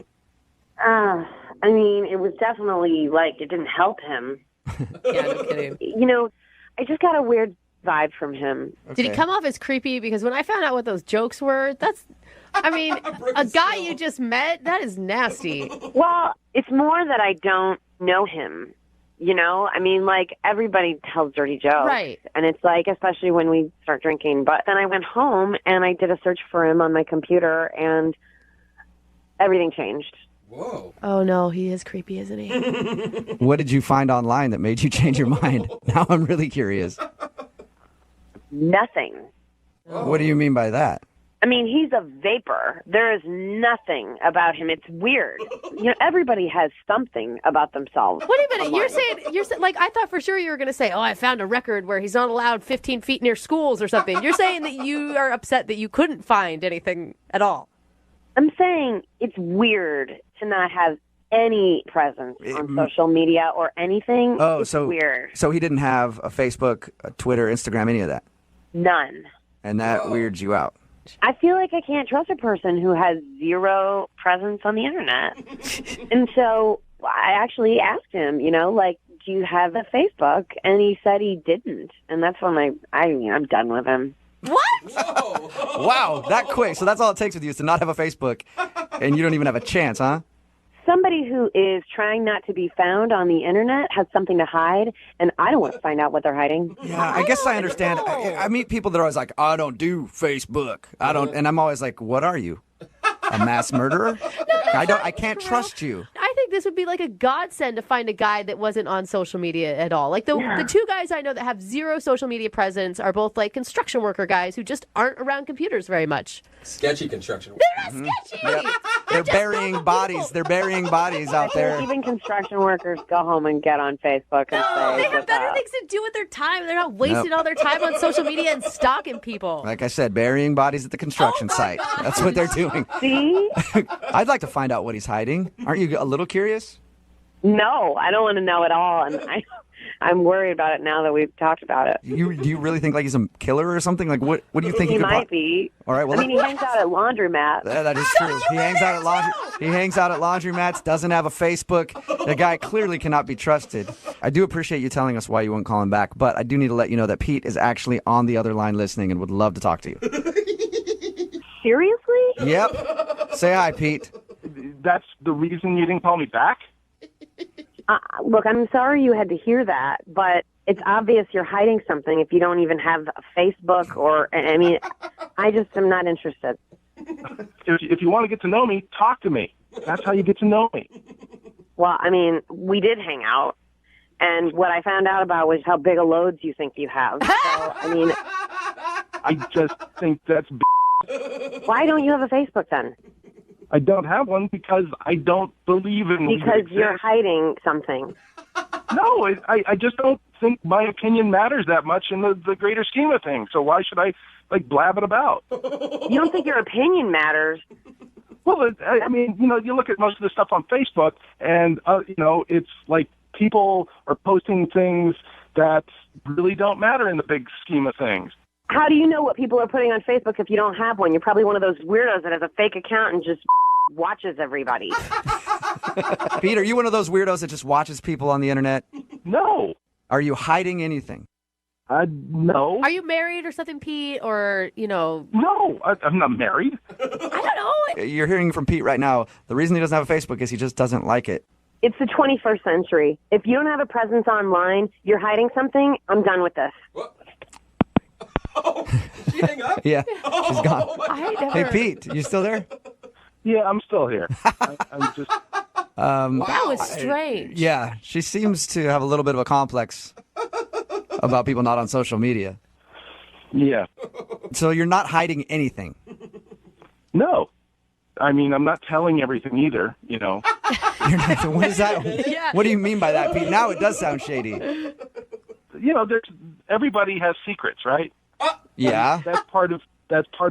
It was definitely, it didn't help him. Yeah, no kidding. I just got a weird vibe from him. Did he come off as creepy? Because when I found out what those jokes were, a guy you just met, that is nasty. Well, it's more that I don't know him. Everybody tells dirty jokes. Right. And it's especially when we start drinking. But then I went home and I did a search for him on my computer and everything changed. Whoa. Oh, no, he is creepy, isn't he? What did you find online that made you change your mind? Now I'm really curious. Nothing. What do you mean by that? He's a vapor. There is nothing about him. It's weird. Everybody has something about themselves. Wait a minute. You're saying, I thought for sure you were going to say, I found a record where he's not allowed 15 feet near schools or something. You're saying that you are upset that you couldn't find anything at all. I'm saying it's weird to not have any presence on social media or anything. Oh, it's so weird. So he didn't have a Facebook, a Twitter, Instagram, any of that? None. And that weirds you out? I feel like I can't trust a person who has zero presence on the internet. And so I actually asked him, do you have a Facebook? And he said he didn't. And that's when I'm done with him. What? Wow, that quick. So that's all it takes with you is to not have a Facebook, and you don't even have a chance, huh? Somebody who is trying not to be found on the internet has something to hide, and I don't want to find out what they're hiding. Yeah, I guess I understand. I meet people that are always like, I don't do Facebook. I don't, and I'm always like, what are you? A mass murderer? I can't trust you. I think this would be like a godsend to find a guy that wasn't on social media at all. Like the two guys I know that have zero social media presence are both like construction worker guys who just aren't around computers very much. Sketchy construction. They're not sketchy. Yep. They're burying bodies. They're burying bodies out there. Even construction workers go home and get on Facebook and say, They have better things to do with their time. They're not wasting all their time on social media and stalking people. Like I said, burying bodies at the construction site. That's what they're doing. See? I'd like to find out what he's hiding. Aren't you a little curious? No, I don't want to know at all. And I'm worried about it now that we've talked about it. Do you really think like he's a killer or something? Like what do you think he could might be? All right, well, I mean, he hangs out at laundromats. That is true. He hangs out at laundromats, doesn't have a Facebook. The guy clearly cannot be trusted. I do appreciate you telling us why you won't call him back, but I do need to let you know that Pete is actually on the other line listening and would love to talk to you. Seriously? Yep. Say hi, Pete. That's the reason you didn't call me back? Look, I'm sorry you had to hear that, but it's obvious you're hiding something if you don't even have a Facebook or, I mean, I just am not interested. If you want to get to know me, talk to me. That's how you get to know me. Well, I mean, we did hang out, and what I found out about was how big a loads you think you have. So, I mean... I just think that's Why don't you have a Facebook then? I don't have one because I don't believe in Because you're hiding something. No, I just don't think my opinion matters that much in the greater scheme of things. So why should I, blab it about? You don't think your opinion matters? Well, I mean, you look at most of the stuff on Facebook, and, it's like people are posting things that really don't matter in the big scheme of things. How do you know what people are putting on Facebook if you don't have one? You're probably one of those weirdos that has a fake account and just watches everybody. Pete, are you one of those weirdos that just watches people on the internet? No. Are you hiding anything? No. Are you married or something, Pete? Or, No, I'm not married. I don't know. You're hearing from Pete right now. The reason he doesn't have a Facebook is he just doesn't like it. It's the 21st century. If you don't have a presence online, you're hiding something, I'm done with this. She hang up? Yeah, she's gone. Hey, never... Pete, you still there? Yeah, I'm still here. I'm just... that was strange. Yeah, she seems to have a little bit of a complex about people not on social media. Yeah. So you're not hiding anything? No. I mean, I'm not telling everything either, You're not, what is that? Yeah. What do you mean by that, Pete? Now it does sound shady. Everybody has secrets, right? Yeah. That's part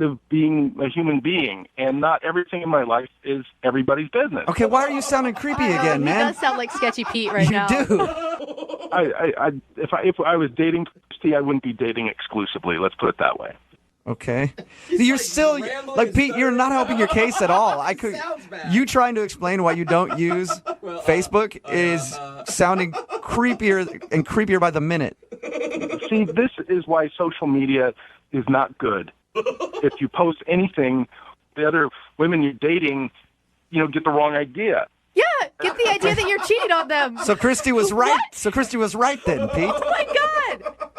of being a human being, and not everything in my life is everybody's business. Okay, why are you sounding creepy again, man? He does sound like Sketchy Pete right now. You do. If I was dating Christy, I wouldn't be dating exclusively. Let's put it that way. Okay. You're still Pete. You're not helping your case at all. You trying to explain why you don't use Facebook is sounding creepier and creepier by the minute. See, this is why social media is not good. If you post anything, the other women you're dating, get the wrong idea. Yeah, get the idea that you're cheating on them. So Christy was right. What? So Christy was right then, Pete. Oh my God.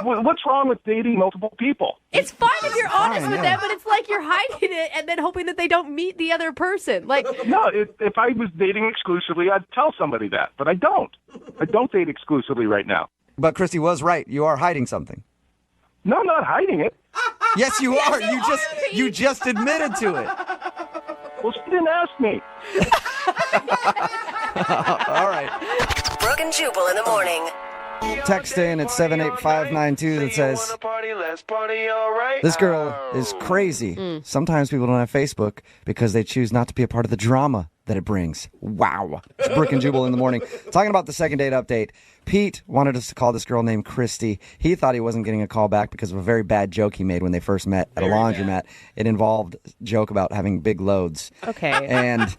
What's wrong with dating multiple people? It's fine if you're honest with them, but it's like you're hiding it and then hoping that they don't meet the other person. No, if I was dating exclusively, I'd tell somebody that, but I don't. I don't date exclusively right now. But Christy was right. You are hiding something. No, I'm not hiding it. Yes, you are. You just admitted to it. Well, she didn't ask me. All right. Brooke and Jubal in the morning. Text in at 78592 that says, this girl is crazy. Sometimes people don't have Facebook because they choose not to be a part of the drama that it brings. Wow. It's Brooke and Jubal in the morning. Talking about the second date update. Pete wanted us to call this girl named Christy. He thought he wasn't getting a call back because of a very bad joke he made when they first met at a laundromat. It involved a joke about having big loads. Okay. And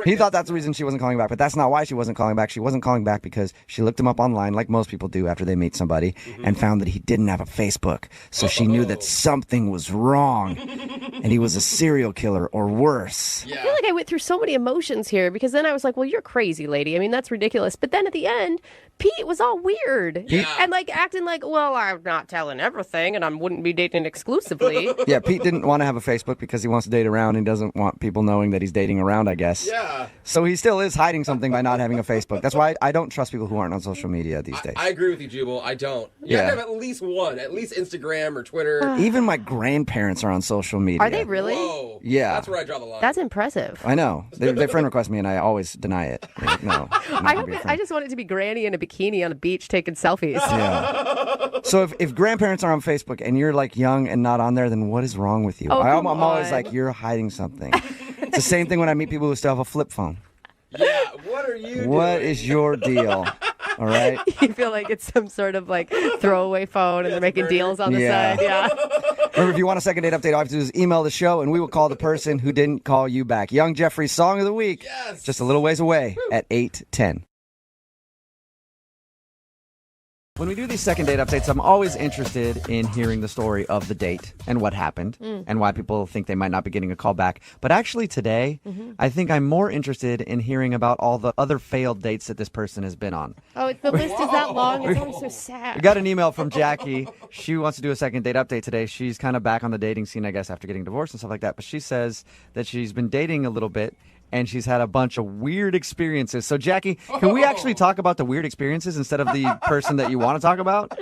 he thought that's the reason she wasn't calling back, but that's not why she wasn't calling back. She wasn't calling back because she looked him up online, like most people do after they meet somebody, and found that he didn't have a Facebook. So she knew that something was wrong, and he was a serial killer or worse. I feel like I went through so many emotions here because then I was like, well, you're crazy, lady. I mean, that's ridiculous. But then at the end, Pete was all weird and acting like, well, I'm not telling everything and I wouldn't be dating exclusively. Yeah, Pete didn't want to have a Facebook because he wants to date around and he doesn't want people knowing that he's dating around, I guess. Yeah. So he still is hiding something by not having a Facebook. That's why I don't trust people who aren't on social media these days. I agree with you, Jubal. I don't. You have to have at least one, at least Instagram or Twitter. Even my grandparents are on social media. Are they really? Whoa. Yeah. That's where I draw the line. That's impressive. I know. They friend request me, and I always deny it. They're like, no. I just want it to be Granny in a bikini on a beach taking selfies. Yeah. So if grandparents are on Facebook and you're like young and not on there, then what is wrong with you? Oh, I'm come always on. like, you're hiding something. It's the same thing when I meet people who still have a flip phone. Yeah, what are you What doing? is your deal? All right. You feel like it's some sort of like throwaway phone and they're making deals on the Yeah. side. Yeah. Remember, if you want a second date update, all you have to do is email the show, and we will call the person who didn't call you back. Young Jeffrey's Song of the Week, just a little ways away at 8:10. When we do these second date updates, I'm always interested in hearing the story of the date and what happened and why people think they might not be getting a call back. But actually today, I think I'm more interested in hearing about all the other failed dates that this person has been on. Oh, the list is that long. It's always so sad. We got an email from Jackie. She wants to do a second date update today. She's kind of back on the dating scene, I guess, after getting divorced and stuff like that. But she says that she's been dating a little bit and she's had a bunch of weird experiences. So, Jackie, can we actually talk about the weird experiences instead of the person that you want to talk about?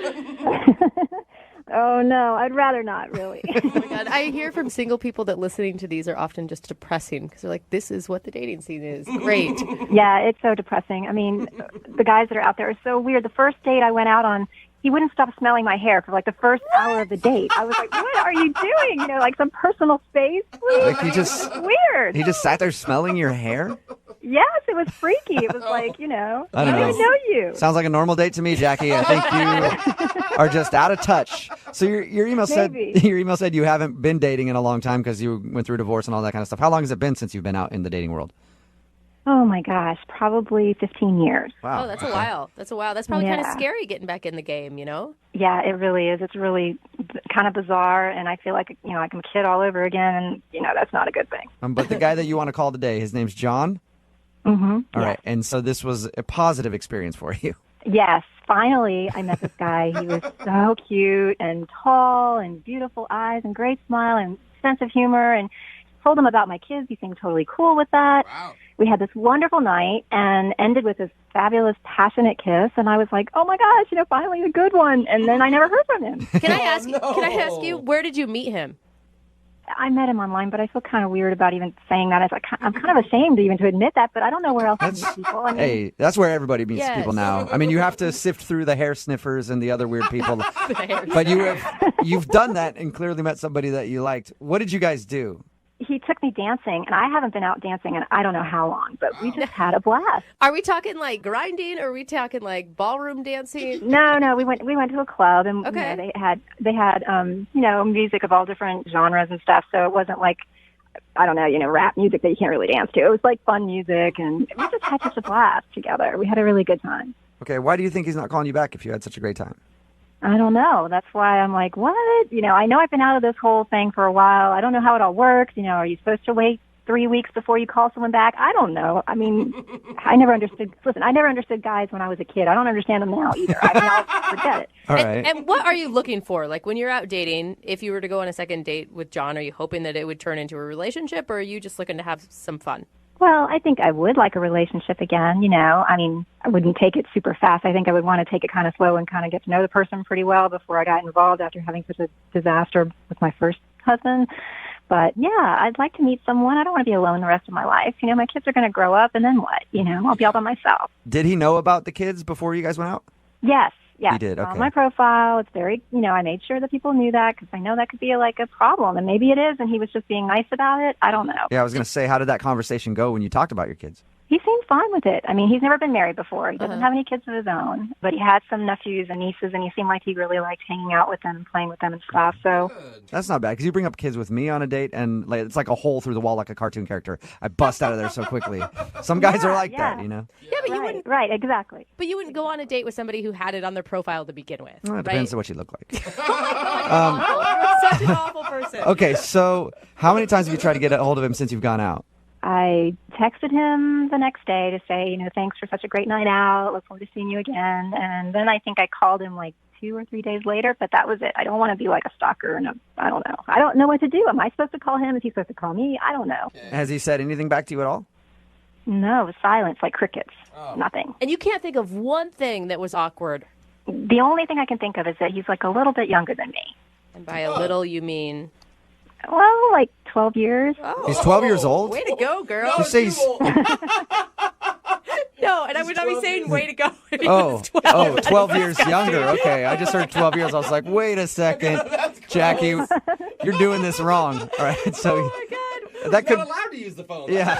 Oh, no, I'd rather not, really. Oh my God. I hear from single people that listening to these are often just depressing because they're like, this is what the dating scene is. Great. Yeah, it's so depressing. I mean, the guys that are out there are so weird. The first date I went out on, he wouldn't stop smelling my hair for like the first hour of the date. I was like, what are you doing? You know, like some personal space, please. Like he just Weird. He just sat there smelling your hair? Yes, it was freaky. It was like, you know, I don't know. even know you. Sounds like a normal date to me, Jackie. I think you are just out of touch. So your email said Maybe. your email said you haven't been dating in a long time because you went through divorce and all that kind of stuff. How long has it been since you've been out in the dating world? Oh my gosh, probably 15 years. Wow. Oh, that's a while. That's a while. That's probably kind of Yeah. scary getting back in the game, you know? Yeah, it really is. It's really kind of bizarre, and I feel like, you know, like I'm a kid all over again, and, you know, that's not a good thing. But the guy that you want to call today, his name's John? Mm-hmm. All right. And so this was a positive experience for you. Yes, finally I met this guy. He was so cute and tall and beautiful eyes and great smile and sense of humor, and told him about my kids. He seemed totally cool with that. Wow. We had this wonderful night and ended with this fabulous, passionate kiss. And I was like, oh my gosh, you know, finally the good one. And then I never heard from him. Can I ask you, where did you meet him? I met him online, but I feel kind of weird about even saying that. I'm kind of ashamed even to admit that, but I don't know where else to meet people. I mean, Hey, that's where everybody meets Yes. people now. I mean, you have to sift through the hair sniffers and the other weird people. But you've done that and clearly met somebody that you liked. What did you guys do? he took me dancing, and I haven't been out dancing in I don't know how long, but we just had a blast. Are we talking like grinding, or are we talking like ballroom dancing? No, we went to a club, and Okay. you know, they had music of all different genres and stuff. So it wasn't like, I don't know, rap music that you can't really dance to. It was like fun music, and we just had such a blast together. We had a really good time. Okay, why do you think he's not calling you back if you had such a great time? I don't know. That's why I'm like, what? I know I've been out of this whole thing for a while. I don't know how it all works. Are you supposed to wait 3 weeks before you call someone back? I don't know. I mean, I never understood. Listen, I never understood guys when I was a kid. I don't understand them now either. I mean, I'll forget it. All right. And what are you looking for? Like when you're out dating, if you were to go on a second date with John, are you hoping that it would turn into a relationship, or are you just looking to have some fun? Well, I think I would like a relationship again, I mean, I wouldn't take it super fast. I think I would want to take it kind of slow and kind of get to know the person pretty well before I got involved after having such a disaster with my first husband. But, yeah, I'd like to meet someone. I don't want to be alone the rest of my life. My kids are going to grow up, and then what? I'll be all by myself. Did he know about the kids before you guys went out? Yes. He did, On okay. my profile, it's very, I made sure that people knew that because I know that could be a problem. And maybe it is, and he was just being nice about it. I don't know. Yeah, I was going to say, how did that conversation go when you talked about your kids? He seemed fine with it. I mean, he's never been married before. He doesn't have any kids of his own, but he had some nephews and nieces, and he seemed like he really liked hanging out with them and playing with them and stuff. So That's not bad, because you bring up kids with me on a date, and it's like a hole through the wall like a cartoon character. I bust out of there so quickly. Some guys are like that, Yeah, but you wouldn't. Right, exactly. But you wouldn't go on a date with somebody who had it on their profile to begin with. Well, it right? depends on what you look like. You're such an awful person. Okay, so how many times have you tried to get a hold of him since you've gone out? I texted him the next day to say, thanks for such a great night out. Look forward to seeing you again. And then I think I called him like 2 or 3 days later, but that was it. I don't want to be like a stalker, and I don't know. I don't know what to do. Am I supposed to call him? Is he supposed to call me? I don't know. Has he said anything back to you at all? No, silence, like crickets. Nothing. And you can't think of one thing that was awkward. The only thing I can think of is that he's like a little bit younger than me. And by a little, you mean? Well, like 12 years. He's 12 years old? Way to go, girl. You say he's... No, and I would not be saying way to go if he Oh, was 12. 12 years younger. Okay, I just heard 12 years. I was like, wait a second, Jackie, you're doing this wrong. All right, so that could Not allowed to use the phone. Yeah.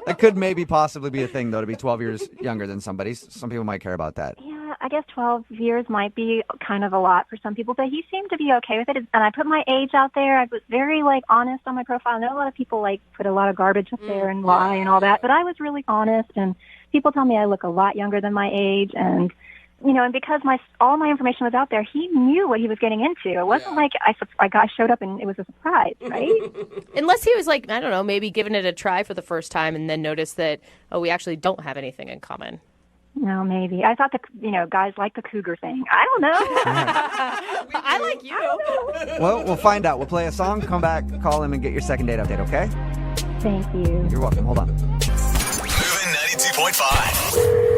That could maybe possibly be a thing though, to be 12 years younger than somebody. Some people might care about that. Yeah, I guess 12 years might be kind of a lot for some people, but he seemed to be okay with it. And I put my age out there. I was very honest on my profile. I know a lot of people put a lot of garbage up there and lie and all that, but I was really honest, and people tell me I look a lot younger than my age, and and because all my information was out there, he knew what he was getting into. It wasn't like I showed up and it was a surprise, right? Unless he was I don't know, maybe giving it a try for the first time and then noticed that, we actually don't have anything in common. No, maybe. I thought guys like the cougar thing. I don't know. I like you. Well, we'll find out. We'll play a song, come back, call him, and get your second date update, okay? Thank you. You're welcome. Hold on. Moving 92.5.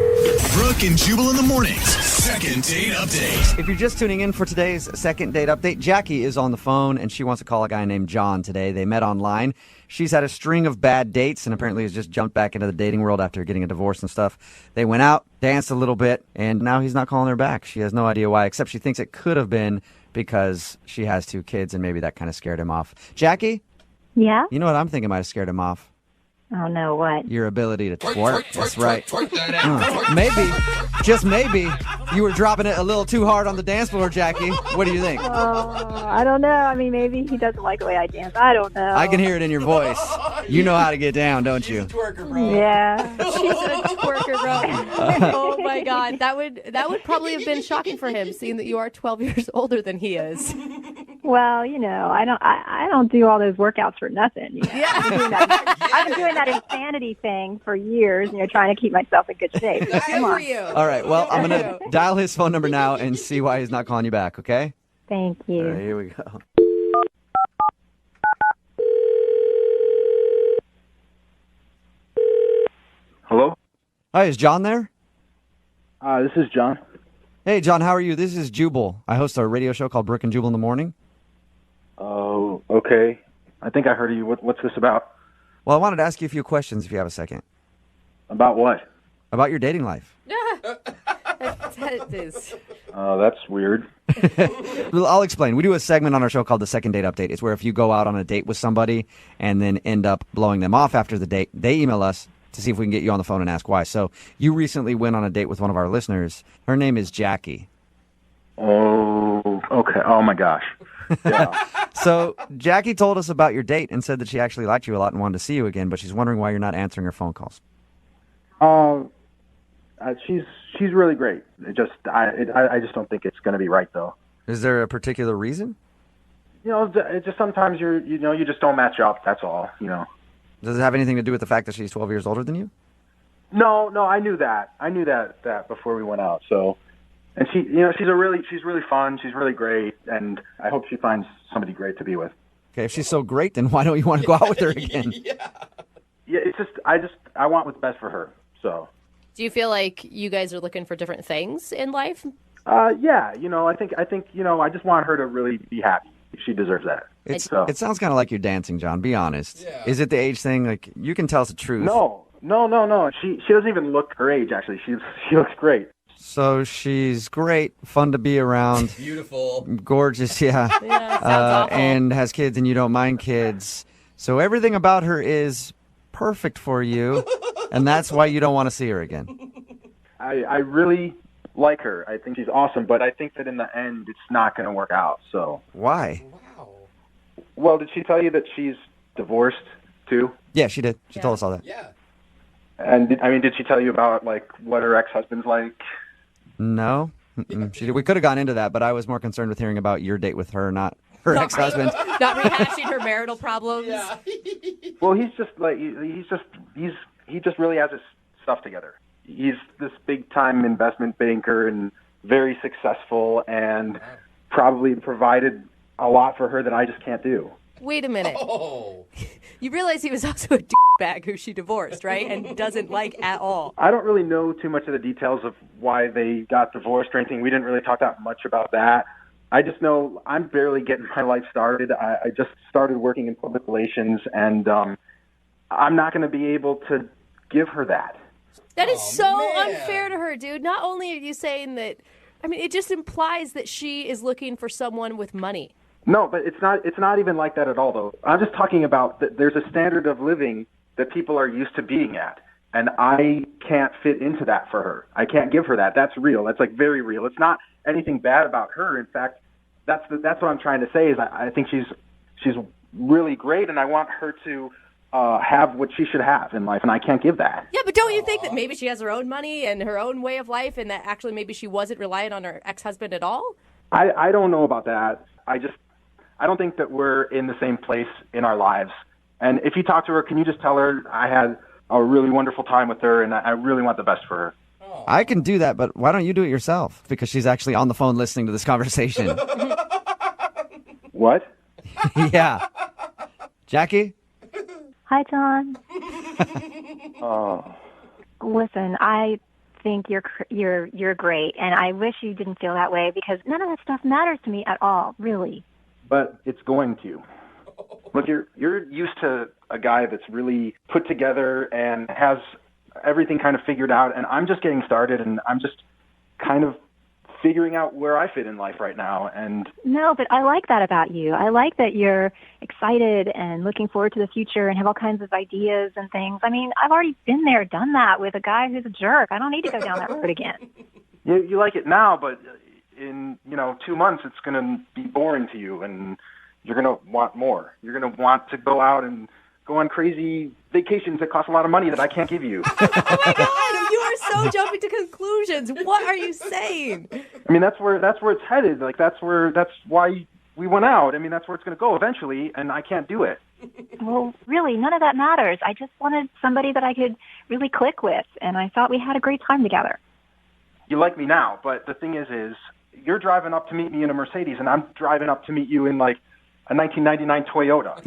Brooke and Jubal in the mornings. Second date update. If you're just tuning in for today's second date update, Jackie is on the phone, and she wants to call a guy named John today. They met online. She's had a string of bad dates and apparently has just jumped back into the dating world after getting a divorce and stuff. They went out, danced a little bit, and now he's not calling her back. She has no idea why, except she thinks it could have been because she has 2 kids, and maybe that kind of scared him off. Jackie? Yeah? You know what I'm thinking might have scared him off? Oh, no, what? Your ability to twerk. That's right. That Maybe, just maybe, you were dropping it a little too hard on the dance floor, Jackie. What do you think? I don't know. I mean, maybe he doesn't like the way I dance. I don't know. I can hear it in your voice. You know how to get down, don't you? Twerker, bro. Yeah. She's a twerker, bro. Oh my God, that would probably have been shocking for him, seeing that you are 12 years older than he is. Well, I don't do all those workouts for nothing. Yeah. I've been doing that insanity thing for years, trying to keep myself in good shape. So come on. All right, well, I'm going to dial his phone number now and see why he's not calling you back, okay? Thank you. All right, here we go. Hello? Hi, is John there? This is John. Hey, John, how are you? This is Jubal. I host a radio show called Brooke and Jubal in the morning. Oh, okay. I think I heard of you. What's this about? Well, I wanted to ask you a few questions if you have a second. About what? About your dating life. That is. Oh, that's weird. Well, I'll explain. We do a segment on our show called the Second Date Update. It's where if you go out on a date with somebody and then end up blowing them off after the date, they email us to see if we can get you on the phone and ask why. So you recently went on a date with one of our listeners. Her name is Jackie. Oh, okay. Oh, my gosh. Yeah. So Jackie told us about your date and said that she actually liked you a lot and wanted to see you again, but she's wondering why you're not answering her phone calls. She's really great. I just don't think it's going to be right, though. Is there a particular reason? It just sometimes you just don't match up. That's all. Does it have anything to do with the fact that she's 12 years older than you? No, I knew that. I knew that before we went out. So, and she's really fun. She's really great, and I hope she finds somebody great to be with. Okay, if she's so great, then why don't you want to go out with her again? Yeah, it's just I want what's best for her. So. Do you feel like you guys are looking for different things in life? Yeah. I think I just want her to really be happy. She deserves that. It sounds kind of like you're dancing, John. Be honest. Yeah. Is it the age thing? Like, you can tell us the truth. No. She doesn't even look her age, actually. She looks great. So she's great, fun to be around. Beautiful. Gorgeous, yeah. Yeah, sounds awful. And has kids and you don't mind kids. So everything about her is perfect for you, and that's why you don't want to see her again. I really like her. I think she's awesome, but I think that in the end, it's not going to work out. So why? Wow. Well, did she tell you that she's divorced too? Yeah, she did. She told us all that. Yeah. And did she tell you about what her ex-husband's like? No, she did. We could have gone into that, but I was more concerned with hearing about your date with her, not her ex-husband. Not rehashing her marital problems. Yeah. Well, he's just he just really has his stuff together. He's this big-time investment banker and very successful, and probably provided a lot for her that I just can't do. Wait a minute. Oh. You realize he was also a bag who she divorced, right? And doesn't like at all. I don't really know too much of the details of why they got divorced or anything. We didn't really talk that much about that. I just know I'm barely getting my life started. I just started working in public relations, and I'm not going to be able to give her that. That is so unfair to her, dude. Not only are you saying that, I mean, it just implies that she is looking for someone with money. No, but it's not even like that at all, though. I'm just talking about that there's a standard of living that people are used to being at, and I can't fit into that for her. I can't give her that. That's real. That's like very real. It's not anything bad about her. In fact, that's what I'm trying to say is I think she's really great, and I want her to have what she should have in life, and I can't give that. Yeah, but don't you think that maybe she has her own money and her own way of life, and that actually maybe she wasn't reliant on her ex-husband at all? I don't know about that. I don't think that we're in the same place in our lives. And if you talk to her, can you just tell her I had a really wonderful time with her, and I really want the best for her? I can do that, but why don't you do it yourself? Because she's actually on the phone listening to this conversation. What? Yeah. Jackie? Hi, John. Oh. Listen, I think you're great, and I wish you didn't feel that way because none of that stuff matters to me at all, really. But it's going to. Look, you're used to a guy that's really put together and has everything kind of figured out, and I'm just getting started, and I'm just kind of figuring out where I fit in life right now. And No, but I like that about you. I like that you're excited and looking forward to the future and have all kinds of ideas and things. I mean, I've already been there, done that with a guy who's a jerk. I don't need to go down that road again. you like it now, but in 2 months it's going to be boring to you, and you're going to want more. You're going to want to go out and go on crazy vacations that cost a lot of money that I can't give you. Oh my God, you are so jumping to conclusions. What are you saying? I mean, that's where it's headed. Like that's why we went out. I mean, that's where it's going to go eventually, and I can't do it. Well, really, none of that matters. I just wanted somebody that I could really click with, and I thought we had a great time together. You like me now, but the thing is you're driving up to meet me in a Mercedes, and I'm driving up to meet you in like a 1999 Toyota.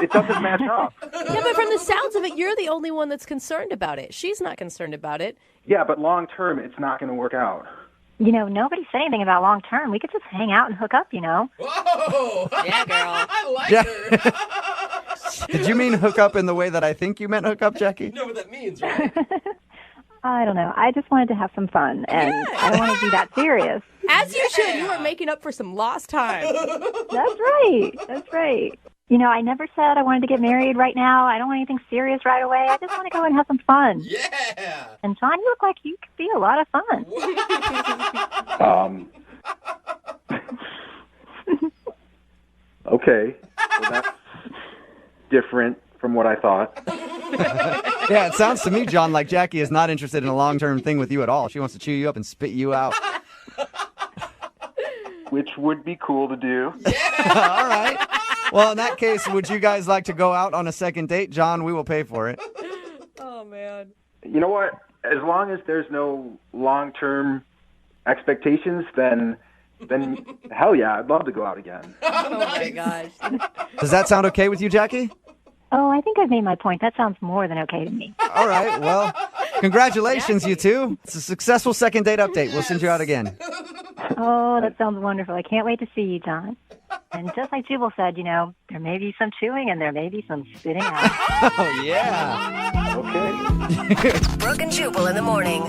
It doesn't match up. Yeah, but from the sounds of it, you're the only one that's concerned about it. She's not concerned about it. Yeah, but long term, it's not going to work out. Nobody said anything about long term. We could just hang out and hook up, Whoa! Yeah, girl. I like her. Did you mean hook up in the way that I think you meant hook up, Jackie? You know what that means, right? I don't know. I just wanted to have some fun, and I don't want to be that serious. As you should. You are making up for some lost time. That's right. That's right. I never said I wanted to get married right now. I don't want anything serious right away. I just want to go and have some fun. Yeah. And John, you look like you could be a lot of fun. Okay. Well, that's different from what I thought. Yeah, it sounds to me, John, like Jackie is not interested in a long-term thing with you at all. She wants to chew you up and spit you out. Which would be cool to do. All right. Well, in that case, would you guys like to go out on a second date? John, we will pay for it. Oh, man. You know what? As long as there's no long-term expectations, then hell yeah, I'd love to go out again. Oh, my gosh. Does that sound okay with you, Jackie? Oh, I think I've made my point. That sounds more than okay to me. All right. Well, congratulations, you two. It's a successful second date update. We'll send you out again. Oh, that sounds wonderful. I can't wait to see you, John. And just like Jubal said, there may be some chewing and there may be some spitting out. Oh, yeah. Okay. Brooke and Jubal in the morning.